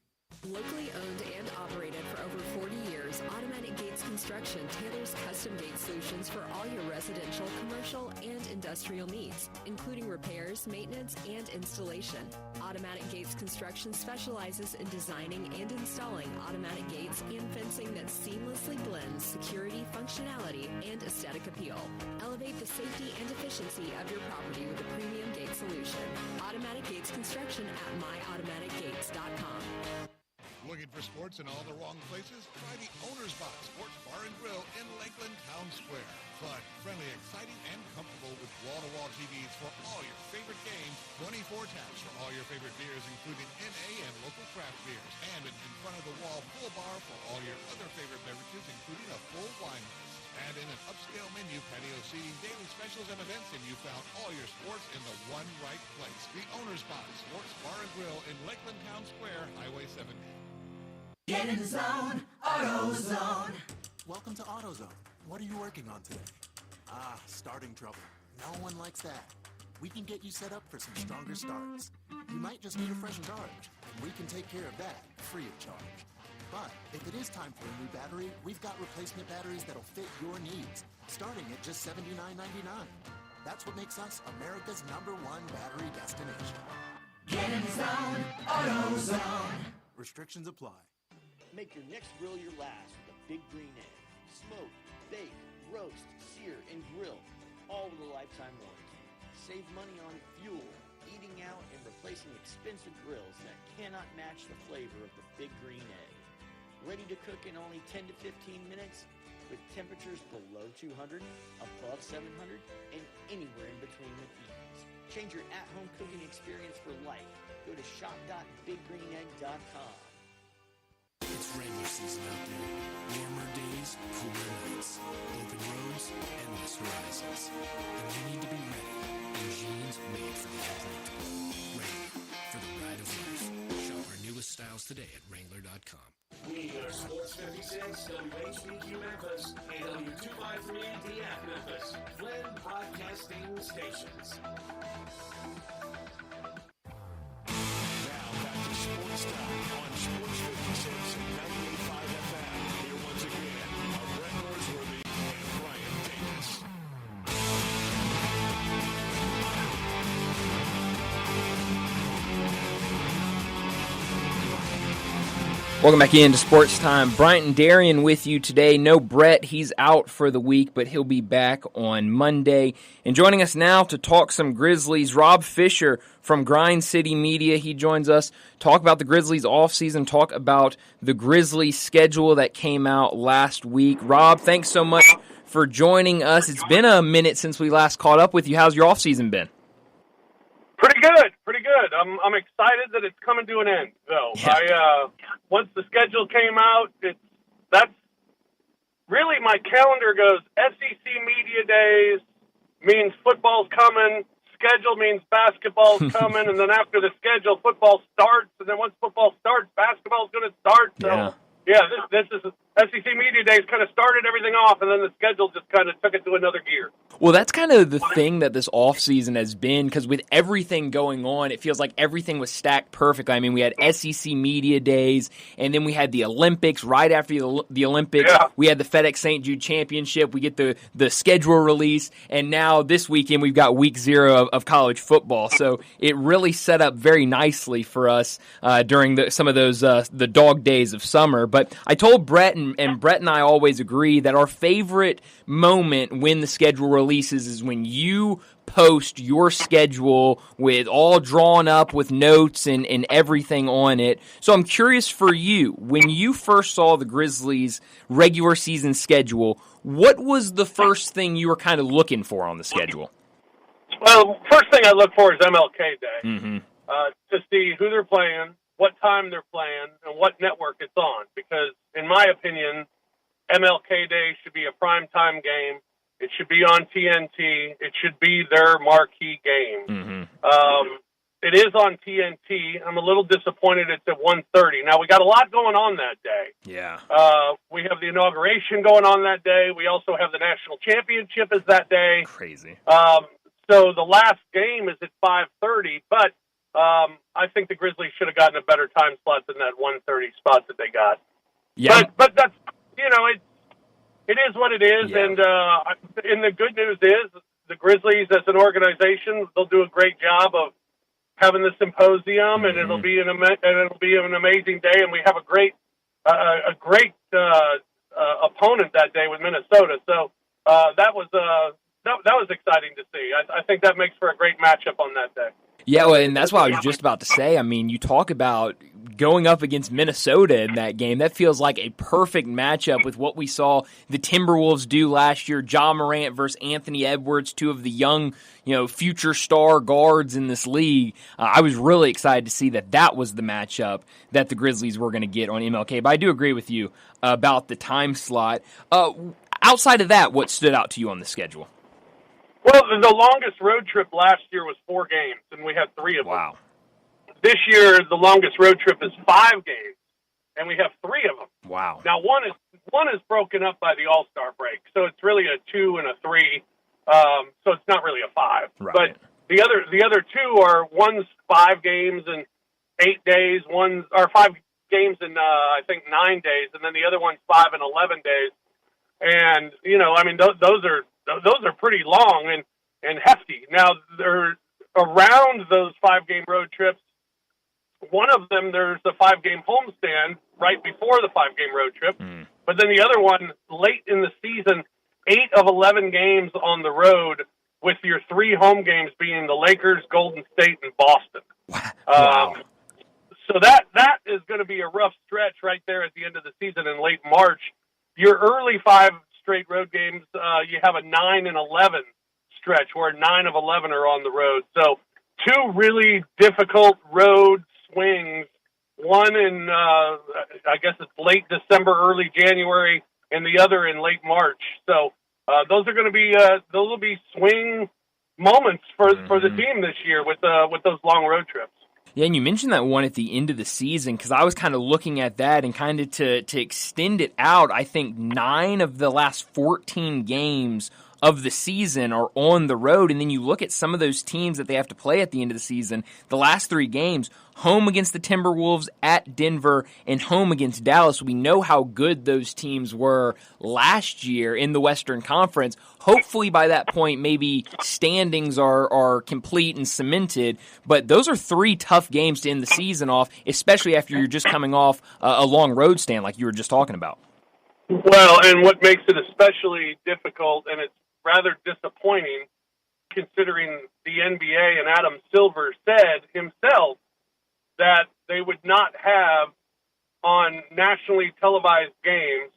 Locally owned and operated for over 40 years, Automatic Gates Construction tailors custom gate solutions for all your residential, commercial, and industrial needs, including repairs, maintenance, and installation. Automatic Gates Construction specializes in designing and installing automatic gates and fencing that seamlessly blends security, functionality, and aesthetic appeal. Elevate the safety and efficiency of your property with a premium gate solution. Automatic Gates Construction at myautomaticgates.com. Looking for sports in all the wrong places? Try the Owner's Box Sports Bar and Grill in Lakeland Town Square. Fun, friendly, exciting, and comfortable with wall-to-wall TVs for all your favorite games, 24 taps for all your favorite beers, including NA and local craft beers, and an in-front-of-the-wall full bar for all your other favorite beverages, including a full wine list. And in an upscale menu, patio seating, daily specials, and events, and you found all your sports in the one right place. The Owner's Box Sports Bar and Grill in Lakeland Town Square, Highway 70. Get in the zone, AutoZone. Welcome to AutoZone. What are you working on today? Starting trouble. No one likes that. We can get you set up for some stronger starts. You might just need a fresh charge, and we can take care of that free of charge. But if it is time for a new battery, we've got replacement batteries that'll fit your needs, starting at just $79.99. That's what makes us America's #1 battery destination. Get in the zone, AutoZone. Restrictions apply. Make your next grill your last with a Big Green Egg. Smoke, bake, roast, sear, and grill, all with a lifetime warranty. Save money on fuel, eating out, and replacing expensive grills that cannot match the flavor of the Big Green Egg. Ready to cook in only 10 to 15 minutes with temperatures below 200, above 700, and anywhere in between with ease. Change your at-home cooking experience for life. Go to shop.biggreenegg.com. It's Wrangler season out there. Warmer days, cooler nights, open roads, endless horizons. And you need to be ready in jeans made for the unpredictable. Wrangler, for the ride of life. Shop our newest styles today at Wrangler.com. We are Sports 56, WHBQ Memphis, and W253DF Memphis, Flynn Broadcasting Stations. Now back to Sports Time on Sports 56 and 98.5 FM. Here once again are Brett Norsworthy and Brian Davis. Welcome back into Sports Time. Bryant and Darian with you today. No Brett, he's out for the week, but he'll be back on Monday. And joining us now to talk some Grizzlies, Rob Fisher from Grind City Media. He joins us, talk about the Grizzlies offseason, talk about the Grizzlies schedule that came out last week. Rob, thanks so much for joining us. It's been a minute since we last caught up with you. How's your offseason been? Pretty good. I'm excited that it's coming to an end, though. Yeah. Once the schedule came out, that's really my calendar goes. SEC Media Days means football's coming. Schedule means basketball's coming, and then after the schedule, football starts. And then once football starts, basketball's going to start. So this is SEC Media Days kind of started everything off, and then the schedule just kind of took it to another gear. Well, that's kind of the thing that this offseason has been, because with everything going on, it feels like everything was stacked perfectly. I mean, we had SEC Media Days, and then we had the Olympics. Right after the Olympics, we had the FedEx St. Jude Championship. We get the schedule release, and now this weekend we've got week 0 of college football. So it really set up very nicely for us during some of those the dog days of summer. But I told Brett, and Brett and I always agree that our favorite moment when the schedule releases is when you post your schedule with all drawn up with notes and everything on it. So I'm curious for you, when you first saw the Grizzlies' regular season schedule, what was the first thing you were kind of looking for on the schedule? Well, first thing I look for is MLK Day, to see who they're playing, what time they're playing, and what network it's on. Because, in my opinion, MLK Day should be a primetime game. It should be on TNT. It should be their marquee game. It is on TNT. I'm a little disappointed it's at 1:30. Now, we got a lot going on that day. Yeah. We have the inauguration going on that day. We also have the national championship is that day. Crazy. So the last game is at 5:30, but I think the Grizzlies should have gotten a better time slot than that 1:30 spot that they got. Yeah. But that's, it is what it is. Yeah. And the good news is the Grizzlies as an organization, they'll do a great job of having the symposium, and it'll be an amazing day. And we have a great opponent that day with Minnesota. So that was exciting to see. I think that makes for a great matchup on that day. Yeah, well, and that's what I was just about to say. I mean, you talk about going up against Minnesota in that game. That feels like a perfect matchup with what we saw the Timberwolves do last year. Ja Morant versus Anthony Edwards, two of the young, future star guards in this league. I was really excited to see that was the matchup that the Grizzlies were going to get on MLK. But I do agree with you about the time slot. Outside of that, what stood out to you on the schedule? Well, the longest road trip last year was 4 games, and we had 3 of them. Wow. This year, the longest road trip is 5 games, and we have 3 of them. Wow. Now, one is broken up by the All-Star break, so it's really a 2 and a 3. So it's not really a 5. Right. But the other 2 are one's 5 games in 8 days, one's 5 games in I think 9 days, and then the other one's 5 and 11 days. And those are pretty long and hefty. Now, they're around those 5-game road trips. One of them, there's a 5-game homestand right before the 5-game road trip. But then the other one, late in the season, 8 of 11 games on the road, with your 3 home games being the Lakers, Golden State, and Boston. Wow. So that is going to be a rough stretch right there at the end of the season in late March. Your early 5 straight road games, you have a 9 and 11 stretch where 9 of 11 are on the road. So 2 really difficult road swings. One in, I guess it's late December, early January, and the other in late March. So those are going to be those will be swing moments for the team this year with those long road trips. Yeah, and you mentioned that one at the end of the season, because I was kind of looking at that and kind of to extend it out. I think 9 of the last 14 games of the season are on the road, and then you look at some of those teams that they have to play at the end of the season. The last 3 games, home against the Timberwolves, at Denver, and home against Dallas. We know how good those teams were last year in the Western Conference. Hopefully by that point, maybe standings are complete and cemented, but those are 3 tough games to end the season off, especially after you're just coming off a long road stand like you were just talking about. Well, and what makes it especially difficult, and it's rather disappointing, considering the NBA and Adam Silver said himself that they would not have on nationally televised games,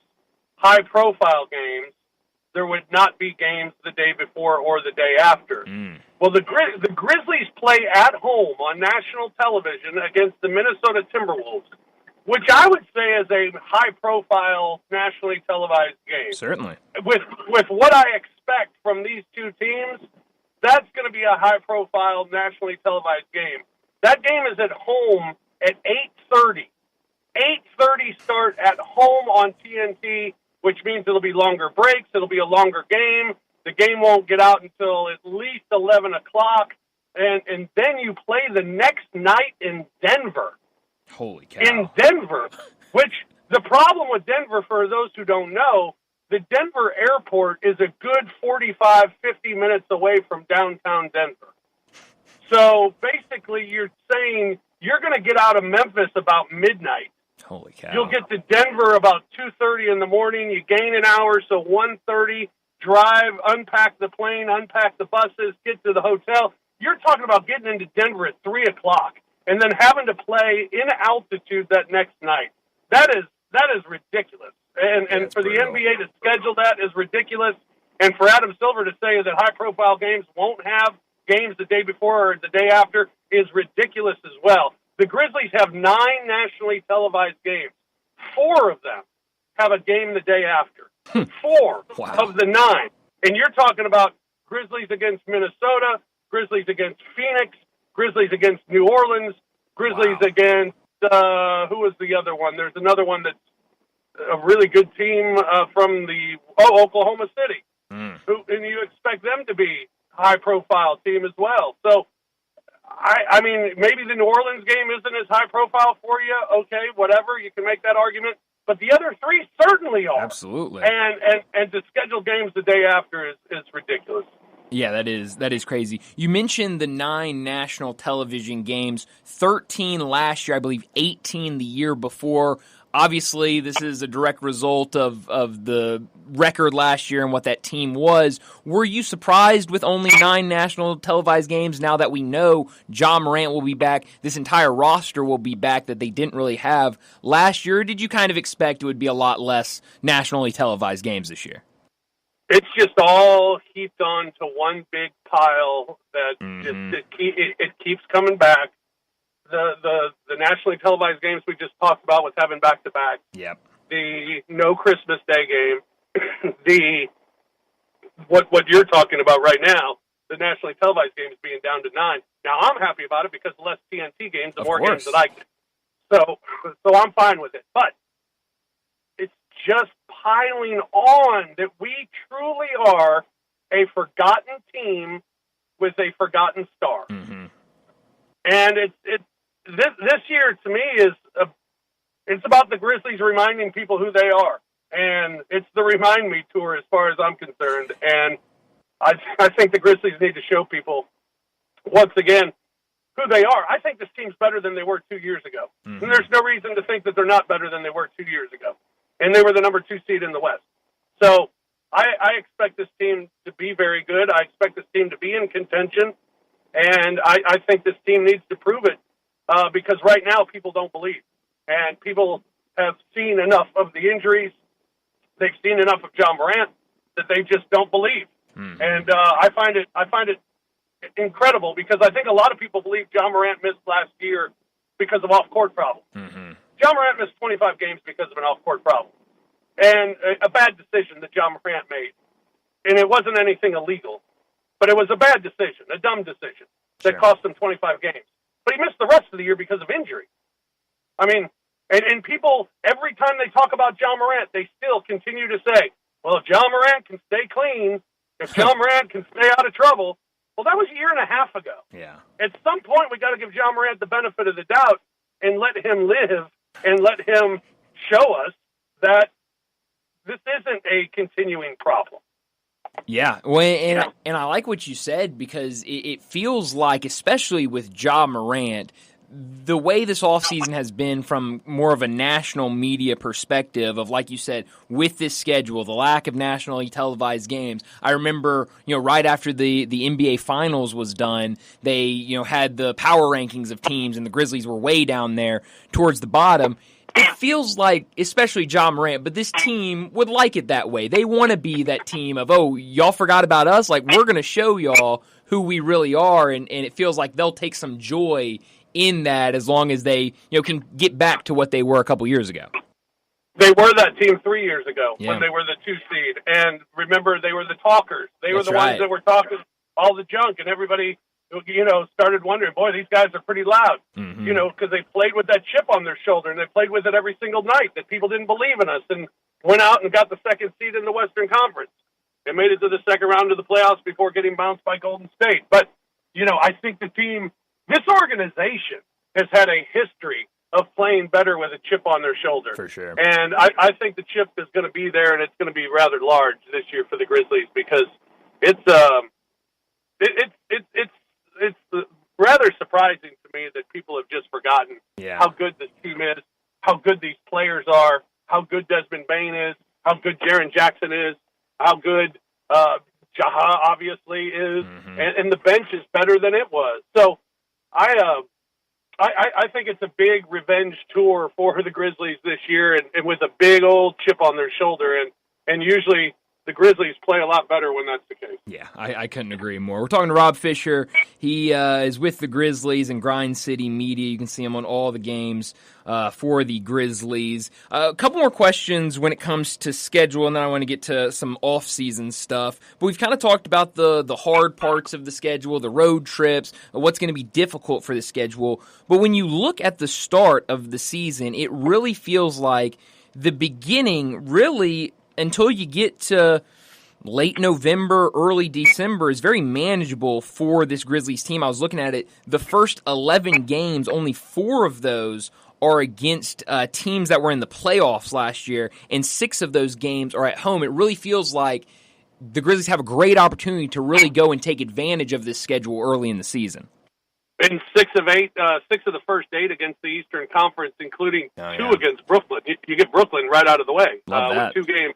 high-profile games, there would not be games the day before or the day after. Well, the Grizzlies play at home on national television against the Minnesota Timberwolves, which I would say is a high-profile, nationally televised game. Certainly. With what I expect from these 2 teams, that's going to be a high-profile, nationally televised game. That game is at home at 8:30. 8:30 start at home on TNT, which means it'll be longer breaks. It'll be a longer game. The game won't get out until at least 11 o'clock. And then you play the next night in Denver. Holy cow. In Denver, which the problem with Denver, for those who don't know, the Denver airport is a good 45, 50 minutes away from downtown Denver. So basically you're saying you're going to get out of Memphis about midnight. Holy cow. You'll get to Denver about 2:30 in the morning. You gain an hour, so 1:30, drive, unpack the plane, unpack the buses, get to the hotel. You're talking about getting into Denver at 3 o'clock and then having to play in altitude that next night. That is ridiculous. And for the NBA to schedule that is ridiculous. And for Adam Silver to say that high-profile games won't have games the day before or the day after is ridiculous as well. The Grizzlies have 9 nationally televised games. 4 of them have a game the day after. 4 of the 9. And you're talking about Grizzlies against Minnesota, Grizzlies against Phoenix, Grizzlies against New Orleans, Grizzlies against, who was the other one? There's another one that's a really good team from Oklahoma City. And you expect them to be a high-profile team as well. So I mean, maybe the New Orleans game isn't as high profile for you. Okay, whatever. You can make that argument. But the other three certainly are. Absolutely. And to schedule games the day after is ridiculous. Yeah, that is crazy. You mentioned the 9 national television games, 13 last year, I believe 18 the year before. Obviously, this is a direct result of the record last year and what that team was. Were you surprised with only 9 national televised games now that we know John Morant will be back, this entire roster will be back that they didn't really have last year? Or did you kind of expect it would be a lot less nationally televised games this year? It's just all heaped on to one big pile that it keeps coming back. The nationally televised games we just talked about with having back-to-back. Yep. The no Christmas Day game. The what you're talking about right now, the nationally televised games being down to 9. Now, I'm happy about it because less TNT games, the more games that I get. So I'm fine with it. But it's just piling on that we truly are a forgotten team with a forgotten star. Mm-hmm. And this year to me it's about the Grizzlies reminding people who they are, and it's the Remind Me tour as far as I'm concerned. And I think the Grizzlies need to show people once again who they are. I think this team's better than they were 2 years ago, and there's no reason to think that they're not better than they were 2 years ago. And they were the number 2 seed in the West. So I expect this team to be very good. I expect this team to be in contention. And I think this team needs to prove it because right now people don't believe. And people have seen enough of the injuries. They've seen enough of John Morant that they just don't believe. And I find it incredible because I think a lot of people believe John Morant missed last year because of off-court problems. John Morant missed 25 games because of an off-court problem. And a bad decision that John Morant made. And it wasn't anything illegal. But it was a bad decision, a dumb decision that cost him 25 games. But he missed the rest of the year because of injury. I mean, and people, every time they talk about John Morant, they still continue to say, well, if John Morant can stay clean, if John Morant can stay out of trouble, well, that was a year and a half ago. Yeah. At some point, we got to give John Morant the benefit of the doubt and let him live and let him show us that this isn't a continuing problem. Yeah, well, and I like what you said because it feels like, especially with Ja Morant, the way this offseason has been from more of a national media perspective of, like you said, with this schedule, the lack of nationally televised games. I remember, right after the NBA Finals was done, they, had the power rankings of teams, and the Grizzlies were way down there towards the bottom. It feels like, especially Ja Morant, but this team would like it that way. They want to be that team of, oh, y'all forgot about us? Like, we're going to show y'all who we really are, and it feels like they'll take some joy in that as long as they can get back to what they were a couple years ago. They were that team 3 years ago when they were the 2 seed. And remember, they were the talkers. They were the ones that were talking all the junk, and everybody started wondering, boy, these guys are pretty loud, because they played with that chip on their shoulder, and they played with it every single night, that people didn't believe in us, and went out and got the 2nd seed in the Western Conference. They made it to the 2nd round of the playoffs before getting bounced by Golden State. But, I think this organization has had a history of playing better with a chip on their shoulder. For sure. And I think the chip is going to be there, and it's going to be rather large this year for the Grizzlies because it's rather surprising to me that people have just forgotten how good this team is, how good these players are, how good Desmond Bain is, how good Jaren Jackson is, how good Jaha obviously is, and the bench is better than it was. So I think it's a big revenge tour for the Grizzlies this year, and with a big old chip on their shoulder, and usually the Grizzlies play a lot better when that's the case. Yeah, I couldn't agree more. We're talking to Rob Fisher. He is with the Grizzlies and Grind City Media. You can see him on all the games for the Grizzlies. A couple more questions when it comes to schedule, and then I want to get to some off-season stuff. But we've kind of talked about the hard parts of the schedule, the road trips, what's going to be difficult for the schedule. But when you look at the start of the season, it really feels like the beginning really, until you get to late November, early December is very manageable for this Grizzlies team. I was looking at it. The first 11 games, only 4 of those are against teams that were in the playoffs last year, and 6 of those games are at home. It really feels like the Grizzlies have a great opportunity to really go and take advantage of this schedule early in the season. In 6 of the first 8 against the Eastern Conference, including 2 against Brooklyn. You get Brooklyn right out of the way with 2 games.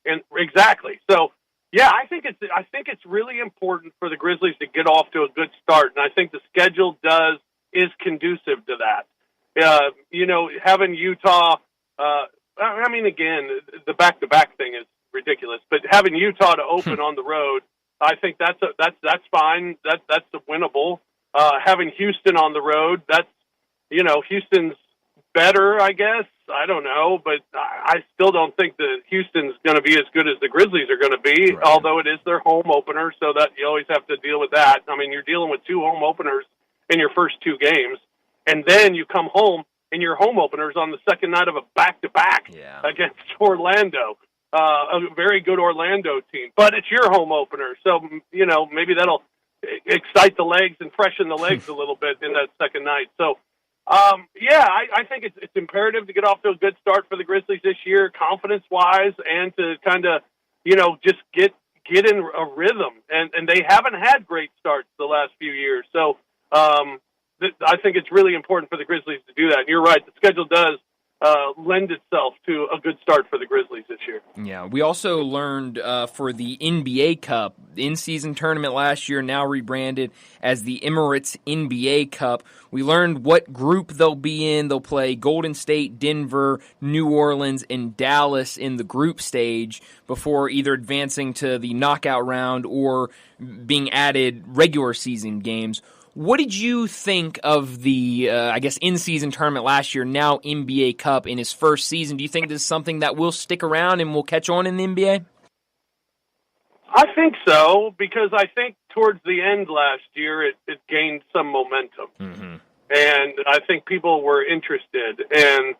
And exactly. So, yeah, I think it's really important for the Grizzlies to get off to a good start, and I think the schedule is conducive to that. Having Utah. Again, the back-to-back thing is ridiculous, but having Utah to open on the road, I think that's fine. That's winnable. Having Houston on the road, Houston's better, I guess. I don't know, but I still don't think that Houston's going to be as good as the Grizzlies are going to be, right. Although it is their home opener, so that you always have to deal with that. I mean, you're dealing with 2 home openers in your first 2 games, and then you come home and your home opener's on the second night of a back-to-back against Orlando, a very good Orlando team. But it's your home opener, so, maybe that'll excite the legs and freshen the legs a little bit in that second night. So, I think it's imperative to get off to a good start for the Grizzlies this year, confidence-wise, and to kind of, just get in a rhythm. And they haven't had great starts the last few years. So, I think it's really important for the Grizzlies to do that. And you're right, the schedule does lend itself to a good start for the Grizzlies this year. Yeah, we also learned for the NBA Cup, the in-season tournament last year, now rebranded as the Emirates NBA Cup. We learned what group they'll be in. They'll play Golden State, Denver, New Orleans, and Dallas in the group stage before either advancing to the knockout round or being added regular season games. What did you think of the, in-season tournament last year, now NBA Cup in his first season? Do you think this is something that will stick around and will catch on in the NBA? I think so, because I think towards the end last year it gained some momentum. Mm-hmm. And I think people were interested. And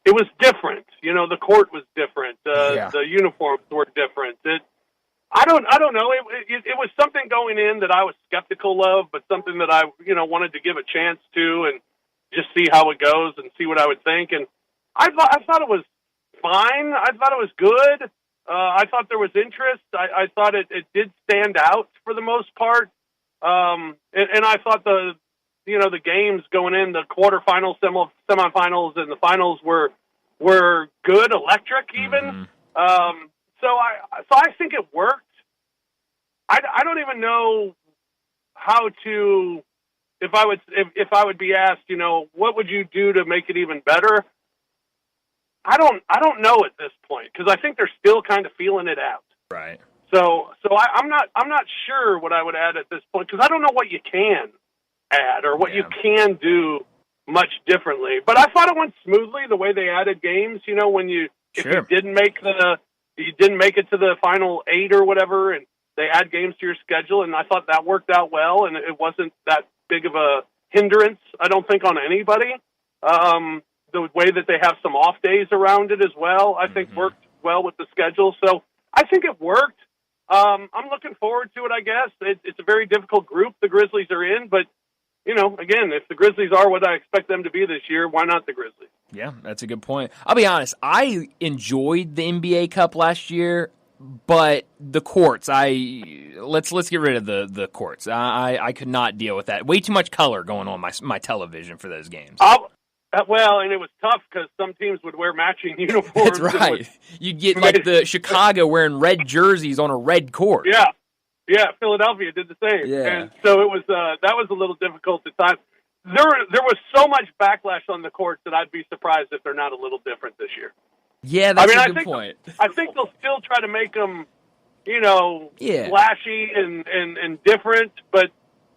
it was different. The court was different. The uniforms were different. I don't know. It was something going in that I was skeptical of, but something that I, wanted to give a chance to and just see how it goes and see what I would think. And I thought it was fine. I thought it was good. I thought there was interest. I thought it did stand out for the most part. And I thought the games going in, the quarterfinals, semifinals, and the finals were good, electric even. Mm-hmm. So I think it worked. I don't even know how to, if I would be asked, what would you do to make it even better? I don't know at this point, because I think they're still kind of feeling it out. Right. So I'm not sure what I would add at this point, because I don't know what you can add or what you can do much differently. But I thought it went smoothly the way they added games. When if you didn't make it to the final 8 or whatever, and they add games to your schedule, and I thought that worked out well, and it wasn't that big of a hindrance, I don't think, on anybody. The way that they have some off days around it as well, I think worked well with the schedule. So I think it worked. I'm looking forward to it, I guess. It's a very difficult group the Grizzlies are in, but, again, if the Grizzlies are what I expect them to be this year, why not the Grizzlies? Yeah, that's a good point. I'll be honest, I enjoyed the NBA Cup last year, but the courts, let's get rid of the courts. I could not deal with that. Way too much color going on my television for those games. Well, and it was tough because some teams would wear matching uniforms. That's right. You'd get like the Chicago wearing red jerseys on a red court. Yeah, Philadelphia did the same. Yeah. And so it was that was a little difficult at times. There was so much backlash on the courts that I'd be surprised if they're not a little different this year. Yeah, that's a good point. I think they'll still try to make them, flashy and different, but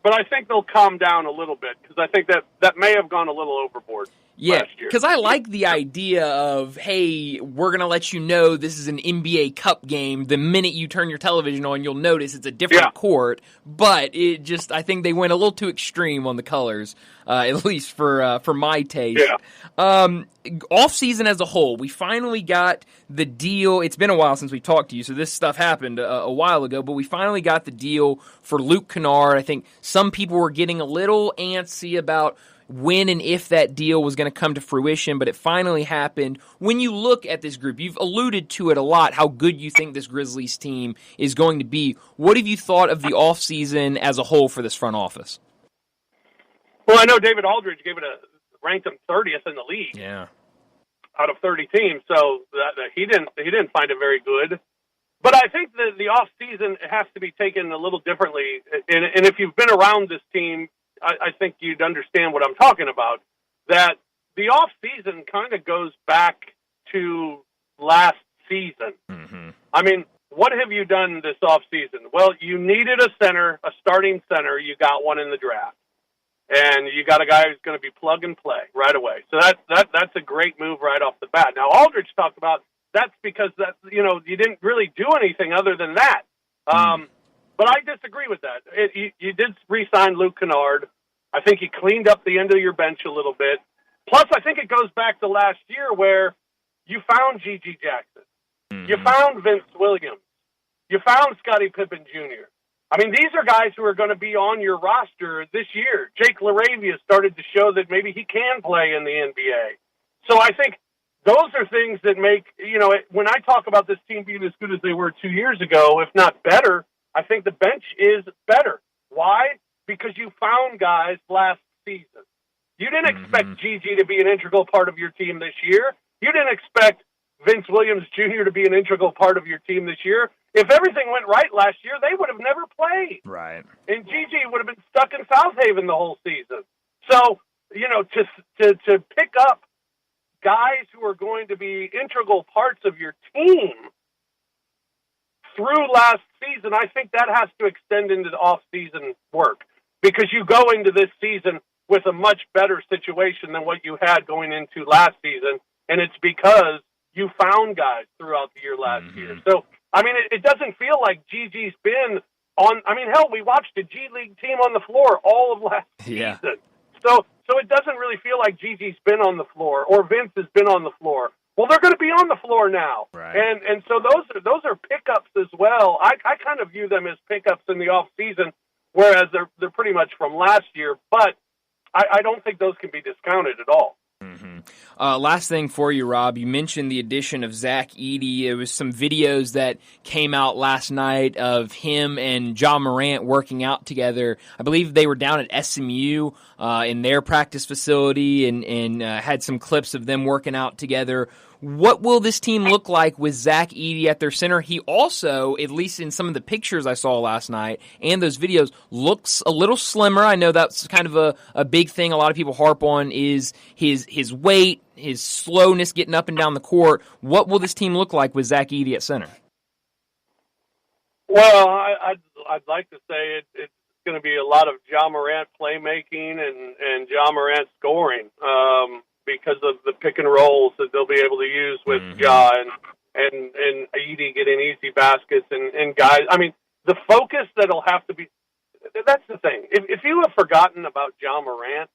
I think they'll calm down a little bit, because I think that may have gone a little overboard. Yeah, last year. because I like the idea of, hey, we're going to let you know this is an NBA Cup game. The minute you turn your television on, you'll notice it's a different court. But I think they went a little too extreme on the colors, at least for my taste. Yeah. Off season as a whole, we finally got the deal. It's been a while since we talked to you, so this stuff happened a while ago, but we finally got the deal for Luke Kennard. I think some people were getting a little antsy about when and if that deal was going to come to fruition, but it finally happened. When you look at this group, you've alluded to it a lot, how good you think this Grizzlies team is going to be. What have you thought of the offseason as a whole for this front office? Well, I know David Aldridge ranked them 30th in the league. Yeah. Out of 30 teams, so he didn't find it very good. But I think the off season has to be taken a little differently. And if you've been around this team, I think you'd understand what I'm talking about. That the off season kind of goes back to last season. Mm-hmm. I mean, what have you done this off season? Well, you needed a starting center. You got one in the draft. And you got a guy who's going to be plug and play right away. So that's a great move right off the bat. Now, Aldridge talked about that's because you didn't really do anything other than that. But I disagree with that. You did re-sign Luke Kennard. I think he cleaned up the end of your bench a little bit. Plus, I think it goes back to last year where you found G.G. Jackson. Mm-hmm. You found Vince Williams. You found Scottie Pippen Jr. I mean, these are guys who are going to be on your roster this year. Jake LaRavia started to show that maybe he can play in the NBA. So I think those are things that make, when I talk about this team being as good as they were 2 years ago, if not better, I think the bench is better. Why? Because you found guys last season. You didn't expect Gigi to be an integral part of your team this year. You didn't expect Vince Williams Jr. to be an integral part of your team this year. If everything went right last year, they would have never played. Right. And Gigi would have been stuck in South Haven the whole season. So, to pick up guys who are going to be integral parts of your team through last season, I think that has to extend into the off-season work because you go into this season with a much better situation than what you had going into last season, and it's because you found guys throughout the year last year. So, I mean, it doesn't feel like Gigi's been on. I mean, hell, we watched a G League team on the floor all of last season. So it doesn't really feel like Gigi's been on the floor or Vince has been on the floor. Well, they're going to be on the floor now, right. And so those are pickups as well. I kind of view them as pickups in the off season, whereas they're pretty much from last year. But I don't think those can be discounted at all. Last thing for you, Rob. You mentioned the addition of Zach Edey. It was some videos that came out last night of him and Ja Morant working out together. I believe they were down at SMU in their practice facility and had some clips of them working out together. What will this team look like with Zach Edey at their center? He also, at least in some of the pictures I saw last night and those videos, looks a little slimmer. I know that's kind of a big thing a lot of people harp on is his weight, his slowness getting up and down the court. What will this team look like with Zach Edey at center? Well, I'd like to say it's going to be a lot of Ja Morant playmaking and Ja Morant scoring. Because of the pick and rolls that they'll be able to use with Ja and Edey getting easy baskets and guys. I mean, the focus that'll have to be, that's the thing. If you have forgotten about Ja Morant,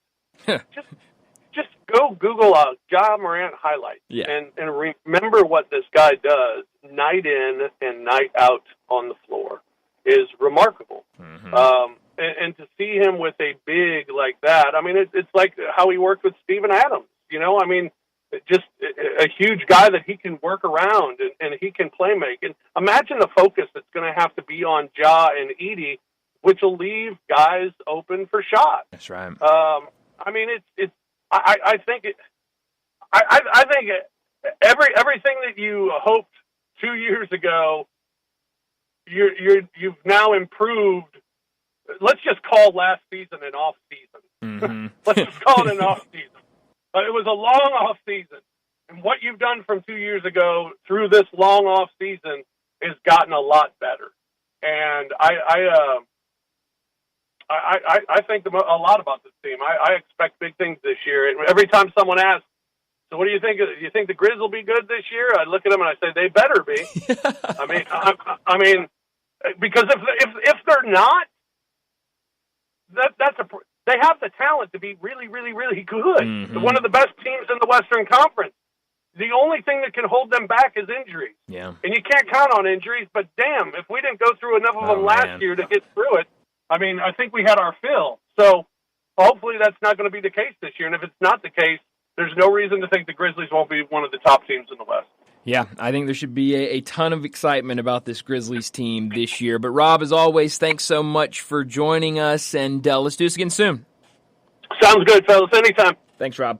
just go Google Ja Morant highlights and remember what this guy does night in and night out on the floor is remarkable. And to see him with a big like that, I mean, it's like how he worked with Steven Adams. I mean, just a huge guy that he can work around and he can play make. And imagine the focus that's going to have to be on Ja and Edey, which will leave guys open for shots. That's right. I mean, I think everything that you hoped 2 years ago, you've now improved. Let's just call last season an off season. Let's just call it an off season. It was a long off season, and what you've done from 2 years ago through this long off season has gotten a lot better. And I think a lot about this team. I expect big things this year. Every time someone asks, so what do you think? Do you think the Grizz will be good this year? I look at them and I say they better be. I mean, because if they're not, they have the talent to be really, really, really good. Mm-hmm. One of the best teams in the Western Conference. The only thing that can hold them back is injuries. Yeah. And you can't count on injuries, but damn, if we didn't go through enough of them last year to get through it, I mean, I think we had our fill. So hopefully that's not going to be the case this year. And if it's not the case, there's no reason to think the Grizzlies won't be one of the top teams in the West. Yeah, I think there should be a ton of excitement about this Grizzlies team this year. But Rob, as always, thanks so much for joining us, and let's do this again soon. Sounds good, fellas. Anytime. Thanks, Rob.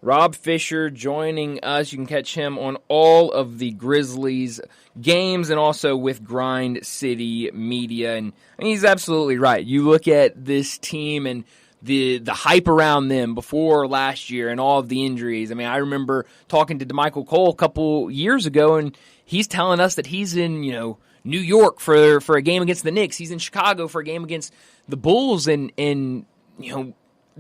Rob Fisher joining us. You can catch him on all of the Grizzlies games and also with Grind City Media. And he's absolutely right. You look at this team and the hype around them before last year and all of the injuries. I mean, I remember talking to DeMichael Cole a couple years ago, and he's telling us that he's in, New York for a game against the Knicks. He's in Chicago for a game against the Bulls, and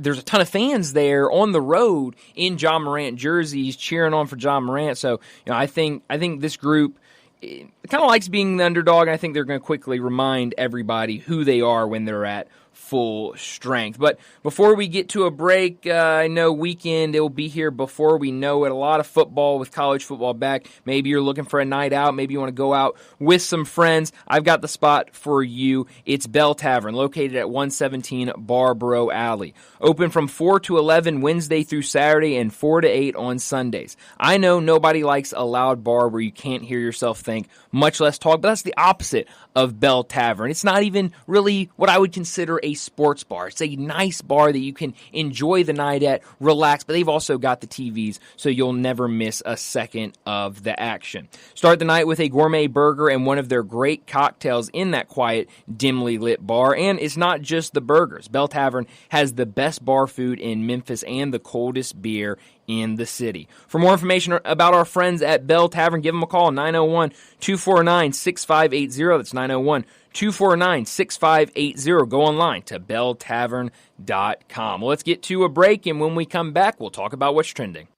there's a ton of fans there on the road in John Morant jerseys cheering on for John Morant. So, I think this group kind of likes being the underdog, and I think they're going to quickly remind everybody who they are when they're at full strength. But before we get to a break, I know weekend it will be here before we know it. A lot of football with college football back. Maybe you're looking for a night out. Maybe you want to go out with some friends. I've got the spot for you. It's Bell Tavern, located at 117 Barbaro Alley. Open from 4 to 11 Wednesday through Saturday and 4 to 8 on Sundays. I know nobody likes a loud bar where you can't hear yourself think, much less talk, but that's the opposite of Bell Tavern. It's not even really what I would consider a sports bar. It's a nice bar that you can enjoy the night at, relax, but they've also got the TVs, so you'll never miss a second of the action. Start the night with a gourmet burger and one of their great cocktails in that quiet, dimly lit bar. And it's not just the burgers. Bell Tavern has the best bar food in Memphis and the coldest beer in the city. For more information about our friends at Bell Tavern, give them a call, 901-249-6580. That's 901-249-6580. Go online to belltavern.com. Well, let's get to a break, and when we come back, we'll talk about what's trending.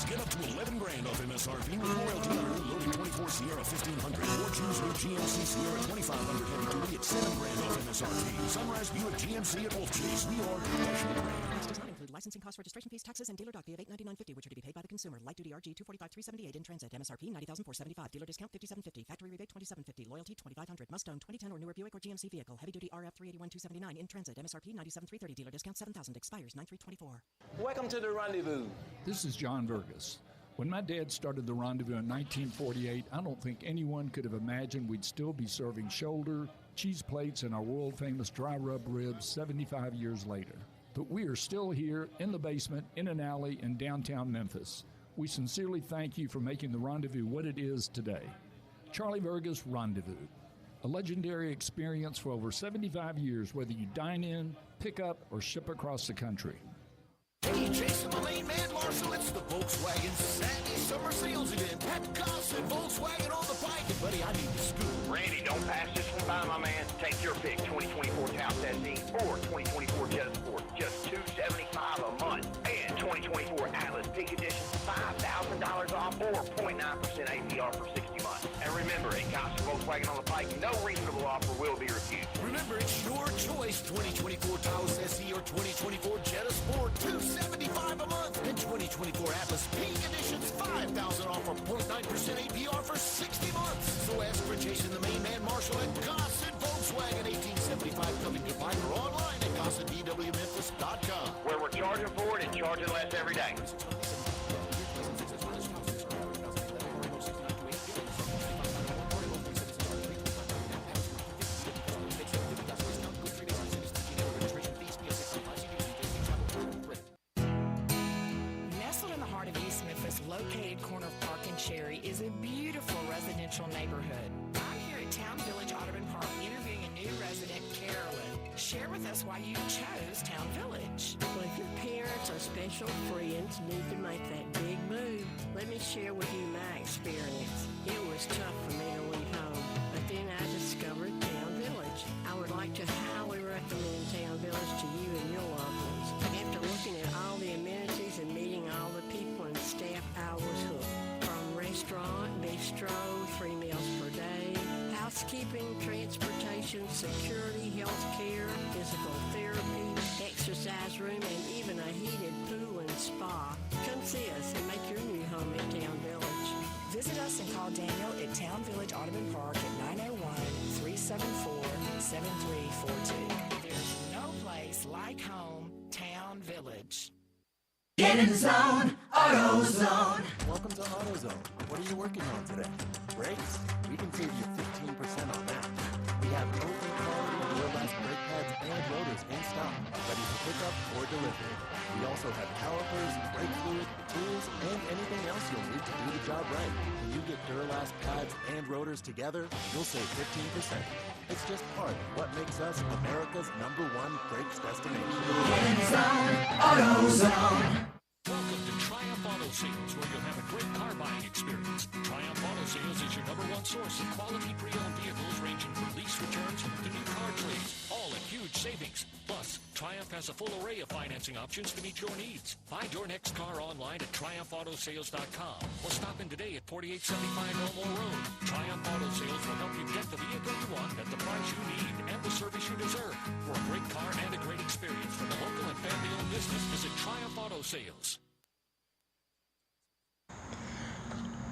Get up to $11,000 off MSRP with royalty on a new loaded 24 Sierra 1500 or choose new GMC Sierra 2500 heavy duty at $7,000 off MSRP. Sunrise Buick GMC at Wolf Chase. We are professional brands. Does not include licensing costs, registration fees, taxes, and dealer dock fee of $899.50, which are to be paid by the consumer. Light duty RG $245,378 in transit. MSRP $90,475. Dealer discount $57.50. Factory rebate $27.50. Loyalty $2,500. Must own 2010 or newer Buick or GMC vehicle. Heavy duty RF $381,279 in transit. MSRP $97,330. Dealer discount $7,000. Expires 9/3/24. Welcome to the Rendezvous. This is John Burgess. When my dad started the Rendezvous in 1948, I don't think anyone could have imagined we'd still be serving shoulder, cheese plates, and our world-famous dry rub ribs 75 years later. But we are still here in the basement, in an alley in downtown Memphis. We sincerely thank you for making the Rendezvous what it is today. Charlie Burgess Rendezvous, a legendary experience for over 75 years, whether you dine in, pick up, or ship across the country. Hey, Jason, the main man, Marshall, it's the Volkswagen Sandy Summer Sales Event at Gossett Volkswagen on the Pike. And, buddy, I need the scoop. Randy, don't pass this one by, my man. Take your pick, 2024 Taos SE or 2024 Jetta Sport, just $275 a month. And 2024 Atlas Peak Edition, $5,000 off or 0.9% APR for 60 months. And remember, at Gossett Volkswagen on the Pike, no reasonable offer will be refused. Remember, it's your choice, 2024 Taos SE or 2024 Jetta Sport, $275 a month. And 2024 Atlas Peak Edition's $5,000 off or 0.9% APR for 60 months. So ask for Jason, the main man, Marshall at Gossett Volkswagen, 1875 Covington Pike, or online at GossettVWMemphis.com. Where we're charging for it and charging less every day. residential neighborhood. I'm here at Town Village Audubon Park interviewing a new resident, Carolyn. Share with us why you chose Town Village. Well, if your parents or special friends need to make that big move, let me share with you my experience. It was tough for me to leave home, but then I discovered Town Village. I would like to highly recommend Town Village to you and your loved ones. After looking at all the amenities and meeting all the people and staff, I was hooked. From restaurant, bistro, 3 meals per day, housekeeping, transportation, security, health care, physical therapy, exercise room, and even a heated pool and spa. Come see us and make your new home at Town Village. Visit us and call Daniel at Town Village Audubon Park at 901-374-7342. There's no place like home, Town Village. Get in the zone, AutoZone. Welcome to AutoZone. What are you working on today? Brakes? We can save you 15% on that. We have open quality Duralast brake pads and rotors in stock, ready for pickup or delivery. We also have calipers, brake fluid, tools, and anything else you'll need to do the job right. When you get Duralast pads and rotors together, you'll save 15%. It's just part of what makes us America's #1 brakes destination. Get in the zone, AutoZone. Welcome to Triumph Auto Sales, where you'll have a great car buying experience. Triumph Auto Sales is your #1 source of quality pre-owned vehicles ranging from lease returns to new car trades, all at huge savings. Plus, Triumph has a full array of financing options to meet your needs. Find your next car online at TriumphAutoSales.com or stop in today at 4875 Elmore Road. Triumph Auto Sales will help you get the vehicle you want at the price you need and the service you deserve. For a great car and a great experience from a local and family-owned business, visit Triumph Auto Sales.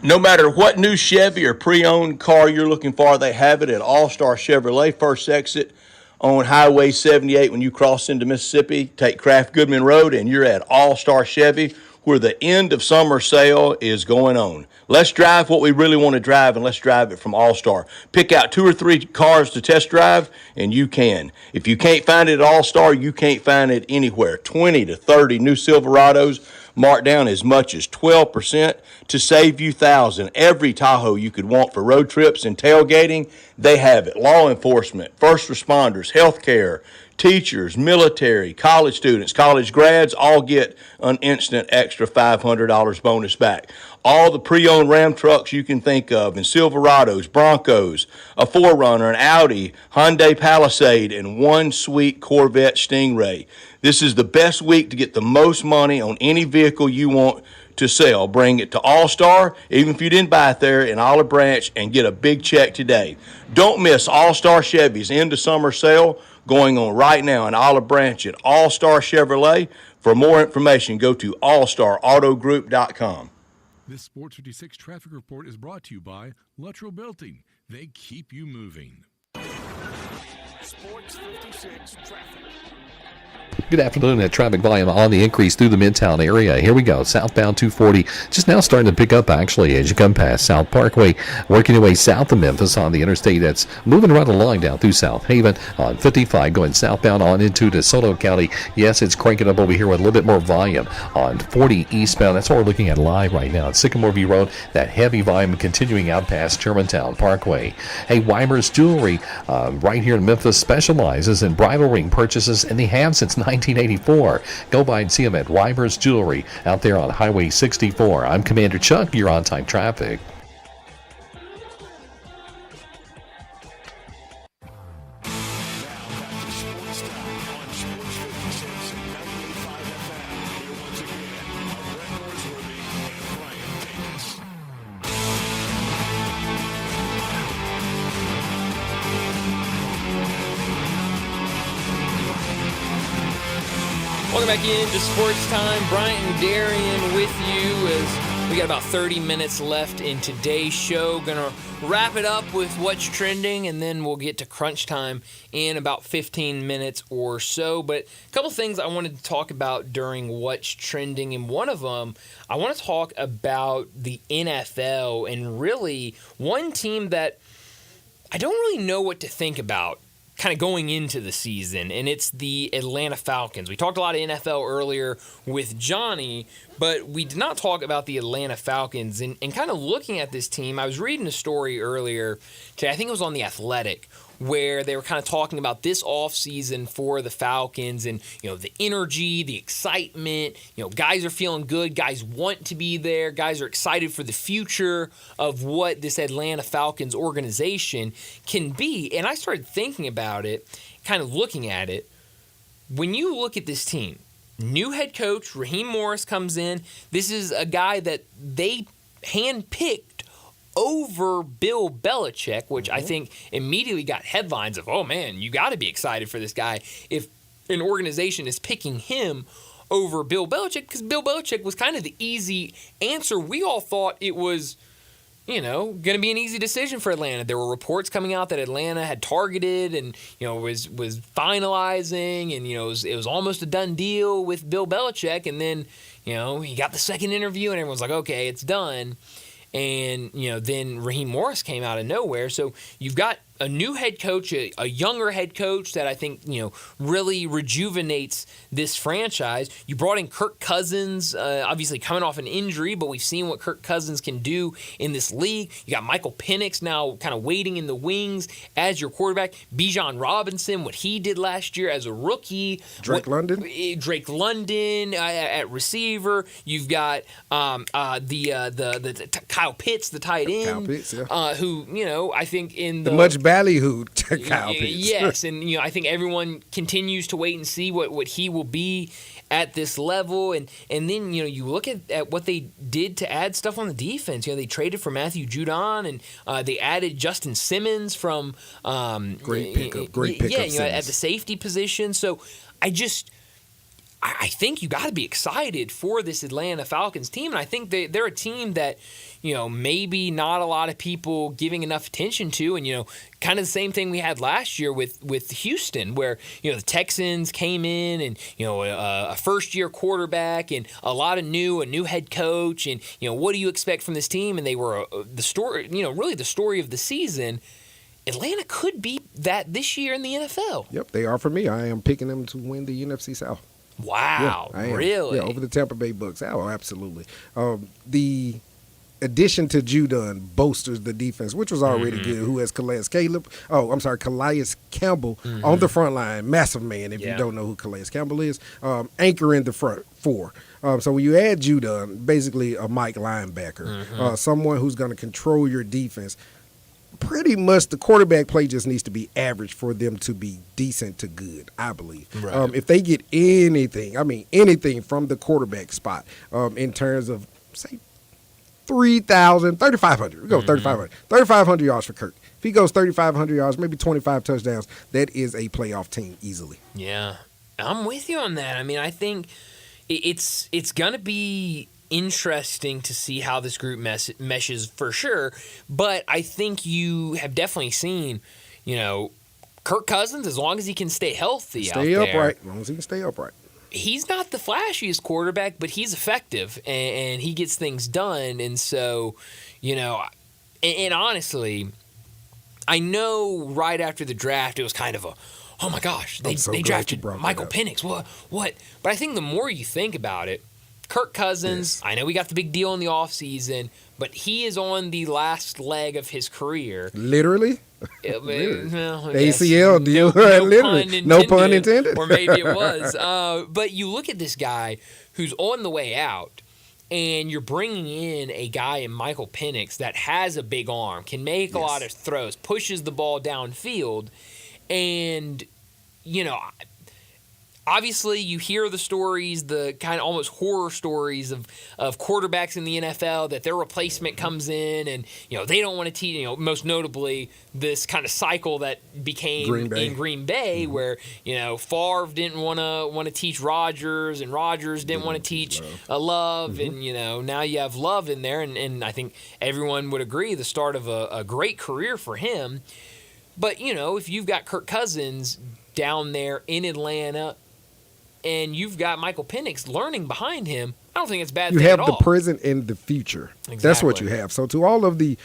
No matter what new Chevy or pre-owned car you're looking for, they have it at All-Star Chevrolet. First exit on Highway 78 when you cross into Mississippi. Take Kraft Goodman Road and you're at All-Star Chevy, where the end of summer sale is going on. Let's drive what we really want to drive, and let's drive it from All-Star. Pick out 2 or 3 cars to test drive, and you can. If you can't find it at All-Star, you can't find it anywhere. 20 to 30 new Silverados, marked down as much as 12% to save you thousands. Every Tahoe you could want for road trips and tailgating, they have it. Law enforcement, first responders, healthcare, teachers, military, college students, college grads all get an instant extra $500 bonus back. All the pre-owned Ram trucks you can think of, and Silverados, Broncos, a 4Runner, an Audi, Hyundai Palisade, and one sweet Corvette Stingray. This is the best week to get the most money on any vehicle you want to sell. Bring it to All-Star, even if you didn't buy it there in Olive Branch, and get a big check today. Don't miss All-Star Chevy's end of summer sale going on right now in Olive Branch at All-Star Chevrolet. For more information, go to allstarautogroup.com. This Sports 56 traffic report is brought to you by Luttrell Belting. They keep you moving. Sports 56 traffic. Good afternoon. That traffic volume on the increase through the Midtown area. Here we go. Southbound 240 just now starting to pick up, actually, as you come past South Parkway, working your way south of Memphis on the interstate. That's moving right along down through South Haven on 55, going southbound on into DeSoto County. Yes, it's cranking up over here with a little bit more volume on 40 eastbound. That's what we're looking at live right now at Sycamore View Road. That heavy volume continuing out past Germantown Parkway. Hey, Weimer's Jewelry right here in Memphis specializes in bridal ring purchases, and they have since 1984. Go by and see them at Weimer's Jewelry out there on Highway 64. I'm Commander Chuck. You're on time traffic. Welcome back into Sports Time. Bryant and Darian with you as we got about 30 minutes left in today's show. Gonna wrap it up with what's trending, and then we'll get to crunch time in about 15 minutes or so. But a couple things I wanted to talk about during what's trending, and one of them, I want to talk about the NFL and really one team that I don't really know what to think about kind of going into the season, and it's the Atlanta Falcons. We talked a lot of NFL earlier with Johnny, But we did not talk about the Atlanta Falcons. And kind of looking at this team, I was reading a story earlier today, I think it was on The Athletic, where they were kind of talking about this offseason for the Falcons and, the energy, the excitement. Guys are feeling good. Guys want to be there. Guys are excited for the future of what this Atlanta Falcons organization can be. And I started thinking about it, kind of looking at it. When you look at this team, new head coach, Raheem Morris comes in. This is a guy that they handpicked over Bill Belichick, which I think immediately got headlines of, oh man, you got to be excited for this guy if an organization is picking him over Bill Belichick, because Bill Belichick was kind of the easy answer. We all thought it was, going to be an easy decision for Atlanta. There were reports coming out that Atlanta had targeted and, was finalizing, and, it was almost a done deal with Bill Belichick. And then, he got the second interview and everyone's like, okay, it's done. And, then Raheem Morris came out of nowhere. So you've got a new head coach, a younger head coach that I think, really rejuvenates this franchise. You brought in Kirk Cousins, obviously coming off an injury, but we've seen what Kirk Cousins can do in this league. You got Michael Penix now kind of waiting in the wings as your quarterback. Bijan Robinson, what he did last year as a rookie. Drake London at receiver. You've got the Kyle Pitts, the tight end, Kyle Pitts, yeah. who, I think in the much ballyhooed Kyle Pitts. Yes, and I think everyone continues to wait and see what he will be at this level. And then you look at what they did to add stuff on the defense. They traded for Matthew Judon, and they added Justin Simmons from great pickup. At the safety position. So I think you got to be excited for this Atlanta Falcons team, and I think they're a team that maybe not a lot of people giving enough attention to, and kind of the same thing we had last year with Houston, where the Texans came in and a first-year quarterback and a new head coach, and what do you expect from this team? And they were the story, really the story of the season. Atlanta could be that this year in the NFL. Yep, they are for me. I am picking them to win the NFC South. Wow, yeah, really? Yeah, over the Tampa Bay Bucks. Oh, absolutely. The addition to Judon bolsters the defense, which was already good, who has Calais Campbell on the front line. Massive man, if you don't know who Calais Campbell is. Anchoring the front four. So when you add Judon, basically a Mike linebacker, someone who's going to control your defense, pretty much the quarterback play just needs to be average for them to be decent to good, I believe. Right. If they get anything from the quarterback spot in terms of, say, 3,500. We go 3,500. 3,500 yards for Kirk. If he goes 3,500 yards, maybe 25 touchdowns, that is a playoff team easily. Yeah, I'm with you on that. I mean, I think it's going to be interesting to see how this group meshes for sure, but I think you have definitely seen, Kirk Cousins, as long as he can stay healthy stay upright. As long as he can stay upright. He's not the flashiest quarterback, but he's effective, and he gets things done. And so, and honestly, I know right after the draft, it was kind of a, oh my gosh, they drafted Michael Penix. What? But I think the more you think about it, Kirk Cousins, I know we got the big deal in the offseason, but he is on the last leg of his career. Literally? Literally. Well, ACL deal. Literally. No pun intended. Or maybe it was. But you look at this guy who's on the way out, and you're bringing in a guy in Michael Penix that has a big arm, can make a lot of throws, pushes the ball downfield, and, obviously, you hear the stories, the kind of almost horror stories of quarterbacks in the NFL that their replacement comes in and, they don't want to teach, most notably this kind of cycle that became in Green Bay where, Favre didn't want to teach Rodgers and Rodgers didn't want to teach Love. And, now you have Love in there. And I think everyone would agree the start of a great career for him. But, if you've got Kirk Cousins down there in Atlanta, and you've got Michael Penix learning behind him, I don't think it's a bad You thing have at the all. present and the future. That's what you Exactly. have. So to all of the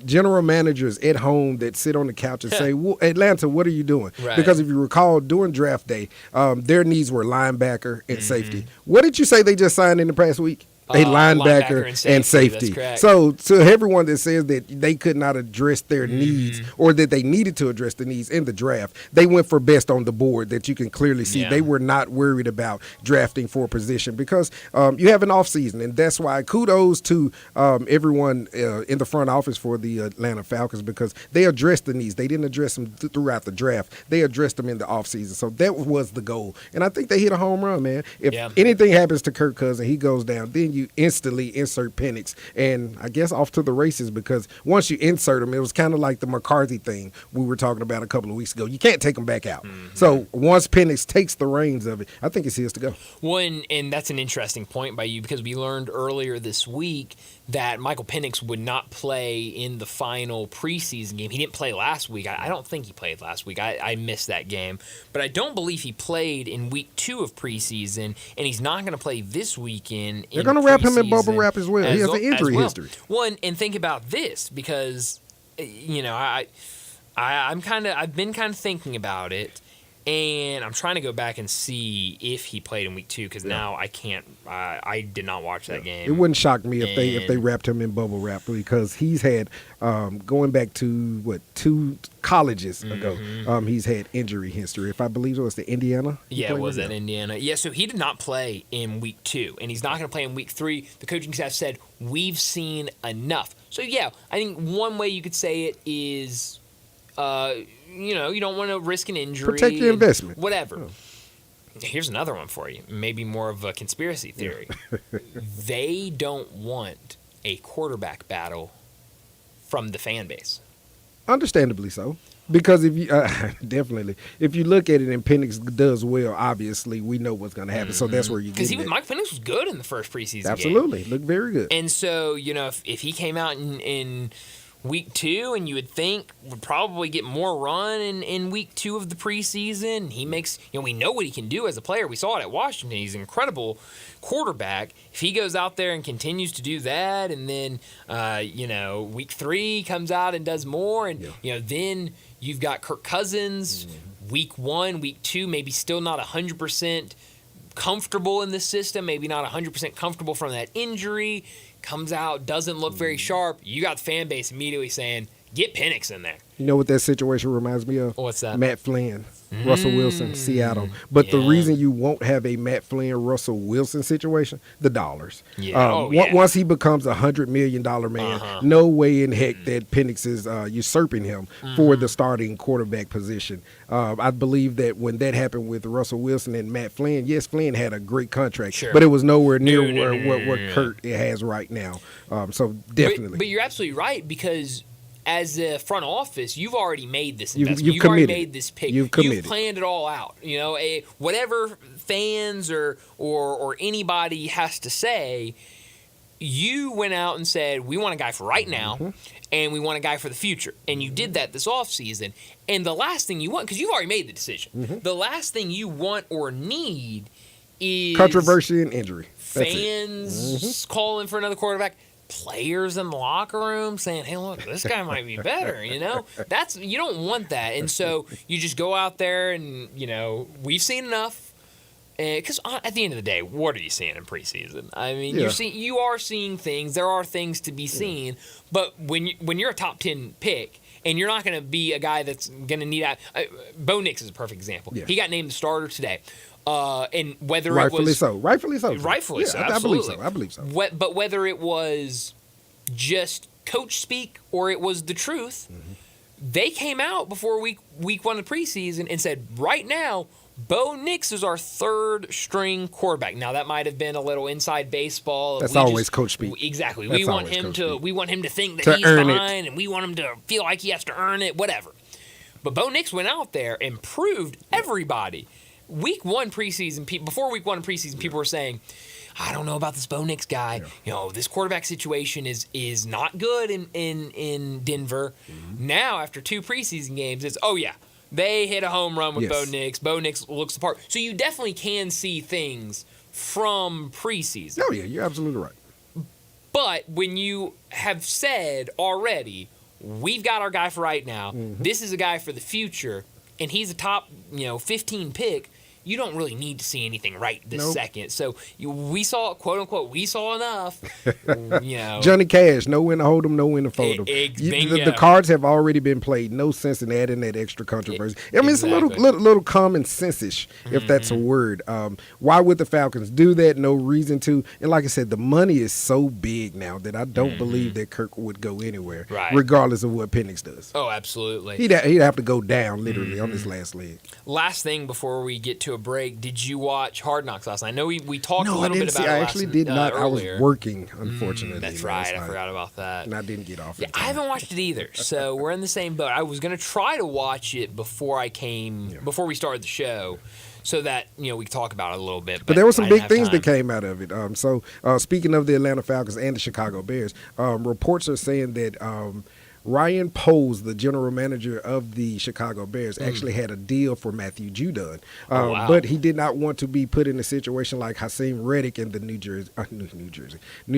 general managers at home that sit on the couch and say, well, Atlanta, what are you doing? Right. Because if you recall, during draft day, their needs were linebacker and Mm-hmm. safety. What did you say they just signed in the past week? A linebacker and safety. That's correct. So to everyone that says that they could not address their Mm-hmm. needs or that they needed to address the needs in the draft, they went for best on the board that you can clearly see. Yeah. They were not worried about drafting for a position because you have an offseason, and that's why kudos to everyone in the front office for the Atlanta Falcons because they addressed the needs. They didn't address them throughout the draft. They addressed them in the offseason. So that was the goal. And I think they hit a home run, man. If anything happens to Kirk Cousins, he goes down, then you instantly insert Penix, and I guess off to the races because once you insert him, it was kind of like the McCarthy thing we were talking about a couple of weeks ago. You can't take him back out. So once Penix takes the reins of it, I think it's his to go. Well, and that's an interesting point by you because we learned earlier this week that Michael Penix would not play in the final preseason game. He didn't play last week. I don't think he played last week. I missed that game. But I don't believe he played in week 2 of preseason, and he's not going to play this weekend. They're going to wrap him in bubble wrap as well. He has an injury history. Well, and think about this because, I've been kind of thinking about it. And I'm trying to go back and see if he played in week 2 because now I can't. I did not watch that game. It wouldn't shock me if they wrapped him in bubble wrap because he's had going back to 2 colleges ago. He's had injury history. If I believe it was the Indiana. Yeah, it was at Indiana. Yeah, so he did not play in week 2, and he's not going to play in week 3. The coaching staff said we've seen enough. So yeah, I think one way you could say it is. You don't want to risk an injury. Protect your investment. Whatever. Oh. Here's another one for you. Maybe more of a conspiracy theory. They don't want a quarterback battle from the fan base. Understandably so. Because if you definitely, if you look at it and Penix does well, obviously we know what's going to happen. So that's where you get it. Mike Penix was good in the first preseason game. Absolutely, looked very good. And so if he came out in week 2, and you would think would probably get more run in week 2 of the preseason. He makes, we know what he can do as a player. We saw it at Washington. He's an incredible quarterback. If he goes out there and continues to do that, and then, week 3 comes out and does more, and, then you've got Kirk Cousins, week 1, week 2, maybe still not 100% comfortable in the system, maybe not 100% comfortable from that injury, comes out, doesn't look very sharp. You got the fan base immediately saying, get Penix in there. You know what that situation reminds me of? What's that? Matt Flynn, Russell Wilson, Seattle. But the reason you won't have a Matt Flynn, Russell Wilson situation, the dollars. Yeah. Once he becomes $100 million man, no way in heck that Penix is usurping him for the starting quarterback position. I believe that when that happened with Russell Wilson and Matt Flynn, yes, Flynn had a great contract, but it was nowhere near what Kurt has right now. So definitely. But you're absolutely right because as a front office, you've already made this investment. You've already made this pick. You've committed. You've planned it all out. Whatever fans or anybody has to say, you went out and said, we want a guy for right now, and we want a guy for the future. And you did that this offseason. And the last thing you want, because you've already made the decision, the last thing you want or need is controversy and injury. That's fans calling for another quarterback. Players in the locker room saying, hey, look, this guy might be better, you don't want that. And so you just go out there and, we've seen enough. Because at the end of the day, what are you seeing in preseason? I mean, you are seeing things. There are things to be seen. But when you're a top 10 pick and you're not going to be a guy that's going to need Bo Nix is a perfect example. Yeah. He got named the starter today. And whether rightfully it was rightfully so, absolutely. I believe so. But whether it was just coach speak or it was the truth, they came out before week 1 of preseason and said, right now, Bo Nix is our third string quarterback. Now that might have been a little inside baseball. That's always coach speak. Exactly. We want him to think that he's fine, and we want him to feel like he has to earn it. Whatever. But Bo Nix went out there and proved everybody. Week 1 preseason, before week 1 of preseason, people were saying, I don't know about this Bo Nix guy. This quarterback situation is not good in Denver. Now, after 2 preseason games, it's, they hit a home run with Bo Nix. Bo Nix looks the part. So you definitely can see things from preseason. Oh, yeah, you're absolutely right. But when you have said already, we've got our guy for right now, this is a guy for the future, and he's a top 15 pick, you don't really need to see anything right this second. So we saw, quote unquote, we saw enough. Johnny Cash, know when to hold him, know when to fold him. The cards have already been played. No sense in adding that extra controversy. I mean, it's a little common sense-ish, if that's a word. Why would the Falcons do that? No reason to. And like I said, the money is so big now that I don't believe that Kirk would go anywhere, regardless of what Penix does. Oh, absolutely. He'd have to go down literally on this last leg. Last thing before we get to a break, did you watch Hard Knocks last night? I know we talked a little bit about it. I actually did not. Earlier. I was working, unfortunately. That's right. I forgot about that. And I didn't get off. Yeah, I haven't watched it either, so we're in the same boat. I was going to try to watch it before we started the show, so that we could talk about it a little bit. But there were some big things that came out of it. So speaking of the Atlanta Falcons and the Chicago Bears, reports are saying that Ryan Poles, the general manager of the Chicago Bears, actually had a deal for Matthew Judon. But he did not want to be put in a situation like Hakeem Reddick in the New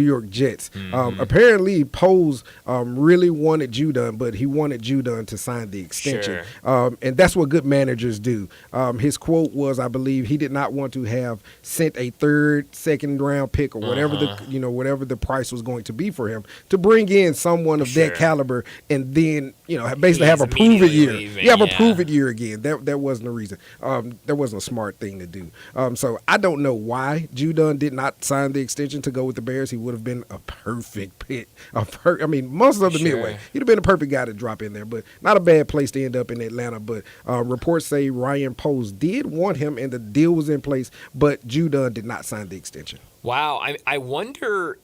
York Jets. Apparently, Poles really wanted Judon, but he wanted Judon to sign the extension. And that's what good managers do. His quote was, I believe, he did not want to have sent a second round pick or whatever whatever the price was going to be for him to bring in someone of that caliber. And then, basically have a prove-it year. You have a prove-it year again. That wasn't a reason. That wasn't a smart thing to do. So I don't know why Judon did not sign the extension to go with the Bears. He would have been a perfect pick. Most of the midway. He'd have been a perfect guy to drop in there, but not a bad place to end up in Atlanta. But reports say Ryan Poles did want him, and the deal was in place, but Judon did not sign the extension. Wow. I wonder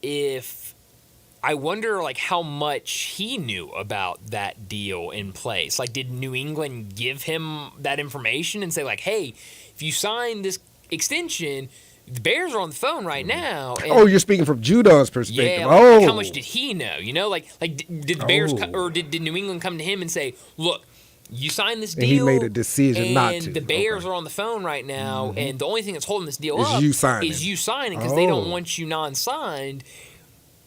how much he knew about that deal in place. Like, did New England give him that information and say, like, hey, if you sign this extension, the Bears are on the phone right now. And you're speaking from Judon's perspective. Yeah, like, how much did he know? Did the Bears or did New England come to him and say, look, you signed this deal, and he made a decision not to. And the Bears are on the phone right now, and the only thing that's holding this deal up is you signing because they don't want you non-signed.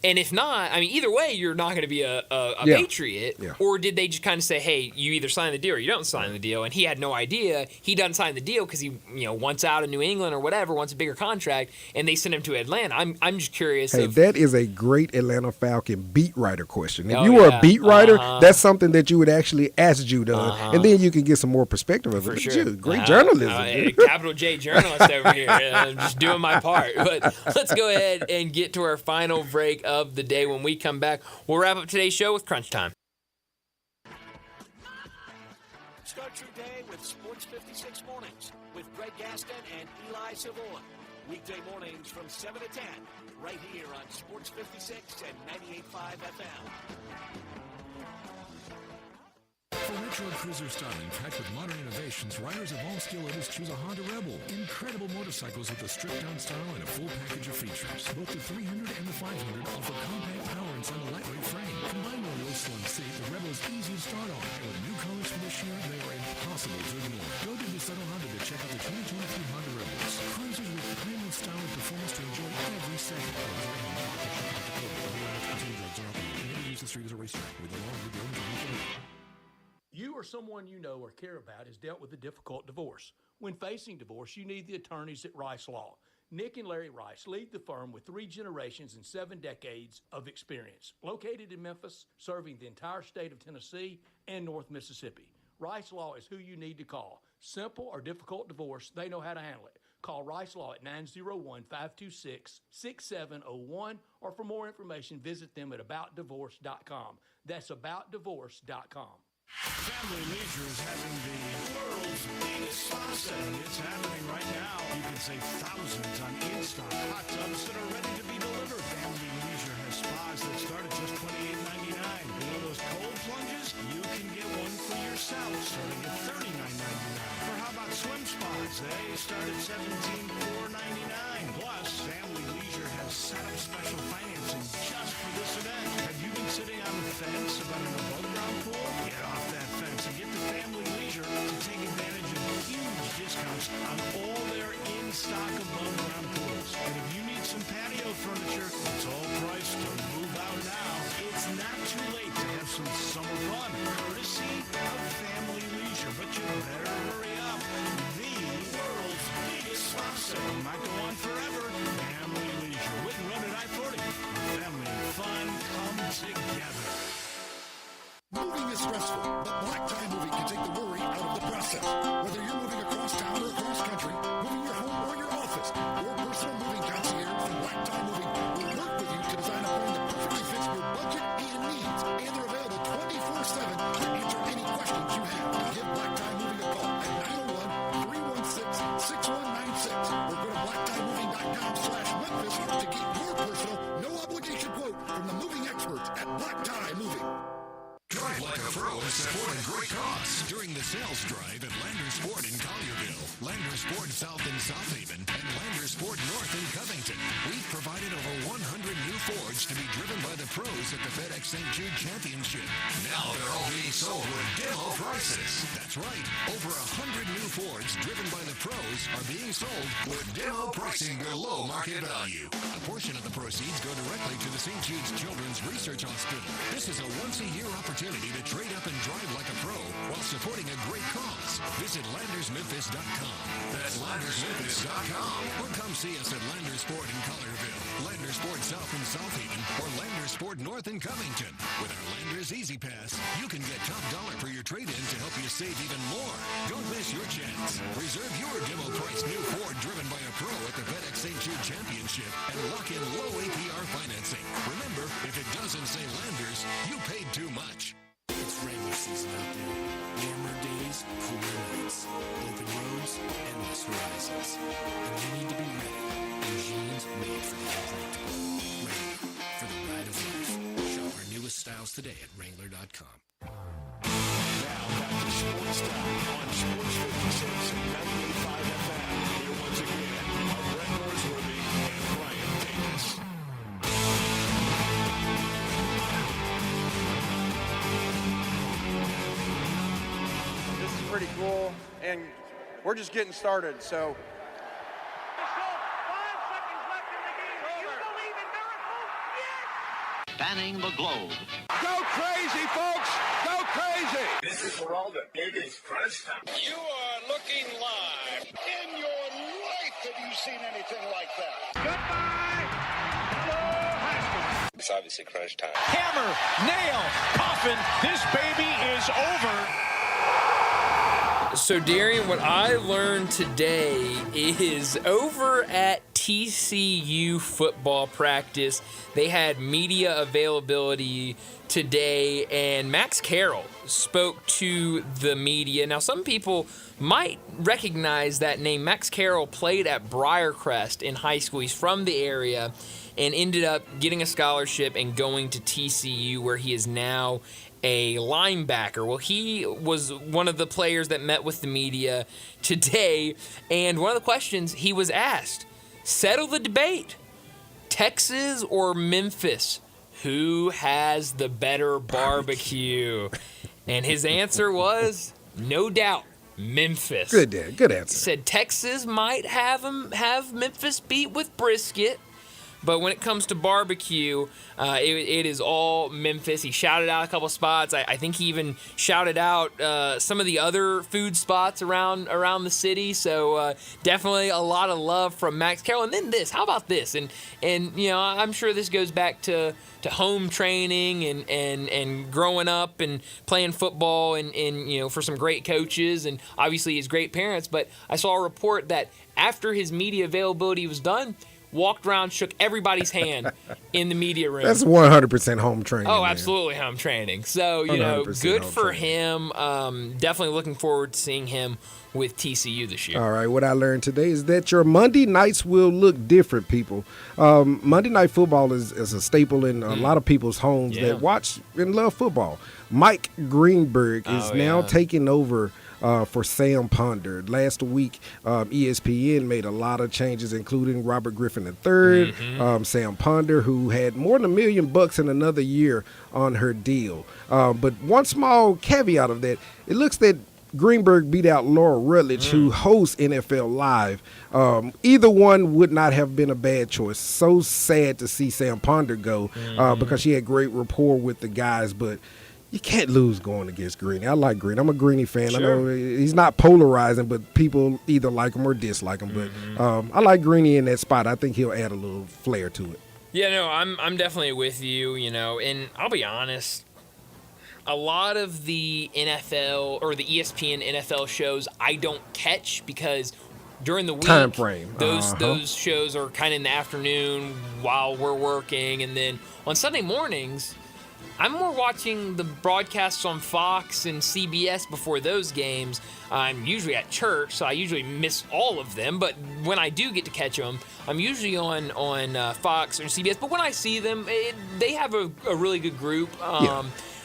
And if not, either way, you're not going to be a Patriot. Yeah. Or did they just kind of say, hey, you either sign the deal or you don't sign the deal? And he had no idea. He doesn't sign the deal because he wants out of New England or whatever, wants a bigger contract, and they sent him to Atlanta. I'm just curious. Hey, that is a great Atlanta Falcon beat writer question. If you were a beat writer, that's something that you would actually ask Judon, and then you can get some more perspective of it. For sure. Great journalism. Capital J journalist over here. I'm just doing my part. But let's go ahead and get to our final break of the day. When we come back, we'll wrap up today's show with Crunch Time. Start your day with Sports 56 Mornings with Greg Gaston and Eli Savoy. Weekday mornings from 7 to 10, right here on Sports 56 and 98.5 FM. For retro cruiser styling packed with modern innovations, riders of all skill levels choose a Honda Rebel. Incredible motorcycles with a stripped-down style and a full package of features. Both the 300 and the 500 offer compact power inside a lightweight frame. Combined with a low slim seat, the Rebel is easy to start on. And with new colors for this year, they are impossible to ignore. Go to DeSoto Honda to check out the 2023 Honda Rebels. Cruisers with premium style and performance to enjoy every second. Use the street as a racetrack with the law with the owners. You or someone you know or care about has dealt with a difficult divorce. When facing divorce, you need the attorneys at Rice Law. Nick and Larry Rice lead the firm with 3 generations and 7 decades of experience. Located in Memphis, serving the entire state of Tennessee and North Mississippi. Rice Law is who you need to call. Simple or difficult divorce, they know how to handle it. Call Rice Law at 901-526-6701, or for more information, visit them at aboutdivorce.com. That's aboutdivorce.com. Family Leisure is having the world's biggest spa sale. It's happening right now. You can save thousands on in-stock hot tubs that are ready to be delivered. Family Leisure has spas that start at just $28.99. You know those cold plunges? You can get one for yourself starting at $39.99. Or how about swim spas? They start at $17,499. Plus, Family Leisure has set up special financing just for this event. Have you been sitting on the fence about an above-ground pool? Get off that fence and get to Family Leisure to take advantage of huge discounts on all their in-stock above-ground pools. But Black Tie Moving can take the worry out of the process. Whether you're moving across town or across country, moving your home or your office, your personal moving concierge from Black Tie Moving will work with you to design a plan that perfectly fits your budget and needs. And they're available 24/7 to answer any questions you have. Give Black Tie Moving a call at 901-316-6196 or go to blacktiemoving.com/Memphis to get your personal, no obligation quote from the moving experts at Black Tie Moving. Drive like a pro and support a great cause during the sales drive at Landers Ford in Collierville, Landers Ford South in South Haven, and Landers Ford North in Covington. We've provided over 100 new Fords to be driven by the pros at the FedEx St. Jude Championship. Now they're all being sold with demo prices. That's right, over 100 new Fords driven by the pros are being sold with demo pricing below market value. A portion of the proceeds go directly to the St. Jude's Children's Research Hospital. This is a once-a-year opportunity to trade up and drive like a pro while supporting a great cause. Visit LandersMemphis.com. That's LandersMemphis.com. Or come see us at Landers Ford in Collierville, Landers Ford South in South Haven, or Landers Ford North in Covington. With our Landers Easy Pass, you can get top dollar for your trade-in to help you save even more. Don't miss your chance. Reserve your demo-priced new Ford driven by a pro at the FedEx St. Jude Championship and lock in low APR financing. Remember, if it doesn't say Landers, you paid too much. It's Wrangler season out there. Warmer days, cooler nights. Open roads, endless horizons. And you need to be ready. In jeans made for the unpredictable. Wrangler, for the ride of life. Shop our newest styles today at Wrangler.com. Now back to Sports Time on Sports 56 and 98.5 FM. Here once again are Brett Norsworthy and Brian Davis. This is pretty cool, and we're just getting started, so. Spanning the globe. Go crazy, folks! Go crazy! This is for all the biggest crunch time. You are looking live. In your life have you seen anything like that? Goodbye! Hello, high school. It's obviously crunch time. Hammer, nail, coffin. This baby is over. So, Darian, what I learned today is over at TCU football practice, they had media availability today, and Max Carroll spoke to the media. Now, some people might recognize that name. Max Carroll played at Briarcrest in high school. He's from the area and ended up getting a scholarship and going to TCU, where he is now a linebacker. Well, he was one of the players that met with the media today, and one of the questions he was asked, settle the debate, Texas or Memphis, who has the better barbecue? And his answer was, no doubt, Memphis. Good answer. Said Texas might have Memphis beat with brisket, but when it comes to barbecue, it is all Memphis. He shouted out a couple spots. I think he even shouted out some of the other food spots around the city. So definitely a lot of love from Max Carroll. And then this, how about this? And you know, I'm sure this goes back to home training and growing up and playing football and you know, for some great coaches and obviously his great parents. But I saw a report that after his media availability was done, walked around, shook everybody's hand in the media room. That's 100% home training. Oh, man. absolutely home training. So, you know, good for him. Definitely looking forward to seeing him with TCU this year. All right, what I learned today is that your Monday nights will look different, people. Monday Night Football is a staple in a lot of people's homes that watch and love football. Mike Greenberg is now taking over for Sam Ponder. Last week, ESPN made a lot of changes, including Robert Griffin III, Sam Ponder, who had more than $1 million in another year on her deal. But one small caveat of that, it looks that Greenberg beat out Laura Rutledge, who hosts NFL Live. Either one would not have been a bad choice. So sad to see Sam Ponder go because she had great rapport with the guys, but you can't lose going against Greeny. I like Greeny. I'm a Greeny fan. I know he's not polarizing, but people either like him or dislike him. But I like Greeny in that spot. I think he'll add a little flair to it. Yeah, no, I'm definitely with you, you know, and I'll be honest, a lot of the NFL or the ESPN NFL shows I don't catch because during the week, time frame. Those shows are kind of in the afternoon while we're working, and then on Sunday mornings, I'm more watching the broadcasts on Fox and CBS before those games. I'm usually at church, so I usually miss all of them. But when I do get to catch them, I'm usually on Fox or CBS. But when I see them, they have a really good group.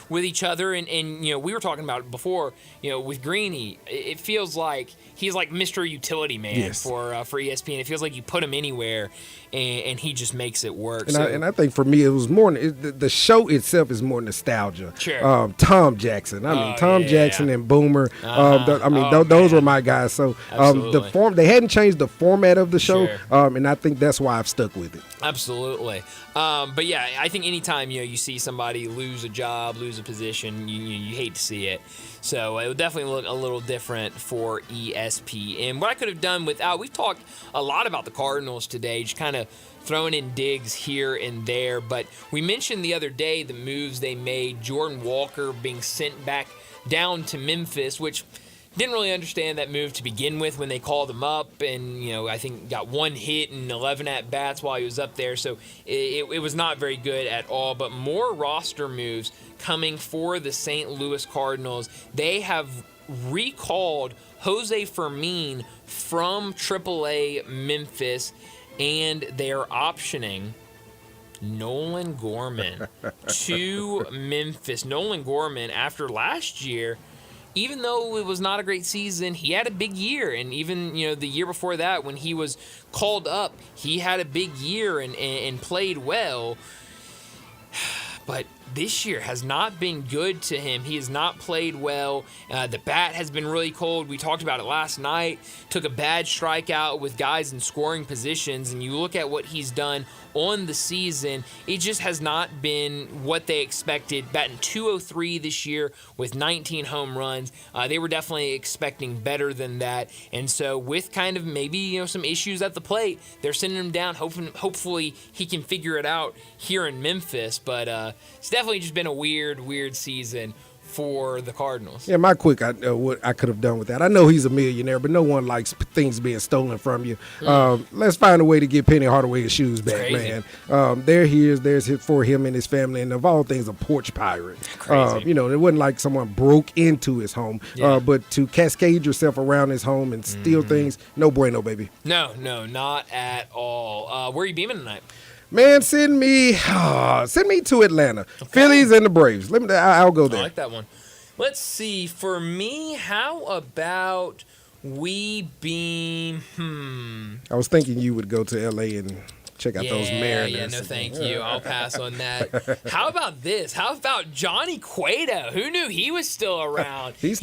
With each other, and we were talking about it before, with Greeny, it feels like he's like Mr. Utility Man for ESPN. It feels like you put him anywhere, and he just makes it work. And I think for me, it was more the show itself is more nostalgia. Sure. Tom Jackson. Tom Jackson and Boomer. Those were my guys. So they hadn't changed the format of the show, and I think that's why I've stuck with it. Absolutely. But yeah, I think anytime you see somebody lose a job, lose a position, you hate to see it. So it would definitely look a little different for ESPN. What I could have done without, we've talked a lot about the Cardinals today, just kind of throwing in digs here and there. But we mentioned the other day the moves they made, Jordan Walker being sent back down to Memphis, which didn't really understand that move to begin with when they called him up, and I think got one hit and 11 at-bats while he was up there, so it was not very good at all. But more roster moves coming for the St. Louis Cardinals. They have recalled Jose Fermin from AAA Memphis, and they are optioning Nolan Gorman to Memphis. Nolan Gorman, after last year, even though it was not a great season, he had a big year. And even, the year before that, when he was called up, he had a big year and played well. But this year has not been good to him. He has not played well. The bat has been really cold. We talked about it last night. Took a bad strikeout with guys in scoring positions. And you look at what he's done on the season, it just has not been what they expected. Batting .203 this year with 19 home runs. They were definitely expecting better than that. And so with kind of maybe some issues at the plate, they're sending him down. Hopefully he can figure it out here in Memphis. But it's definitely just been a weird season for the Cardinals. Yeah, my quick, what I could have done with that. I know he's a millionaire, but no one likes things being stolen from you. Let's find a way to get Penny Hardaway his shoes back, man. There's for him and his family, and of all things, a porch pirate. It wasn't like someone broke into his home, but to cascade yourself around his home and steal things, no bueno, baby. No, not at all. Where are you beaming tonight? Man, send me to Atlanta. Okay. Phillies and the Braves. I'll go there. I like that one. Let's see. For me, how about we beam? I was thinking you would go to L.A. and check out those Mariners. Yeah, no thank you. I'll pass on that. How about this? How about Johnny Cueto? Who knew he was still around? He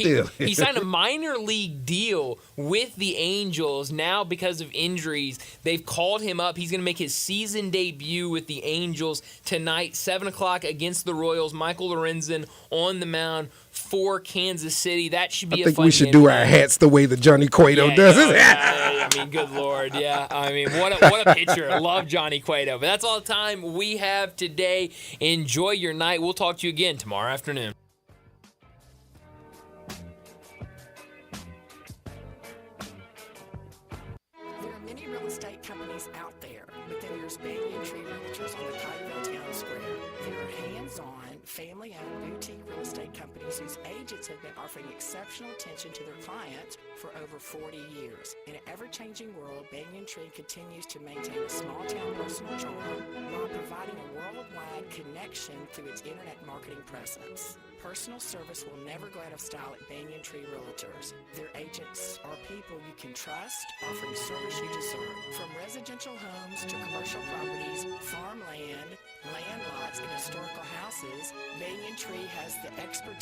signed a minor league deal with the Angels. Now, because of injuries, they've called him up. He's going to make his season debut with the Angels tonight, 7 o'clock against the Royals. Michael Lorenzen on the mound for Kansas City. That should be a fun game. I think we should do our hats the way that Johnny Cueto does it. I mean, good Lord, yeah. I mean, what a pitcher. I love Johnny Cueto. But that's all the time we have today. Enjoy your night. We'll talk to you again tomorrow afternoon. There are many real estate companies out there, but then there's Banyan Tree Realtors on the Cottonville Town Square. There are hands-on, family-owned boutique real estate companies whose agents have been offering exceptional attention to their clients for over 40 years. In an ever-changing world, Banyan Tree continues to maintain a small-town personal charm while providing a worldwide connection through its internet marketing presence. Personal service will never go out of style at Banyan Tree Realtors. Their agents are people you can trust, offering service you deserve. From residential homes to commercial properties, farmland, land lots, and historical houses, Banyan Tree has the expertise